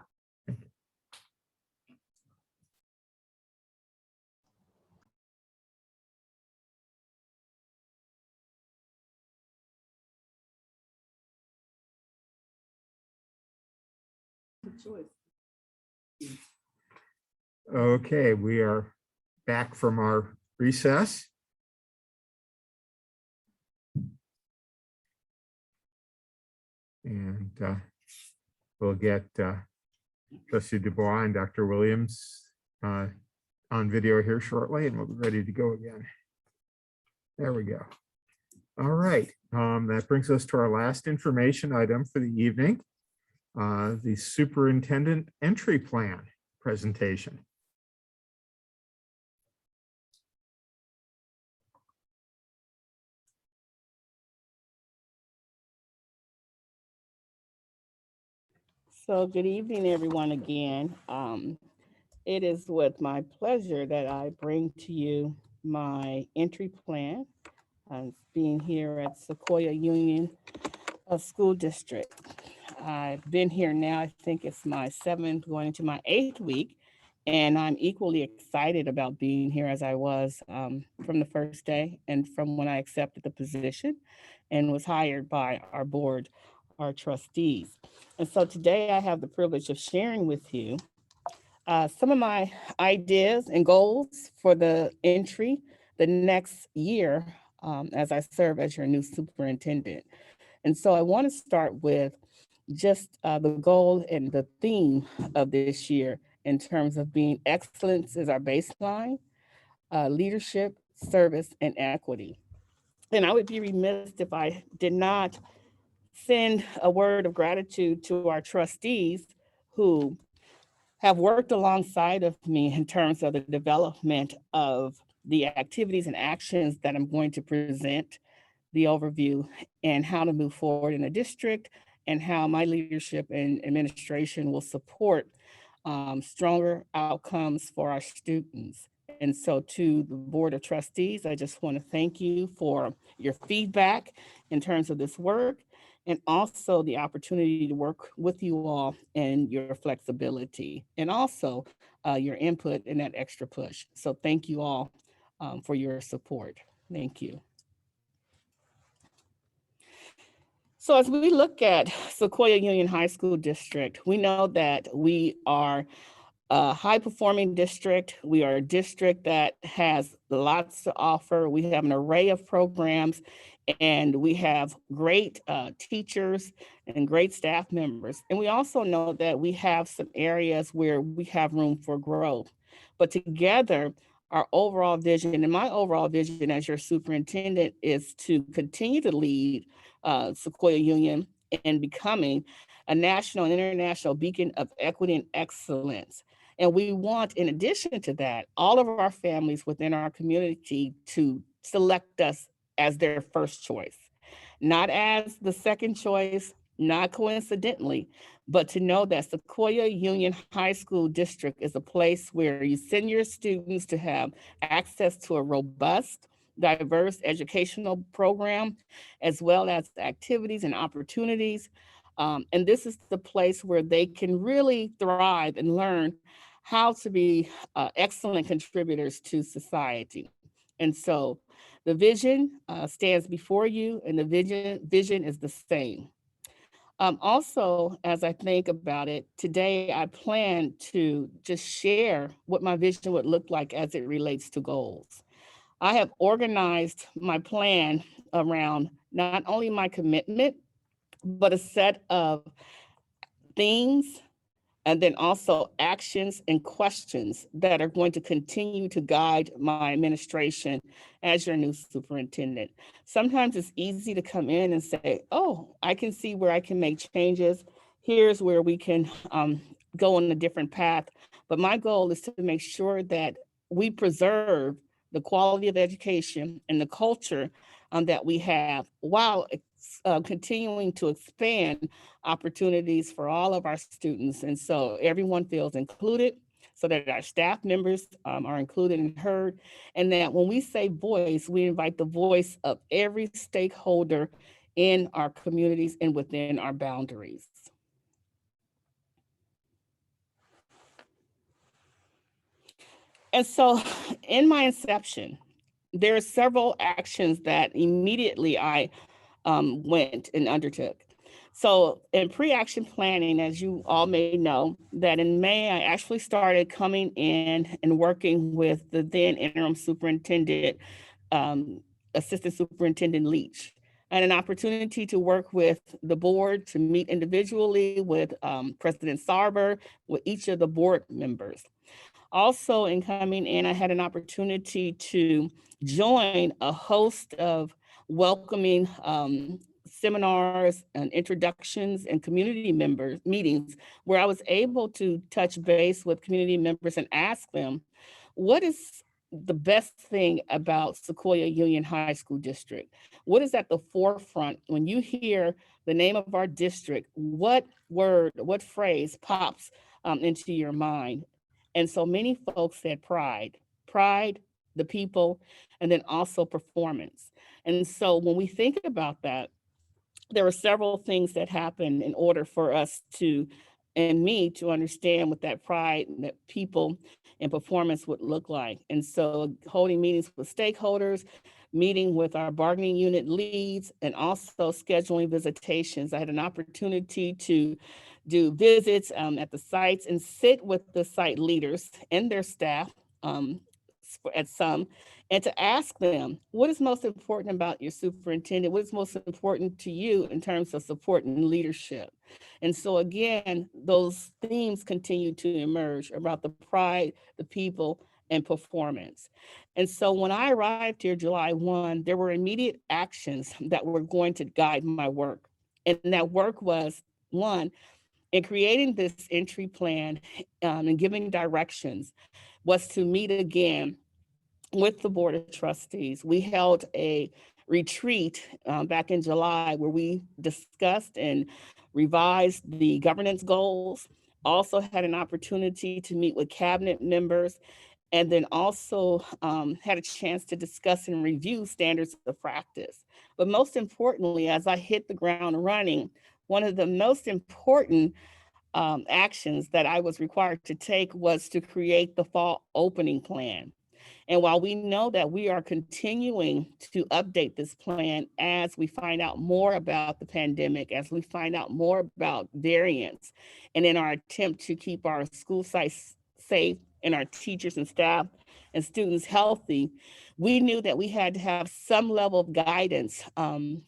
A: Okay, we are back from our recess. And we'll get Trustee Dubois and Dr. Williams on video here shortly, and we'll be ready to go again. There we go. All right, that brings us to our last information item for the evening, the superintendent entry plan presentation.
F: So good evening, everyone, again. It is with my pleasure that I bring to you my entry plan on being here at Sequoia Union School District. I've been here now, I think it's my 7th, going into my 8th week, and I'm equally excited about being here as I was from the first day and from when I accepted the position and was hired by our board, our trustees. And so today I have the privilege of sharing with you some of my ideas and goals for the next year as I serve as your new superintendent. And so I want to start with just the goal and the theme of this year in terms of being excellence is our baseline, leadership, service, and equity. And I would be remiss if I did not send a word of gratitude to our trustees who have worked alongside of me in terms of the development of the activities and actions that I'm going to present, the overview, and how to move forward in the district, and how my leadership and administration will support stronger outcomes for our students. And so to the Board of Trustees, I just want to thank you for your feedback in terms of this work, and also the opportunity to work with you all and your flexibility, and also your input and that extra push. So thank you all for your support. Thank you. So as we look at Sequoia Union High School District, we know that we are a high-performing district. We are a district that has lots to offer. We have an array of programs, and we have great teachers and great staff members. And we also know that we have some areas where we have room for growth. But together, our overall vision, and my overall vision as your superintendent, is to continue to lead Sequoia Union in becoming a national and international beacon of equity and excellence. And we want, in addition to that, all of our families within our community to select us as their first choice, not as the second choice, not coincidentally, but to know that Sequoia Union High School District is a place where you send your students to have access to a robust, diverse educational program, as well as activities and opportunities. And this is the place where they can really thrive and learn how to be excellent contributors to society. And so the vision stands before you, and the vision is the same. Also, as I think about it, today I plan to just share what my vision would look like as it relates to goals. I have organized my plan around not only my commitment, but a set of things, and then also actions and questions that are going to continue to guide my administration as your new superintendent. Sometimes it's easy to come in and say, oh, I can see where I can make changes. Here's where we can go on a different path. But my goal is to make sure that we preserve the quality of education and the culture that we have, while continuing to expand opportunities for all of our students. And so everyone feels included, so that our staff members are included and heard. And that when we say voice, we invite the voice of every stakeholder in our communities and within our boundaries. And so in my inception, there are several actions that immediately I went and undertook. So in pre-action planning, as you all may know, that in May, I actually started coming in and working with the then interim superintendent, Assistant Superintendent Leach, and an opportunity to work with the board, to meet individually with President Sarver, with each of the board members. Also in coming in, I had an opportunity to join a host of welcoming seminars and introductions and community members meetings, where I was able to touch base with community members and ask them, what is the best thing about Sequoia Union High School District? What is at the forefront when you hear the name of our district? What word, what phrase pops into your mind? And so many folks said pride, the people, and then also performance. And so when we think about that, there were several things that happened in order for us to, and me to understand what that pride and that people and performance would look like. And so holding meetings with stakeholders, meeting with our bargaining unit leads, and also scheduling visitations. I had an opportunity to do visits at the sites and sit with the site leaders and their staff at some, and to ask them, what is most important about your superintendent? What is most important to you in terms of support and leadership? And so again, those themes continue to emerge about the pride, the people, and performance. And so when I arrived here July 1, there were immediate actions that were going to guide my work. And that work was, one, in creating this entry plan and giving directions, was to meet again with the Board of Trustees. We held a retreat back in July where we discussed and revised the governance goals, also had an opportunity to meet with cabinet members, and then also had a chance to discuss and review standards of practice. But most importantly, as I hit the ground running, one of the most important actions that I was required to take was to create the fall opening plan. And while we know that we are continuing to update this plan as we find out more about the pandemic, as we find out more about variants, and in our attempt to keep our school sites safe and our teachers and staff and students healthy, we knew that we had to have some level of guidance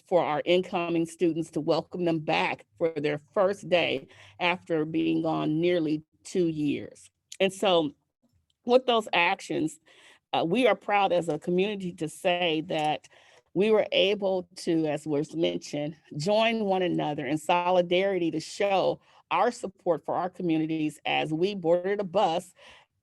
F: for our incoming students to welcome them back for their first day after being gone nearly 2 years. And so with those actions, we are proud as a community to say that we were able to, as was mentioned, join one another in solidarity to show our support for our communities as we boarded a bus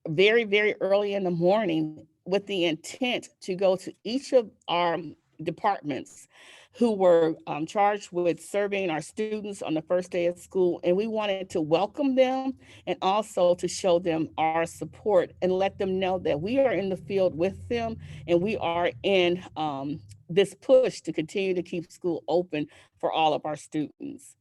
F: very, very early in the morning with the intent to go to each of our departments who were charged with serving our students on the first day of school. And we wanted to welcome them and also to show them our support and let them know that we are in the field with them and we are in this push to continue to keep school open for all of our students.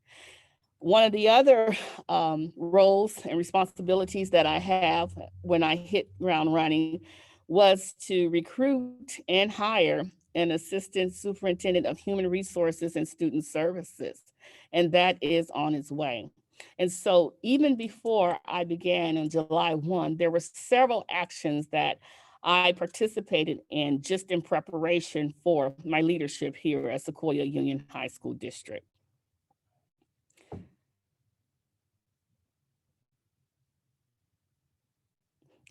F: One of the other roles and responsibilities that I have when I hit ground running was to recruit and hire an assistant superintendent of human resources and student services, and that is on its way. And so even before I began on July 1, there were several actions that I participated in just in preparation for my leadership here at Sequoia Union High School District.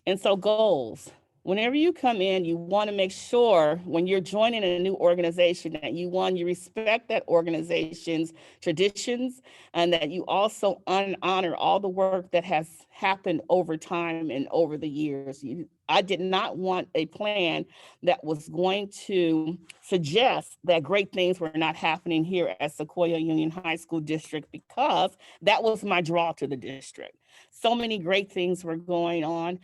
F: And so goals. Whenever you come in, you want to make sure when you're joining a new organization that you respect that organization's traditions and that you also honor all the work that has happened over time and over the years. I did not want a plan that was going to suggest that great things were not happening here at Sequoia Union High School District, because that was my draw to the district. So many great things were going on.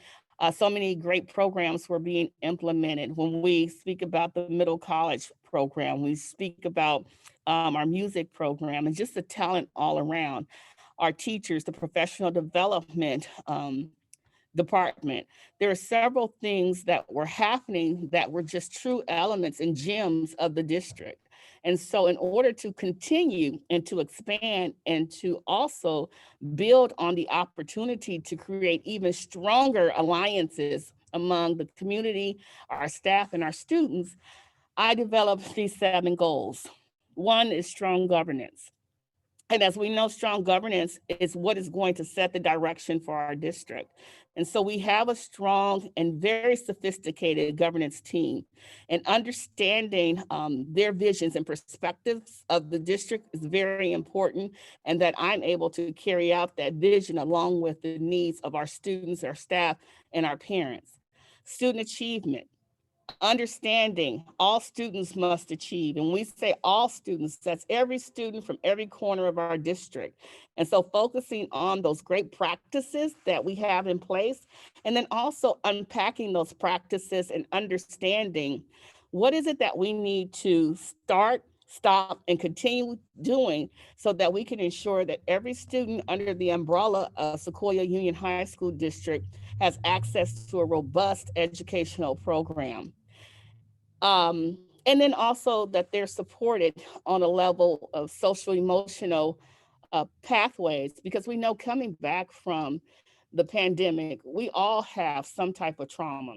F: So many great programs were being implemented. When we speak about the middle college program, we speak about our music program and just the talent all around. Our teachers, the professional development department. There are several things that were happening that were just true elements and gems of the district. And so in order to continue and to expand and to also build on the opportunity to create even stronger alliances among the community, our staff, and our students, I developed these 7 goals. One is strong governance. And as we know, strong governance is what is going to set the direction for our district. And so we have a strong and very sophisticated governance team, and understanding their visions and perspectives of the district is very important, and that I'm able to carry out that vision along with the needs of our students, our staff, and our parents. Student achievement. understanding all students must achieve. And we say all students, that's every student from every corner of our district. And so focusing on those great practices that we have in place, and then also unpacking those practices and understanding what is it that we need to start, stop, and continue doing so that we can ensure that every student under the umbrella of Sequoia Union High School District has access to a robust educational program. And then also that they're supported on a level of social emotional pathways, because we know coming back from the pandemic, we all have some type of trauma.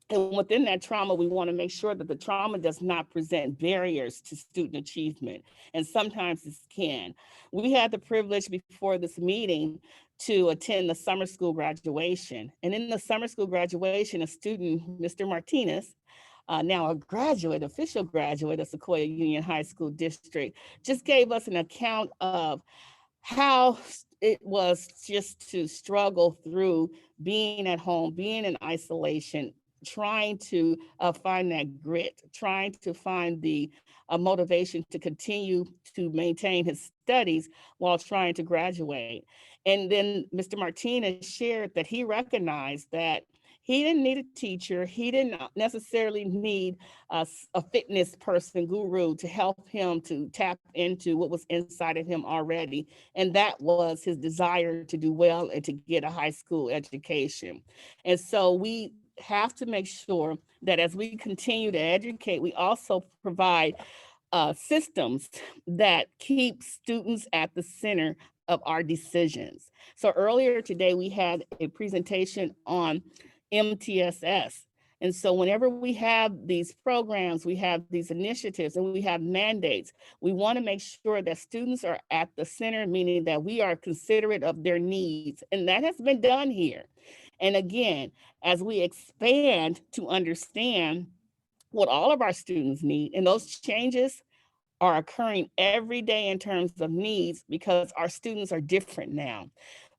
F: And within that trauma, we want to make sure that the trauma does not present barriers to student achievement. And sometimes it can. We had the privilege before this meeting to attend the summer school graduation. And in the summer school graduation, a student, Mr. Martinez, now a graduate, official graduate of Sequoia Union High School District, just gave us an account of how it was just to struggle through being at home, being in isolation, trying to find that grit, trying to find the motivation to continue to maintain his studies while trying to graduate. And then Mr. Martinez shared that he recognized that he didn't need a teacher. He didn't necessarily need a fitness person, guru, to help him to tap into what was inside of him already. And that was his desire to do well and to get a high school education. And so we have to make sure that as we continue to educate, we also provide systems that keep students at the center of our decisions. So earlier today, we had a presentation on MTSS. And so whenever we have these programs, we have these initiatives, and we have mandates, we want to make sure that students are at the center, meaning that we are considerate of their needs. And that has been done here. And again, as we expand to understand what all of our students need, and those changes are occurring every day in terms of needs, because our students are different now.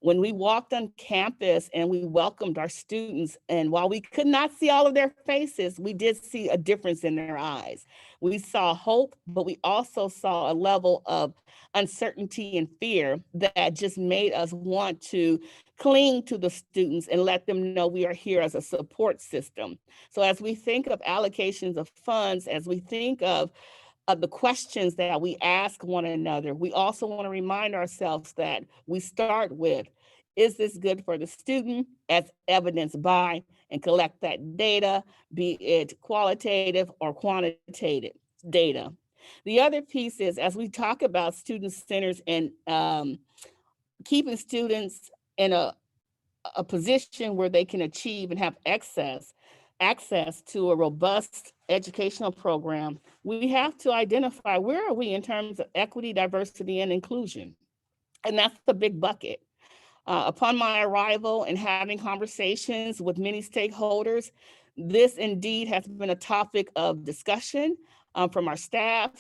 F: When we walked on campus and we welcomed our students, and while we could not see all of their faces, we did see a difference in their eyes. We saw hope, but we also saw a level of uncertainty and fear that just made us want to cling to the students and let them know we are here as a support system. So as we think of allocations of funds, as we think of the questions that we ask one another, we also want to remind ourselves that we start with, is this good for the student, as evidenced by, and collect that data, be it qualitative or quantitative data. The other piece is, as we talk about student centers and keeping students in a position where they can achieve and have access to a robust educational program, we have to identify where are we in terms of equity, diversity, and inclusion. And that's the big bucket. Upon my arrival and having conversations with many stakeholders, this indeed has been a topic of discussion from our staff,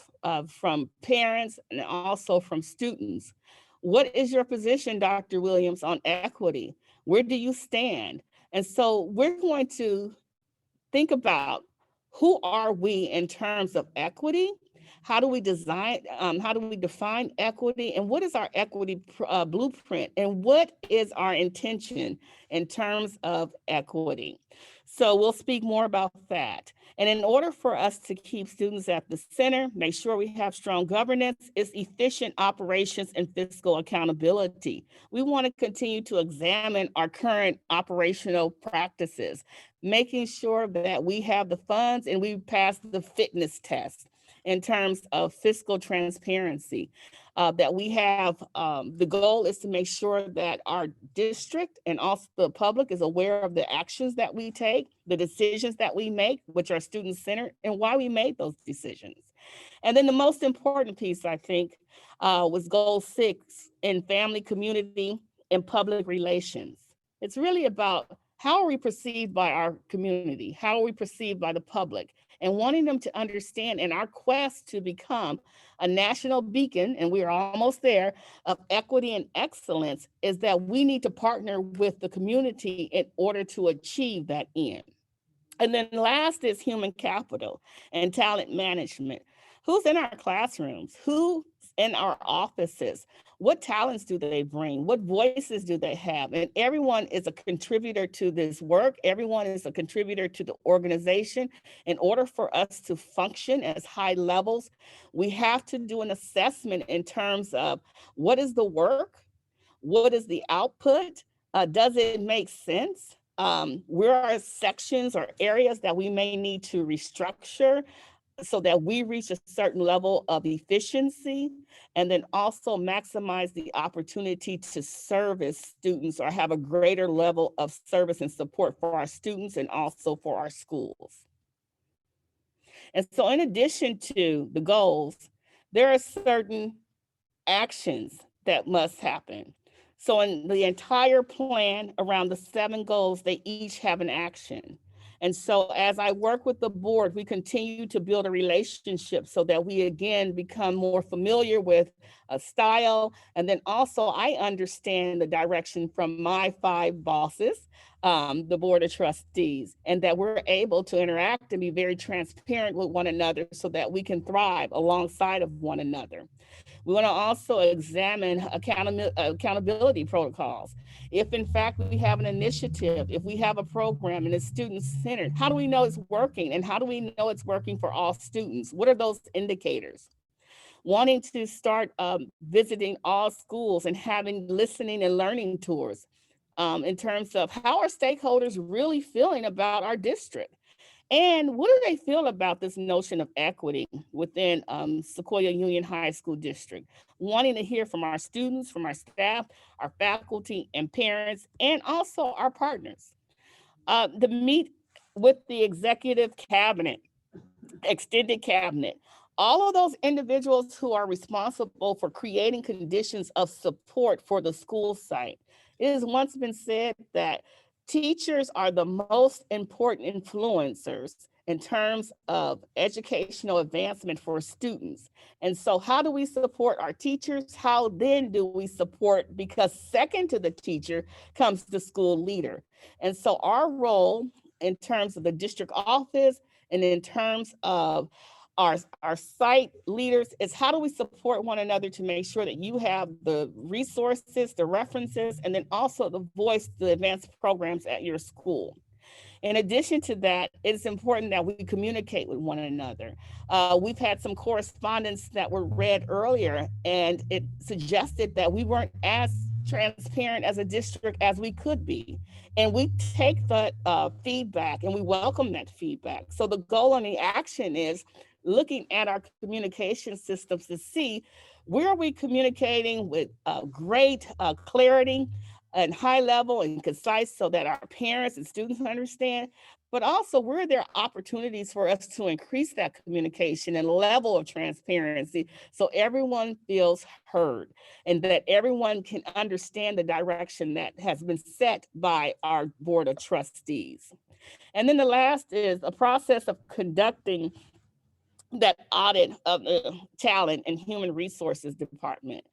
F: from parents, and also from students. What is your position, Dr. Williams, on equity? Where do you stand? And so we're going to think about, who are we in terms of equity? How do we define equity? And what is our equity blueprint? And what is our intention in terms of equity? So we'll speak more about that. And in order for us to keep students at the center, make sure we have strong governance, is efficient operations and fiscal accountability. We want to continue to examine our current operational practices, making sure that we have the funds and we pass the fitness test in terms of fiscal transparency, that we have, the goal is to make sure that our district and also the public is aware of the actions that we take, the decisions that we make, which are student-centered, and why we made those decisions. And then the most important piece, I think, was goal 6 in family, community, and public relations. It's really about, how are we perceived by our community? How are we perceived by the public? And wanting them to understand in our quest to become a national beacon, and we are almost there, of equity and excellence, is that we need to partner with the community in order to achieve that end. And then last is human capital and talent management. Who's in our classrooms? Who's in our offices? What talents do they bring? What voices do they have? And everyone is a contributor to this work. Everyone is a contributor to the organization. In order for us to function as high levels, we have to do an assessment in terms of what is the work? What is the output? Does it make sense? Where are sections or areas that we may need to restructure so that we reach a certain level of efficiency, and then also maximize the opportunity to service students or have a greater level of service and support for our students and also for our schools. And so in addition to the goals, there are certain actions that must happen. So in the entire plan around the 7 goals, they each have an action. And so as I work with the board, we continue to build a relationship so that we again become more familiar with a style. And then also I understand the direction from my 5 bosses, the board of trustees, and that we're able to interact and be very transparent with one another so that we can thrive alongside of one another. We want to also examine accountability protocols. If in fact we have an initiative, if we have a program and it's student-centered, how do we know it's working? And how do we know it's working for all students? What are those indicators? Wanting to start visiting all schools and having listening and learning tours in terms of how are stakeholders really feeling about our district? And what do they feel about this notion of equity within Sequoia Union High School District? Wanting to hear from our students, from our staff, our faculty and parents, and also our partners. To meet with the executive cabinet, extended cabinet, all of those individuals who are responsible for creating conditions of support for the school site. It has once been said that teachers are the most important influencers in terms of educational advancement for students. And so how do we support our teachers? How then do we support, because second to the teacher comes the school leader. And so our role in terms of the district office and in terms of our site leaders is how do we support one another to make sure that you have the resources, the references, and then also the voice to advance programs at your school. In addition to that, it's important that we communicate with one another. We've had some correspondence that were read earlier, and it suggested that we weren't as transparent as a district as we could be. And we take that feedback and we welcome that feedback. So the goal and the action is looking at our communication systems to see where are we communicating with great clarity and high level and concise so that our parents and students understand, but also where there are opportunities for us to increase that communication and level of transparency so everyone feels heard and that everyone can understand the direction that has been set by our board of trustees. And then the last is a process of conducting that audit of the talent and human resources department.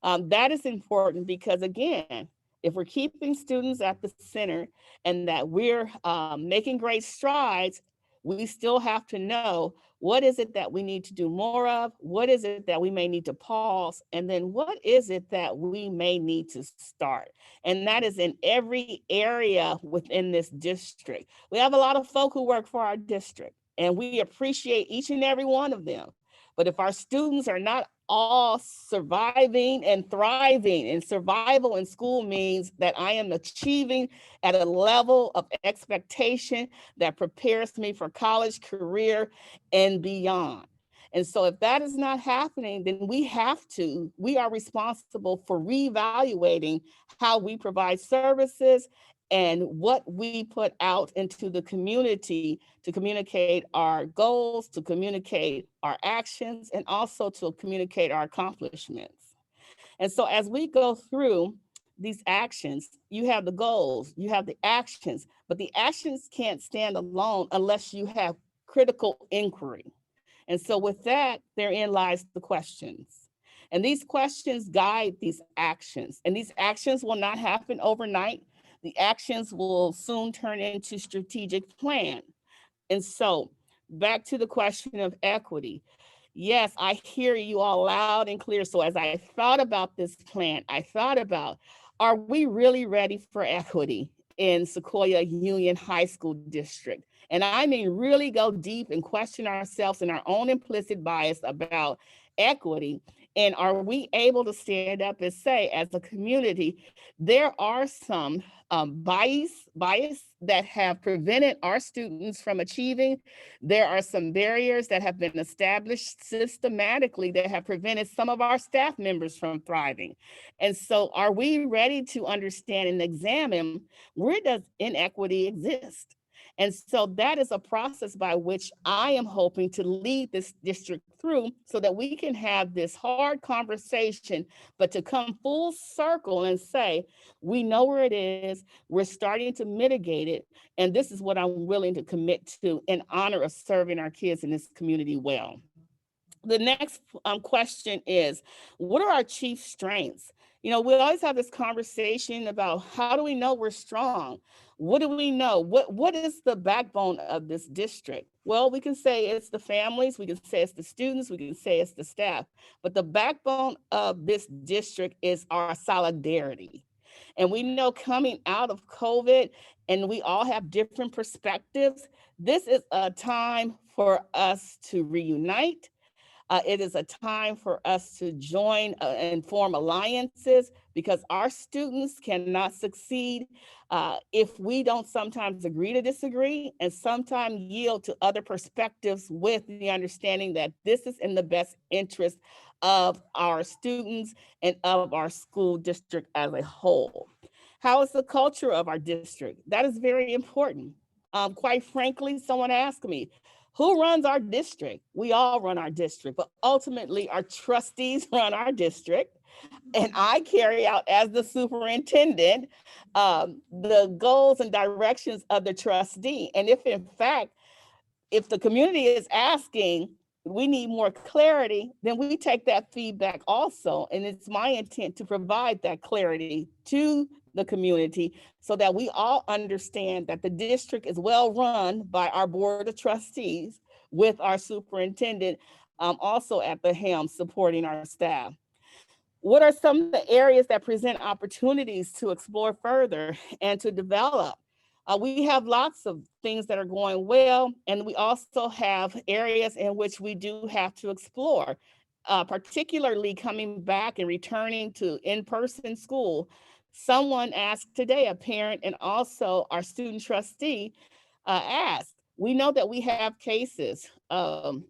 F: That is important because again, if we're keeping students at the center and that we're making great strides, we still have to know what is it that we need to do more of, what is it that we may need to pause, and then what is it that we may need to start. And that is in every area within this district. We have a lot of folk who work for our district, and we appreciate each and every one of them. But if our students are not all surviving and thriving, and survival in school means that I am achieving at a level of expectation that prepares me for college, career, and beyond. And so if that is not happening, then we are responsible for reevaluating how we provide services and what we put out into the community to communicate our goals, to communicate our actions, and also to communicate our accomplishments. And so as we go through these actions, you have the goals, you have the actions, but the actions can't stand alone unless you have critical inquiry. And so with that, therein lies the questions. And these questions guide these actions. And these actions will not happen overnight. The actions will soon turn into strategic plan. And so back to the question of equity. Yes, I hear you all loud and clear. So as I thought about this plan, I thought about, are we really ready for equity in Sequoia Union High School District? And I mean, really go deep and question ourselves and our own implicit bias about equity. And are we able to stand up and say, as a community, there are some bias that have prevented our students from achieving. There are some barriers that have been established systematically that have prevented some of our staff members from thriving. And so are we ready to understand and examine, where does inequity exist? And so that is a process by which I am hoping to lead this district through so that we can have this hard conversation, but to come full circle and say, we know where it is, we're starting to mitigate it, and this is what I'm willing to commit to in honor of serving our kids in this community well. The next question is, what are our chief strengths? You know, we always have this conversation about, how do we know we're strong? What do we know? What is the backbone of this district? Well, we can say it's the families, we can say it's the students, we can say it's the staff, but the backbone of this district is our solidarity. And we know coming out of COVID, and we all have different perspectives, this is a time for us to reunite. It is a time for us to join and form alliances, because our students cannot succeed if we don't sometimes agree to disagree and sometimes yield to other perspectives with the understanding that this is in the best interest of our students and of our school district as a whole. How is the culture of our district? That is very important. Quite frankly, someone asked me, who runs our district? We all run our district, but ultimately our trustees run our district. And I carry out, as the superintendent, the goals and directions of the trustee. And if in fact, if the community is asking, we need more clarity, then we take that feedback also. And it's my intent to provide that clarity to the community so that we all understand that the district is well run by our board of trustees with our superintendent also at the helm supporting our staff. What are some of the areas that present opportunities to explore further and to develop? We have lots of things that are going well, and we also have areas in which we do have to explore, particularly coming back and returning to in-person school. Someone asked today, a parent and also our student trustee asked, we know that we have cases of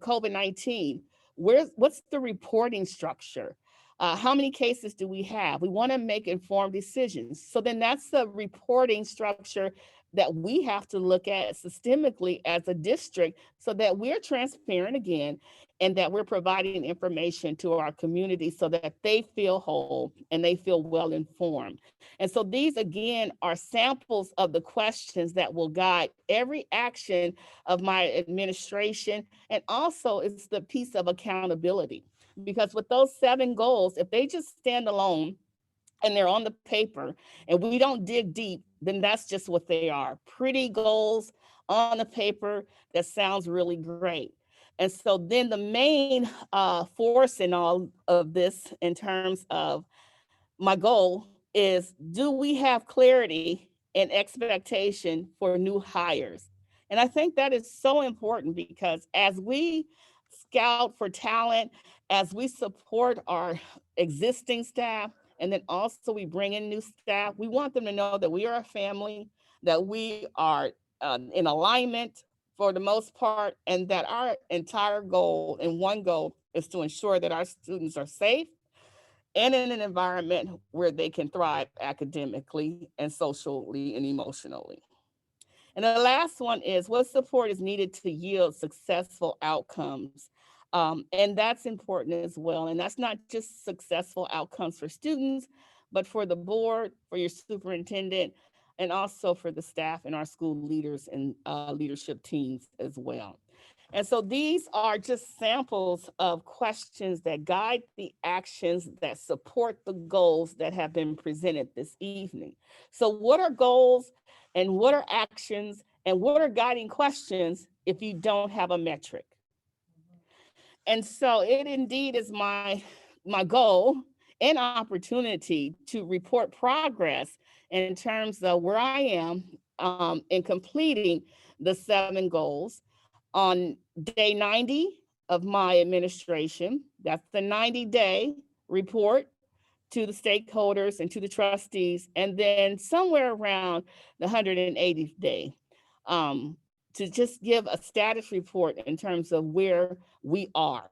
F: COVID-19. What's the reporting structure? How many cases do we have? We want to make informed decisions. So then that's the reporting structure that we have to look at systemically as a district so that we're transparent again and that we're providing information to our community so that they feel whole and they feel well informed. And so these again are samples of the questions that will guide every action of my administration. And also it's the piece of accountability. Because with those 7 goals, if they just stand alone and they're on the paper and we don't dig deep, then that's just what they are. Pretty goals on the paper that sounds really great. And so then the main force in all of this in terms of my goal is, do we have clarity and expectation for new hires? And I think that is so important because as we scout for talent, as we support our existing staff, and then also we bring in new staff, we want them to know that we are a family, that we are in alignment for the most part, and that our entire goal and one goal is to ensure that our students are safe and in an environment where they can thrive academically and socially and emotionally. And the last one is, what support is needed to yield successful outcomes? And that's important as well. And that's not just successful outcomes for students, but for the board, for your superintendent, and also for the staff and our school leaders and leadership teams as well. And so these are just samples of questions that guide the actions that support the goals that have been presented this evening. So what are goals and what are actions And what are guiding questions if you don't have a metric? And so it indeed is my goal and opportunity to report progress in terms of where I am in completing the 7 goals on day 90 of my administration. That's the 90-day report to the stakeholders and to the trustees, and then somewhere around the 180th day to just give a status report in terms of where we are.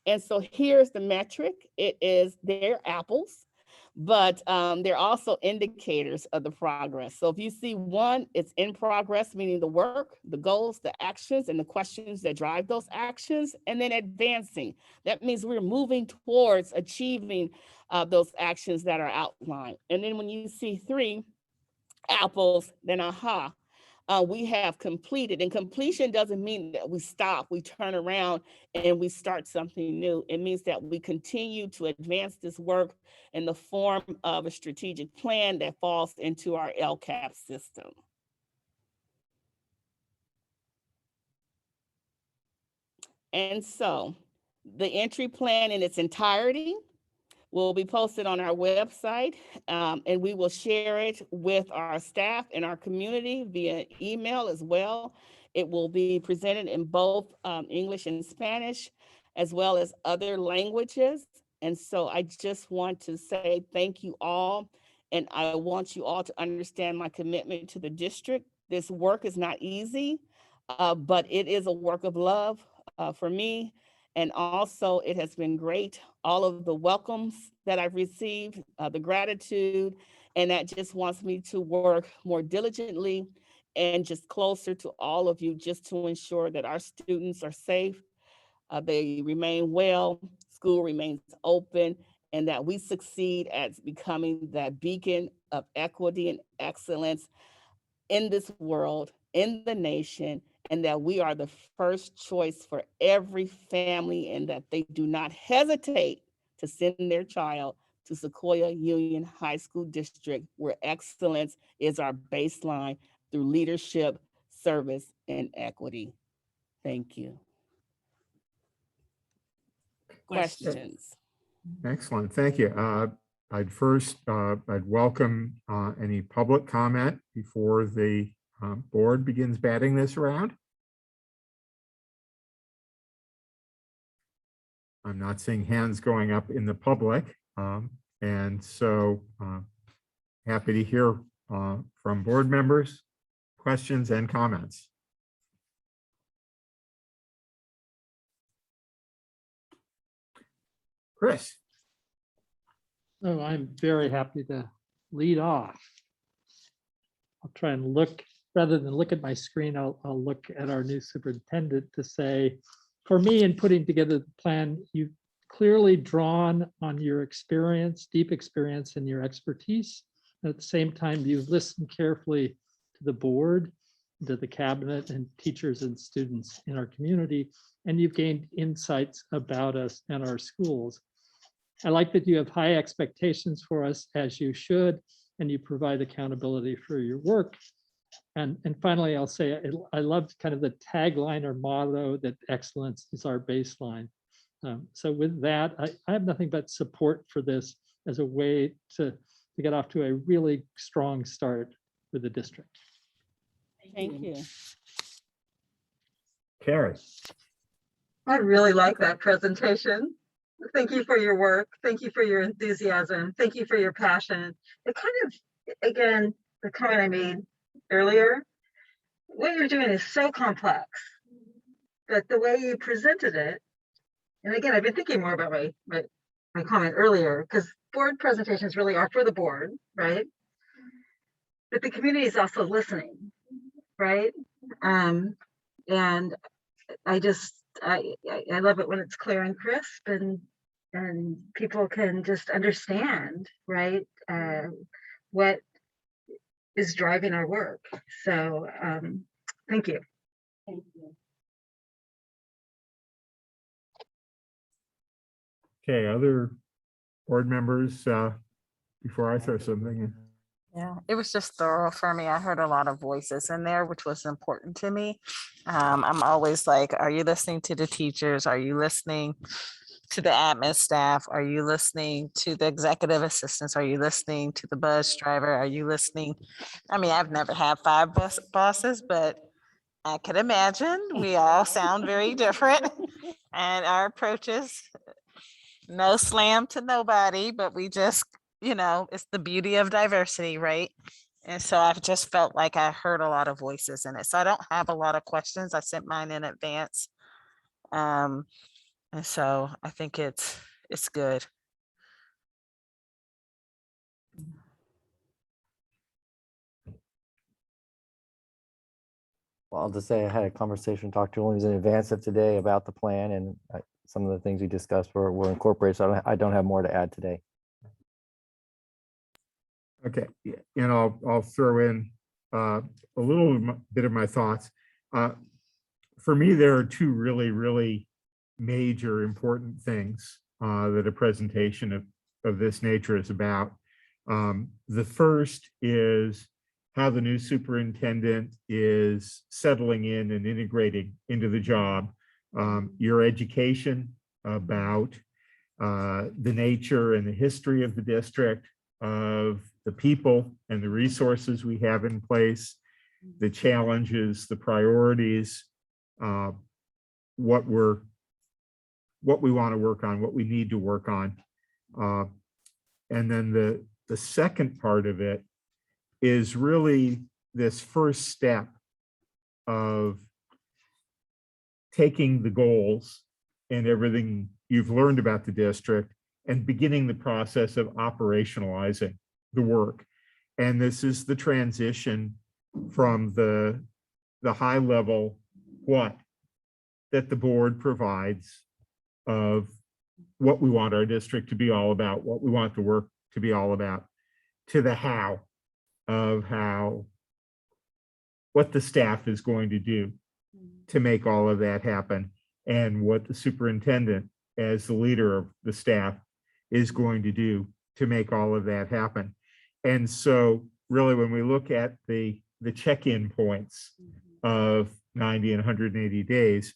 F: And so here's the metric. They're apples, but they're also indicators of the progress. So if you see 1, it's in progress, meaning the work, the goals, the actions, and the questions that drive those actions, and then advancing. That means we're moving towards achieving those actions that are outlined. And then when you see 3 apples, then aha, we have completed. And completion doesn't mean that we stop, we turn around and we start something new. It means that we continue to advance this work in the form of a strategic plan that falls into our LCAP system. And so the entry plan in its entirety will be posted on our website, and we will share it with our staff and our community via email as well. It will be presented in both English and Spanish, as well as other languages. And so I just want to say thank you all, and I want you all to understand my commitment to the district. This work is not easy, but it is a work of love for me. And also it has been great, all of the welcomes that I've received, the gratitude, and that just wants me to work more diligently and just closer to all of you, just to ensure that our students are safe, they remain well, school remains open, and that we succeed at becoming that beacon of equity and excellence in this world, in the nation, and that we are the first choice for every family, and that they do not hesitate to send their child to Sequoia Union High School District, where excellence is our baseline through leadership, service, and equity. Thank you. Questions?
A: Excellent, thank you. I'd welcome any public comment before the board begins batting this around. I'm not seeing hands going up in the public, and so happy to hear from board members, questions and comments. Chris.
B: Oh, I'm very happy to lead off. I'll try and look, rather than look at my screen, I'll look at our new superintendent to say, for me, in putting together the plan, you've clearly drawn on your experience, deep experience, and your expertise. At the same time, you've listened carefully to the board, to the cabinet, and teachers and students in our community, and you've gained insights about us and our schools. I like that you have high expectations for us, as you should, and you provide accountability for your work. And finally, I'll say I loved kind of the tagline or motto that excellence is our baseline. So with that, I have nothing but support for this as a way to get off to a really strong start with the district.
F: Thank you.
A: Carrie.
L: I really like that presentation. Thank you for your work. Thank you for your enthusiasm. Thank you for your passion. It kind of, again, the comment I made earlier, what you're doing is so complex, but the way you presented it, and again, I've been thinking more about my comment earlier, because board presentations really are for the board, right? But the community is also listening, right? And I love it when it's clear and crisp, and people can just understand, right, what is driving our work. So thank you. Thank you.
A: Okay, other board members, before I throw something in.
J: Yeah, it was just thorough for me. I heard a lot of voices in there, which was important to me. I'm always like, are you listening to the teachers? Are you listening to the admin staff? Are you listening to the executive assistants? Are you listening to the bus driver? Are you listening? I mean, I've never had five bosses, but I can imagine we all sound very different and our approaches, no slam to nobody, but we just, it's the beauty of diversity, right? And so I've just felt like I heard a lot of voices in it. So I don't have a lot of questions. I sent mine in advance. And so I think it's good.
D: Well, I'll just say I had a conversation with Dr. Williams in advance of today about the plan, and some of the things we discussed were incorporated. So I don't have more to add today.
A: Okay, yeah, and I'll throw in a little bit of my thoughts. For me, there are two really major important things that a presentation of this nature is about. The first is how the new superintendent is settling in and integrating into the job. Your education about the nature and the history of the district, of the people and the resources we have in place, the challenges, the priorities, what we want to work on, what we need to work on. And then the second part of it is really this first step of taking the goals and everything you've learned about the district and beginning the process of operationalizing the work. And this is the transition from the high level what that the board provides of what we want our district to be all about, what we want the work to be all about, to the how of what the staff is going to do to make all of that happen, and what the superintendent as the leader of the staff is going to do to make all of that happen. And so really when we look at the check-in points of 90 and 180 days,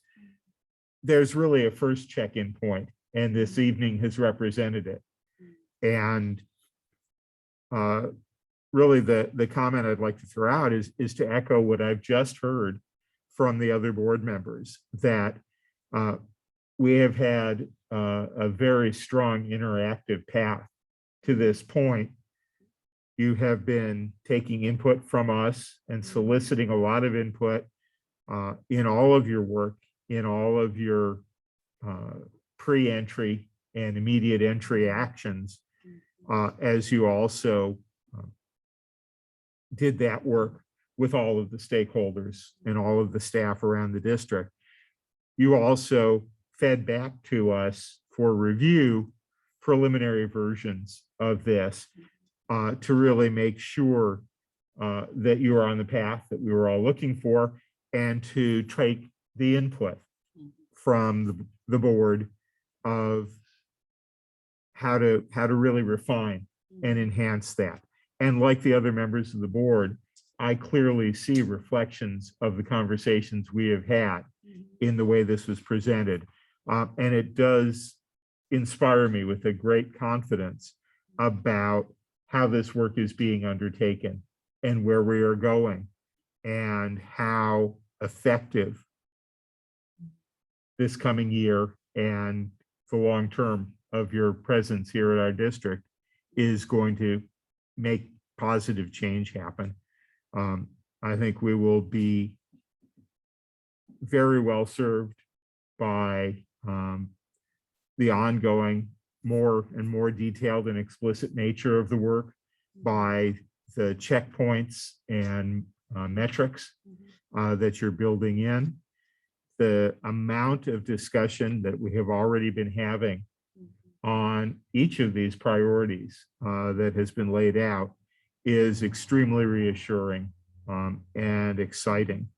A: there's really a first check-in point, and this evening has represented it. And really the comment I'd like to throw out is to echo what I've just heard from the other board members, that we have had a very strong interactive path to this point. You have been taking input from us and soliciting a lot of input in all of your work, in all of your pre-entry and immediate entry actions, as you also did that work with all of the stakeholders and all of the staff around the district. You also fed back to us for review preliminary versions of this to really make sure that you are on the path that we were all looking for, and to take the input from the board of how to really refine and enhance that. And like the other members of the board, I clearly see reflections of the conversations we have had in the way this was presented. And it does inspire me with a great confidence about how this work is being undertaken and where we are going, and how effective this coming year and the long term of your presence here at our district is going to make positive change happen. I think we will be very well served by the ongoing more and more detailed and explicit nature of the work, by the checkpoints and metrics that you're building in, the amount of discussion that we have already been having on each of these priorities that has been laid out is extremely reassuring and exciting.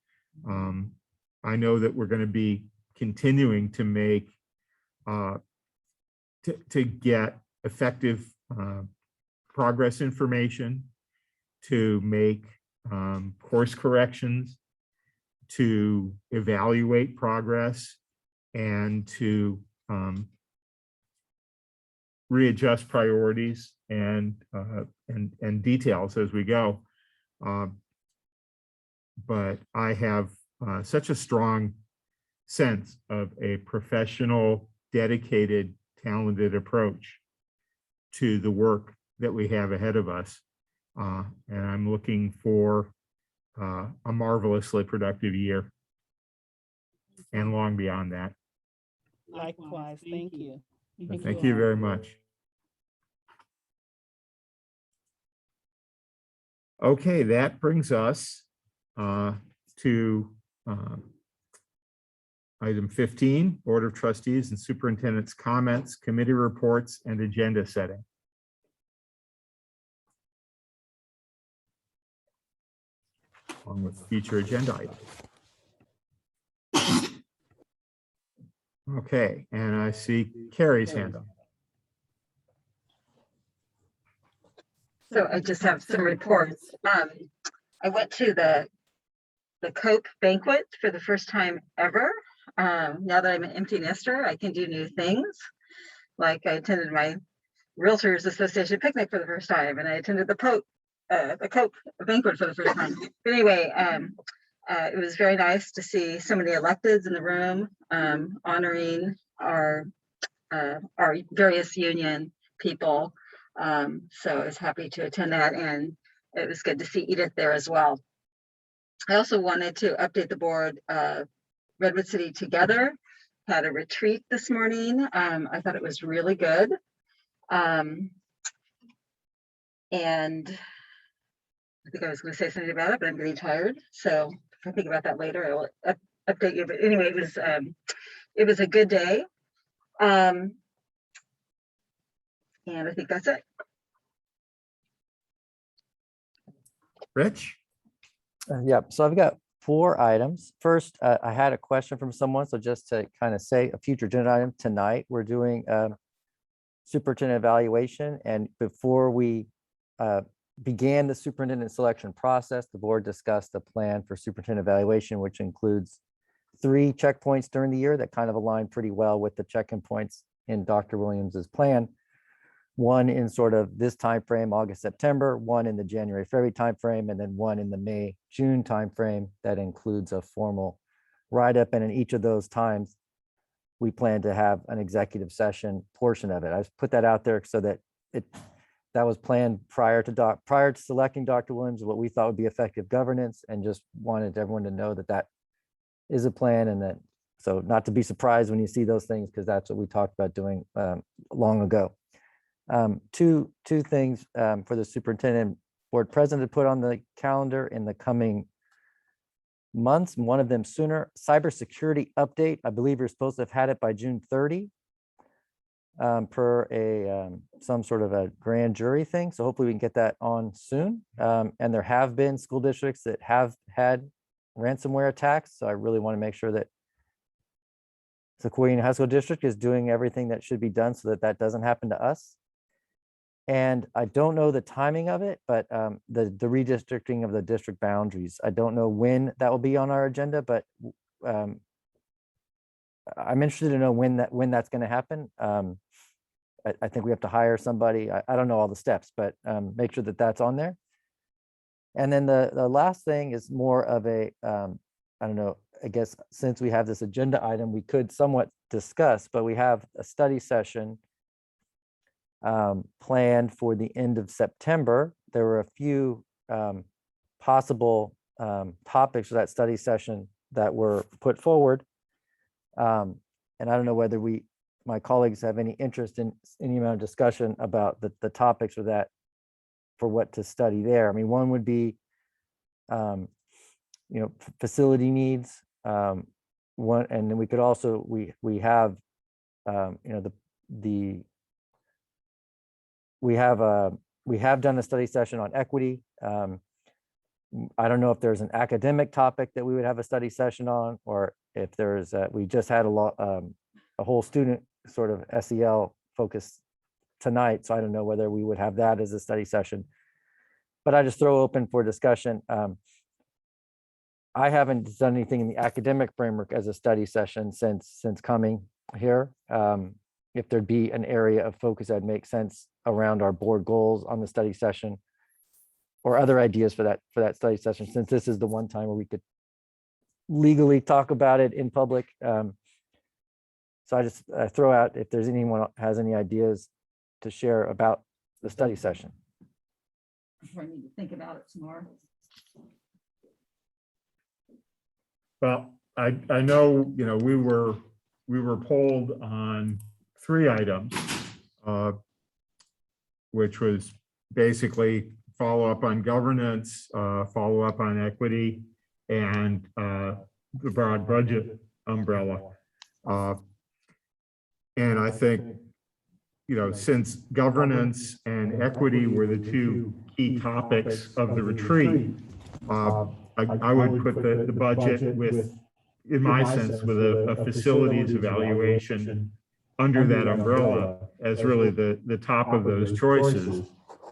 A: I know that we're going to be continuing to make to get effective progress information to make course corrections, to evaluate progress, and to readjust priorities and details as we go. But I have such a strong sense of a professional, dedicated, talented approach to the work that we have ahead of us. And I'm looking for a marvelously productive year and long beyond that.
F: Likewise, thank you.
A: Thank you very much. Okay, that brings us to item 15, Board of Trustees and Superintendent's comments, committee reports, and agenda setting. Along with future agenda items. Okay, and I see Carrie's hand up.
L: So I just have some reports. I went to the Coke banquet for the first time ever. Now that I'm an empty nester, I can do new things. Like I attended my Realtors Association picnic for the first time, and I attended the Coke banquet for the first time. But anyway, it was very nice to see so many electeds in the room, honoring our various union people. So I was happy to attend that, and it was good to see Edith there as well. I also wanted to update the board. Redwood City Together had a retreat this morning. I thought it was really good. And I think I was going to say something about it, but I'm getting tired. So if I think about that later, I will update you. But anyway, it was a good day. And I think that's it.
A: Rich?
D: Yeah, so I've got 4 items. First, I had a question from someone. So just to kind of say a future agenda item tonight, we're doing superintendent evaluation. And before we began the superintendent selection process, the board discussed a plan for superintendent evaluation, which includes 3 checkpoints during the year that kind of align pretty well with the check-in points in Dr. Williams's plan. 1 in sort of this time frame, August, September, 1 in the January, February timeframe, and then 1 in the May, June timeframe that includes a formal write-up. And in each of those times, we plan to have an executive session portion of it. I've put that out there so that that was planned prior to selecting Dr. Williams, what we thought would be effective governance, and just wanted everyone to know that that is a plan, and that so not to be surprised when you see those things, because that's what we talked about doing long ago. Two things for the superintendent board president to put on the calendar in the coming months, one of them sooner. Cybersecurity update. I believe you're supposed to have had it by June 30 per some sort of a grand jury thing. So hopefully we can get that on soon. And there have been school districts that have had ransomware attacks. So I really want to make sure that Sequoia Union High School District is doing everything that should be done so that that doesn't happen to us. And I don't know the timing of it, but the redistricting of the district boundaries, I don't know when that will be on our agenda, but I'm interested to know when that's going to happen. I think we have to hire somebody. I don't know all the steps, but make sure that that's on there. And then the last thing is more of a, I don't know, I guess since we have this agenda item, we could somewhat discuss, but we have a study session planned for the end of September. There were a few possible topics for that study session that were put forward. And I don't know whether my colleagues have any interest in any amount of discussion about the topics for that, for what to study there. I mean, one would be, facility needs. One, and then we could also, we have, we have done a study session on equity. I don't know if there's an academic topic that we would have a study session on, or if there's we just had a whole student sort of SEL focus tonight. So I don't know whether we would have that as a study session. but I just throw open for discussion. I haven't done anything in the academic framework as a study session since coming here. If there'd be an area of focus that makes sense around our board goals on the study session, or other ideas for that study session, since this is the one time where we could legally talk about it in public. So I just throw out if there's anyone has any ideas to share about the study session.
O: I need to think about it some more.
A: Well, I know, you know, we were polled on 3 items, which was basically follow up on governance, follow up on equity, and the broad budget umbrella. And I think, you know, since governance and equity were the 2 key topics of the retreat, I would put the budget with, in my sense, with a facilities evaluation under that umbrella as really the top of those choices.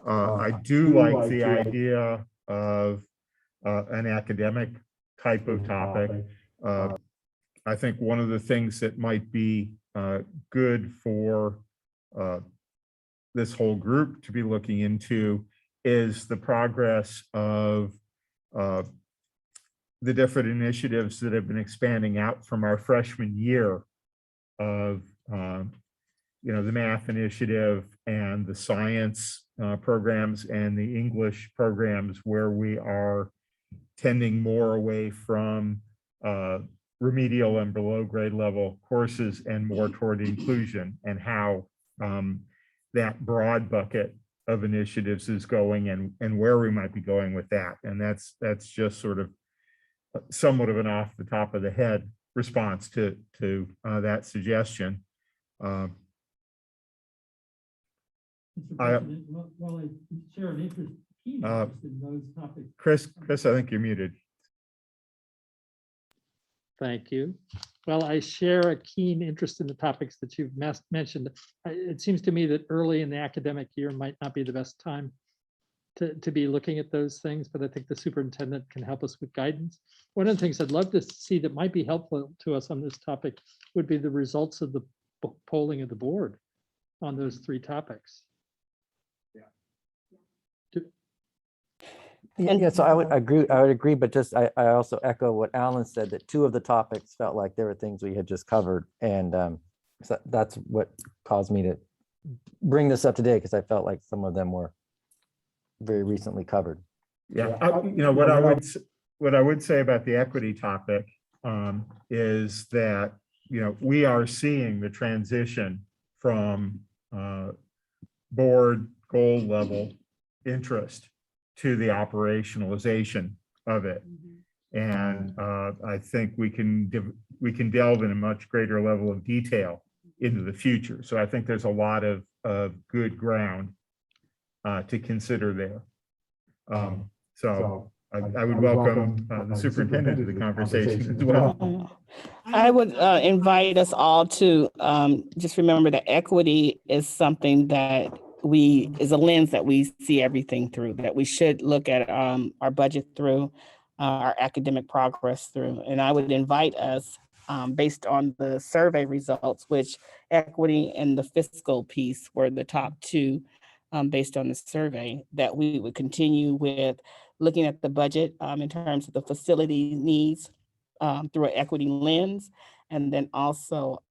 A: I do like the idea of an academic type of topic. I think one of the things that might be good for this whole group to be looking into is the progress of the different initiatives that have been expanding out from our freshman year of, you know, the math initiative and the science programs and the English programs, where we are tending more away from remedial and below grade level courses and more toward inclusion, and how that broad bucket of initiatives is going and where we might be going with that. And that's just sort of somewhat of an off the top of the head response to that suggestion.
B: Mr. President, while I share an interest, keen interest in those topics.
A: Chris, I think you're muted.
B: Thank you. Well, I share a keen interest in the topics that you've mentioned. It seems to me that early in the academic year might not be the best time to be looking at those things, but I think the superintendent can help us with guidance. One of the things I'd love to see that might be helpful to us on this topic would be the results of the polling of the board on those 3 topics.
D: Yeah, so I would agree, but just I also echo what Alan said, that 2 of the topics felt like there were things we had just covered, and so that's what caused me to bring this up today, because I felt like some of them were very recently covered.
A: Yeah, you know, what I would say about the equity topic is that, you know, we are seeing the transition from board goal level interest to the operationalization of it. And I think we can delve in a much greater level of detail into the future. So I think there's a lot of good ground to consider there. So I would welcome the superintendent to the conversation as well.
F: I would invite us all to just remember that equity is something that is a lens that we see everything through, that we should look at our budget through, our academic progress through. And I would invite us, based on the survey results, which equity and the fiscal piece were the top 2 based on the survey, that we would continue with looking at the budget in terms of the facility needs through an equity lens, and then also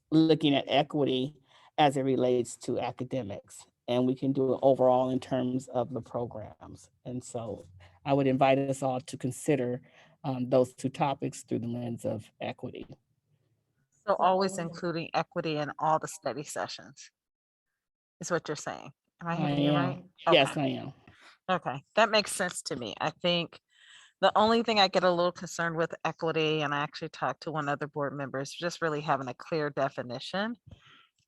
F: looking at equity as it relates to academics. And we can do it overall in terms of the programs. And so I would invite us all to consider those 2 topics through the lens of equity.
J: So always including equity in all the study sessions is what you're saying. Am I hearing you right?
F: Yes,
J: Okay.
F: I am.
J: Okay, that makes sense to me. I think the only thing I get a little concerned with equity, and I actually talked to one other board member, is just really having a clear definition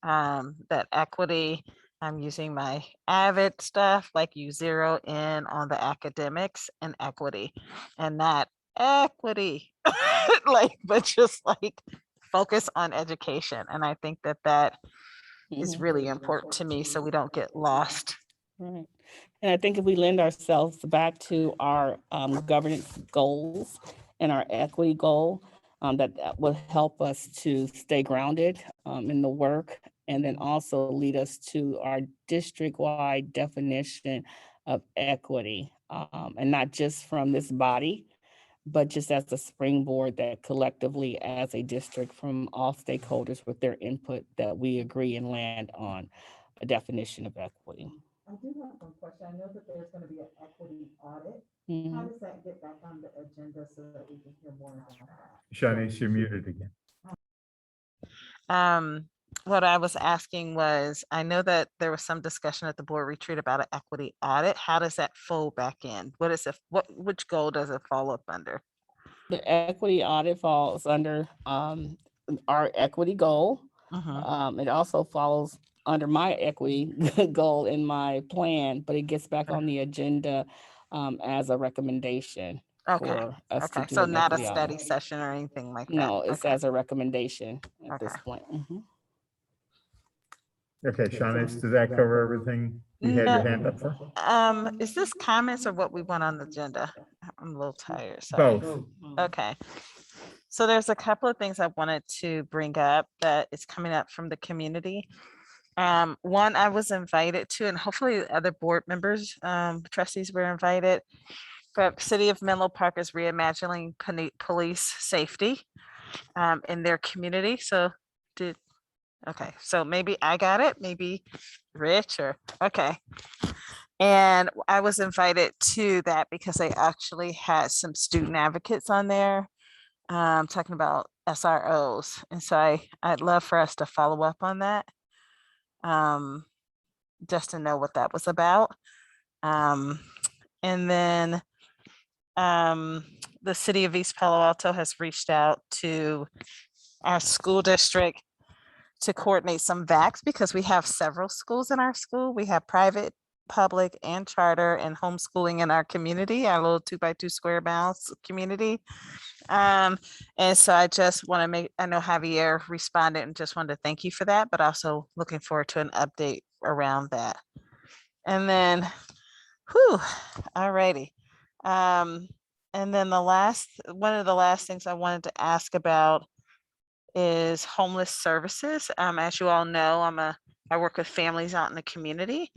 J: that equity, I'm using my AVID stuff, like you zero in on the academics and equity, and not equity, like, but just like focus on education. And I think that is really important to me, so we don't get lost.
F: Right. And I think if we lend ourselves back to our governance goals and our equity goal, that will help us to stay grounded in the work, and then also lead us to our district-wide definition of equity, and not just from this body, but just as a springboard that collectively as a district from all stakeholders with their input that we agree and land on a definition of equity.
P: I do have one question. I know that there's going to be an equity audit. How does that get back on the agenda so that we can hear more about that?
A: Shanice, you're muted again.
J: What I was asking was, I know that there was some discussion at the board retreat about an equity audit. How does that fold back in? What is it? Which goal does it fall up under?
F: The equity audit falls under our equity goal. It also falls under my equity goal in my plan, but it gets back on the agenda as a recommendation.
J: Okay.
F: For us to
J: Okay.
F: do
J: So
F: an
J: not a
F: equity
J: study
F: audit.
J: session or anything like that.
F: No, it's
J: Okay.
F: as a recommendation at this point.
A: Okay, Shanice, does that cover everything you had your hand up for?
J: Is this comments or what we want on the agenda? I'm a little tired. Sorry.
A: Both.
J: Okay. So there's a couple of things I wanted to bring up that is coming up from the community. One, I was invited to, and hopefully other board members, trustees were invited, but City of Menlo Park is reimagining police safety in their community. So okay, so maybe I got it, maybe Rich or, okay. And I was invited to that because they actually had some student advocates on there talking about SROs. And so I'd love for us to follow up on that, just to know what that was about. And then the city of East Palo Alto has reached out to our school district to coordinate some vacs because we have several schools in our school. We have private, public, and charter and homeschooling in our community, our little 2x2 square miles community. And so I just want to I know Javier responded and just wanted to thank you for that, but also looking forward to an update around that. And then, all righty. And then one of the last things I wanted to ask about is homeless services. As you all know, I work with families out in the community.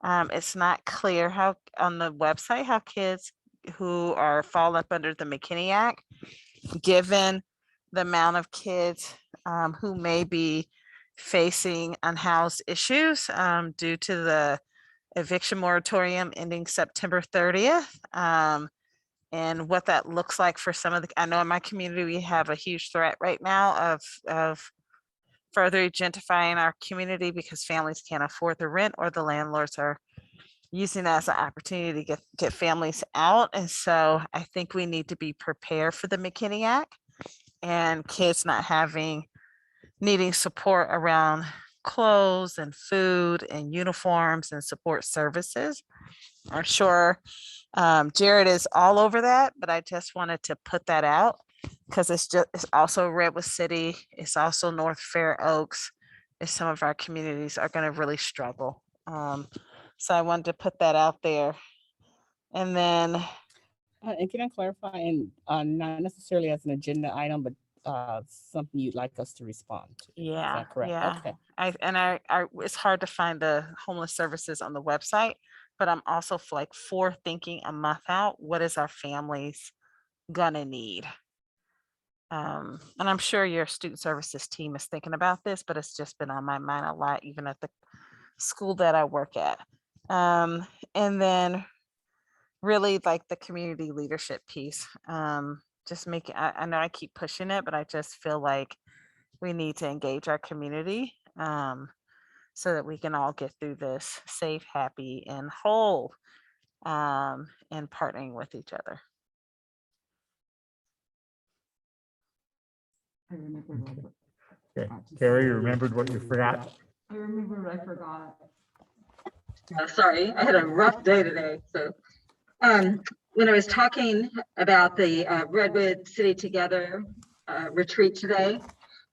J: It's not clear how on the website how kids who fall up under the McKinney Act, given the amount of kids who may be facing unhoused issues due to the eviction moratorium ending September 30th. And what that looks like for some of I know in my community, we have a huge threat right now of further gentrifying our community because families can't afford the rent or the landlords are using that as an opportunity to get families out. And so I think we need to be prepared for the McKinney Act and kids not needing support around clothes and food and uniforms and support services. I'm sure Jared is all over that, but I just wanted to put that out because it's also Redwood City. It's also North Fair Oaks. Some of our communities are going to really struggle. So I wanted to put that out there. And then.
F: And can I clarify, and not necessarily as an agenda item, but something you'd like us to respond to?
J: Yeah.
F: Is that correct?
J: Yeah.
F: Okay.
J: It's hard to find the homeless services on the website, but I'm also thinking a month out, what is our families gonna need? And I'm sure your student services team is thinking about this, but it's just been on my mind a lot, even at the school that I work at. And then really like the community leadership piece. Just making, I know I keep pushing it, but I just feel like we need to engage our community so that we can all get through this safe, happy, and whole, and partnering with each other.
O: I remembered
A: Okay, Carrie, you remembered what you forgot?
O: I remember I forgot.
L: Sorry, I had a rough day today. So when I was talking about the Redwood City Together retreat today,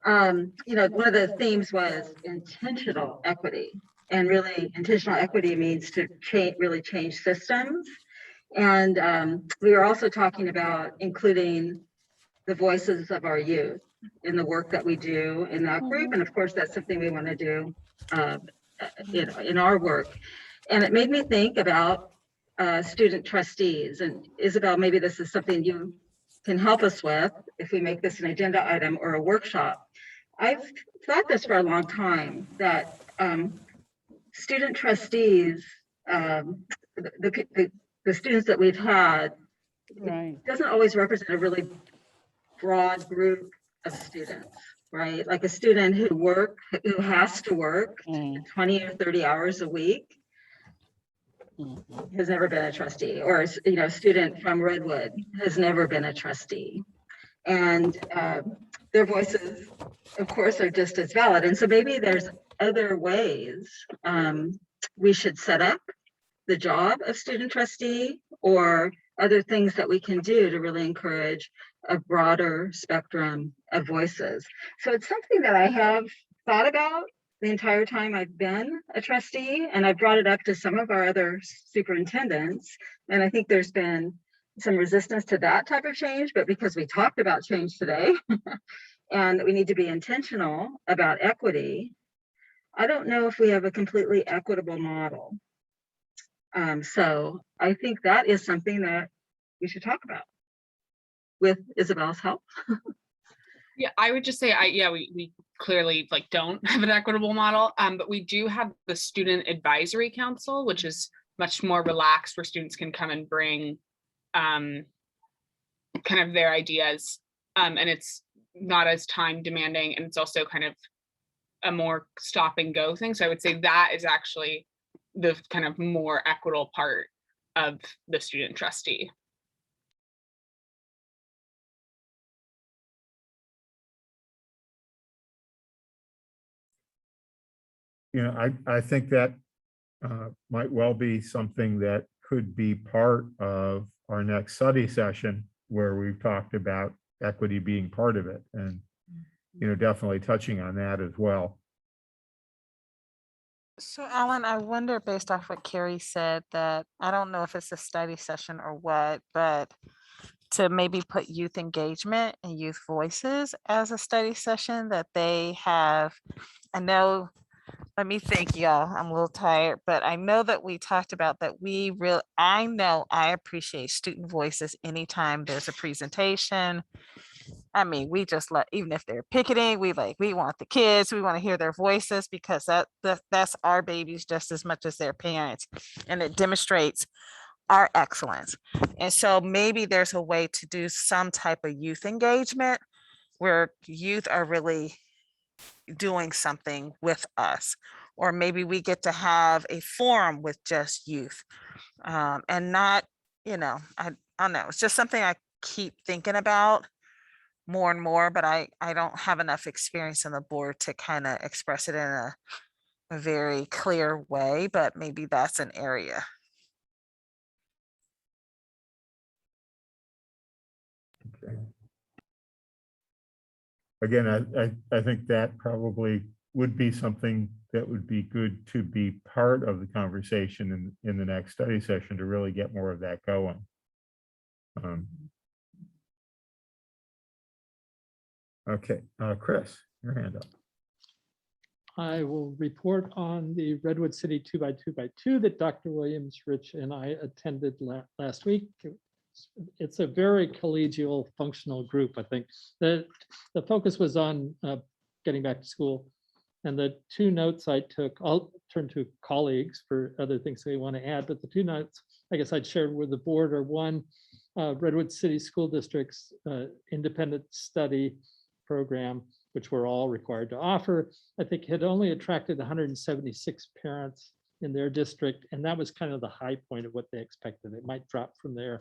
L: one of the themes was intentional equity. And really, intentional equity means to really change systems. And we were also talking about including the voices of our youth in the work that we do in that group. And of course, that's something we want to do in our work. And it made me think about student trustees. And Isabel, maybe this is something you can help us with if we make this an agenda item or a workshop. I've thought this for a long time, that student trustees, the students that we've had, doesn't always represent a really broad group of students, right? Like a student who has to work 20 or 30 hours a week has never been a trustee, or a student from Redwood has never been a trustee. And their voices, of course, are just as valid. And so maybe there's other ways we should set up the job of student trustee, or other things that we can do to really encourage a broader spectrum of voices. So it's something that I have thought about the entire time I've been a trustee, and I brought it up to some of our other superintendents. And I think there's been some resistance to that type of change, but because we talked about change today and we need to be intentional about equity, I don't know if we have a completely equitable model. So I think that is something that we should talk about with Isabel's help.
K: Yeah, I would just say, we clearly don't have an equitable model, but we do have the Student Advisory Council, which is much more relaxed, where students can come and bring kind of their ideas, and it's not as time demanding, and it's also kind of a more stop and go thing. So I would say that is actually the kind of more equitable part of the student trustee.
A: I think that might well be something that could be part of our next study session, where we've talked about equity being part of it, and definitely touching on that as well.
J: So Alan, I wonder, based off what Carrie said, that I don't know if it's a study session or what, but to maybe put youth engagement and youth voices as a study session that they have. I know, let me think, y'all, I'm a little tired, but I know that we talked about that I appreciate student voices anytime there's a presentation. I mean, we just even if they're picketing, we want the kids, we want to hear their voices, because that's our babies just as much as their parents, and it demonstrates our excellence. And so maybe there's a way to do some type of youth engagement where youth are really doing something with us, or maybe we get to have a forum with just youth, and not, I don't know, it's just something I keep thinking about more and more, but I don't have enough experience on the board to kind of express it in a very clear way, but maybe that's an area.
A: Okay. Again, I think that probably would be something that would be good to be part of the conversation in the next study session, to really get more of that going. Okay, Chris, your hand up.
B: I will report on the Redwood City 2x2x2 that Dr. Williams, Rich, and I attended last week. It's a very collegial, functional group. I think the focus was on getting back to school, and the two notes I took, I'll turn to colleagues for other things they want to add, but the two notes I guess I'd shared with the board are: one, Redwood City School District's independent study program, which we're all required to offer, I think had only attracted 176 parents in their district, and that was kind of the high point of what they expected. It might drop from there.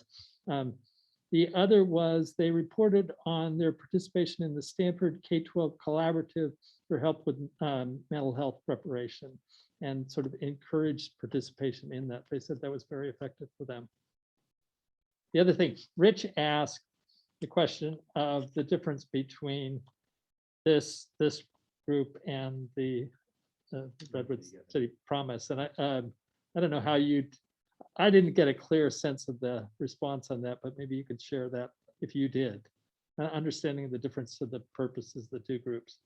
B: The other was they reported on their participation in the Stanford K-12 Collaborative for help with mental health preparation, and sort of encouraged participation in that. They said that was very effective for them. The other thing, Rich asked the question of the difference between this group and the Redwood City Promise. And I don't know how I didn't get a clear sense of the response on that, but maybe you could share that if you did. Understanding the difference of the purposes of the two groups.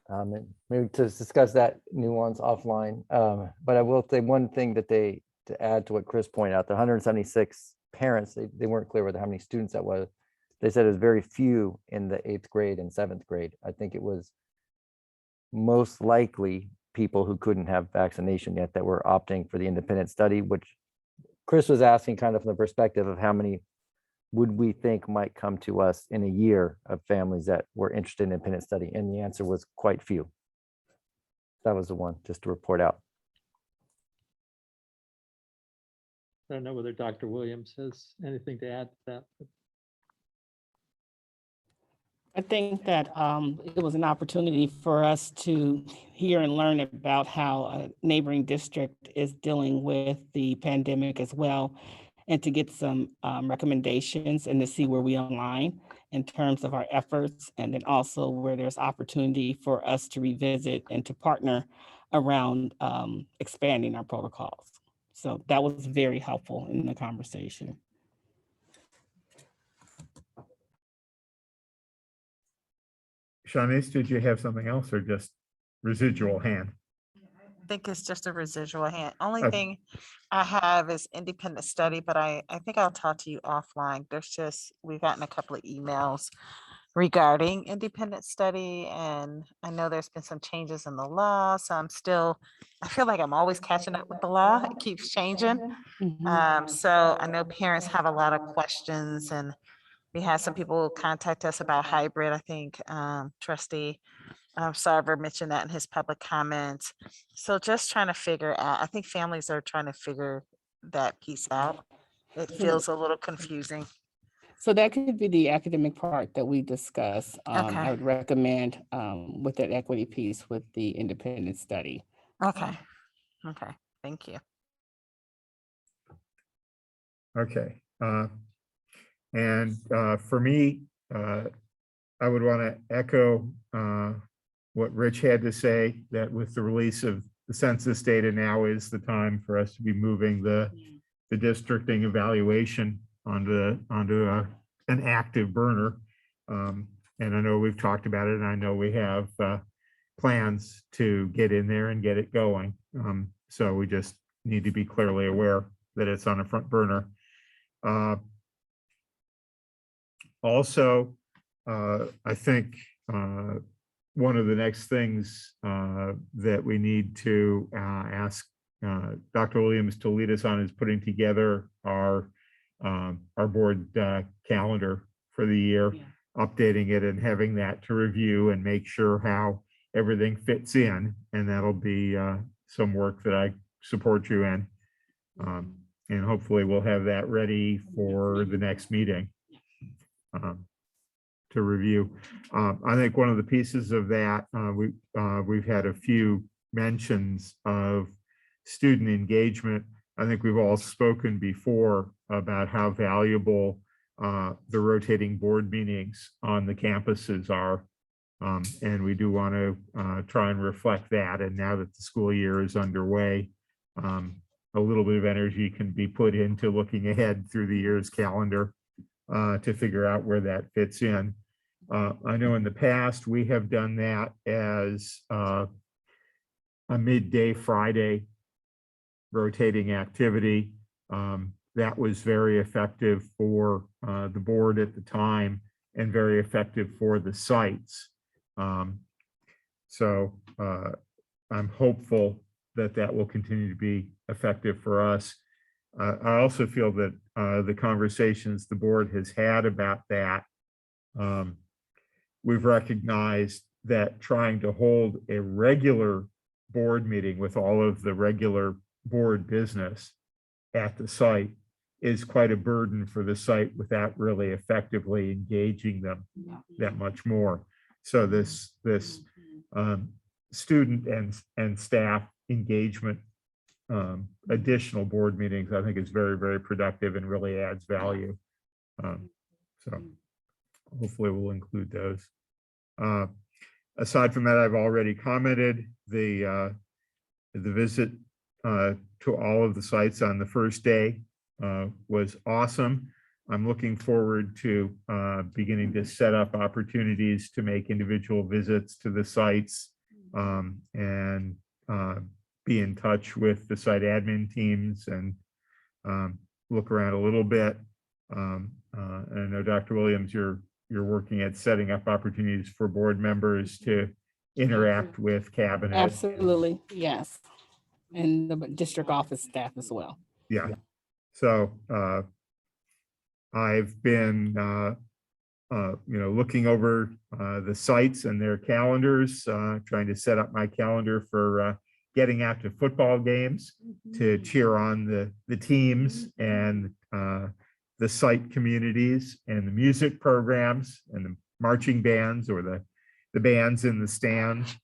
D: And maybe to discuss that nuance offline. But I will say one thing that to add to what Chris pointed out, the 176 parents, they weren't clear with how many students that was. They said it was very few in the 8th grade and 7th grade. I think it was most likely people who couldn't have vaccination yet that were opting for the independent study, which Chris was asking kind of from the perspective of how many would we think might come to us in a year of families that were interested in independent study? And the answer was quite few. That was the one, just to report out.
B: I don't know whether Dr. Williams has anything to add to that.
F: I think that it was an opportunity for us to hear and learn about how a neighboring district is dealing with the pandemic as well, and to get some recommendations and to see where we align in terms of our efforts, and then also where there's opportunity for us to revisit and to partner around expanding our protocols. So that was very helpful in the conversation.
A: Shanice, did you have something else or just residual hand?
J: I think it's just a residual hand. Only
A: Okay.
J: thing I have is independent study, but I think I'll talk to you offline. We've gotten a couple of emails regarding independent study, and I know there's been some changes in the law, so I feel like I'm always catching up with the law. It keeps changing. So I know parents have a lot of questions, and we had some people contact us about hybrid. I think trustee Sarver mentioned that in his public comments. So just trying to figure out, I think families are trying to figure that piece out. It feels a little confusing.
F: So that could be the academic part that we discuss.
J: Okay.
F: I would recommend with that equity piece with the independent study.
J: Okay. Okay. Thank you.
A: Okay. And for me, I would want to echo what Rich had to say, that with the release of the census data, now is the time for us to be moving the districting evaluation onto an active burner. And I know we've talked about it, and I know we have plans to get in there and get it going. So we just need to be clearly aware that it's on a front burner. Also, I think one of the next things that we need to ask Dr. Williams to lead us on is putting together our board calendar for the year, updating it and having that to review and make sure how everything fits in. And that'll be some work that I support you in. And hopefully we'll have that ready for the next meeting to review. I think one of the pieces of that, we've had a few mentions of student engagement. I think we've all spoken before about how valuable the rotating board meetings on the campuses are. And we do want to try and reflect that. And now that the school year is underway, a little bit of energy can be put into looking ahead through the year's calendar to figure out where that fits in. I know in the past we have done that as a midday Friday rotating activity. That was very effective for the board at the time and very effective for the sites. So I'm hopeful that that will continue to be effective for us. I also feel that the conversations the board has had about that, we've recognized that trying to hold a regular board meeting with all of the regular board business at the site is quite a burden for the site without really effectively engaging them that much more. So this student and staff engagement, additional board meetings, I think is very, very productive and really adds value. So hopefully we'll include those. Aside from that, I've already commented the visit to all of the sites on the first day was awesome. I'm looking forward to beginning to set up opportunities to make individual visits to the sites and be in touch with the site admin teams and look around a little bit. And I know Dr. Williams, you're working at setting up opportunities for board members to interact with cabinet.
F: Absolutely, yes. And the district office staff as well.
A: Yeah. So I've been, looking over the sites and their calendars, trying to set up my calendar for getting out to football games to cheer on the teams and the site communities and the music programs and the marching bands or the bands in the stands.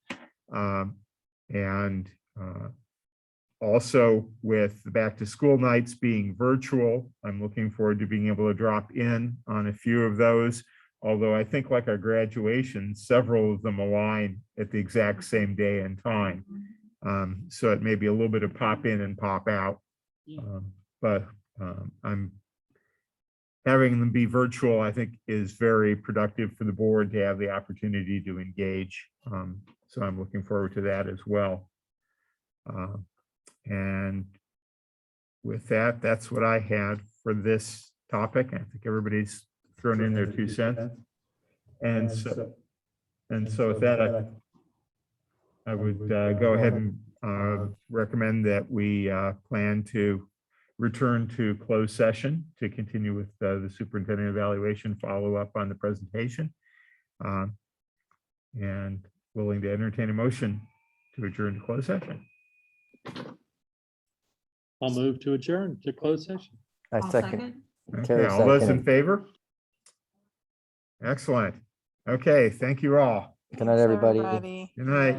A: Also with the back to school nights being virtual, I'm looking forward to being able to drop in on a few of those. Although I think like our graduation, several of them align at the exact same day and time. So it may be a little bit of pop in and pop out. But I'm having them be virtual, I think is very productive for the board to have the opportunity to engage. So I'm looking forward to that as well. And with that, that's what I had for this topic. I think everybody's thrown in their 2 cents. And so with that, I would go ahead and recommend that we plan to return to closed session to continue with the superintendent evaluation, follow up on the presentation. And willing to entertain a motion to adjourn to closed session.
B: I'll move to adjourn to closed session.
D: I second.
A: Okay, all those in favor? Excellent. Okay, thank you all.
D: Good night, everybody.
A: Good night.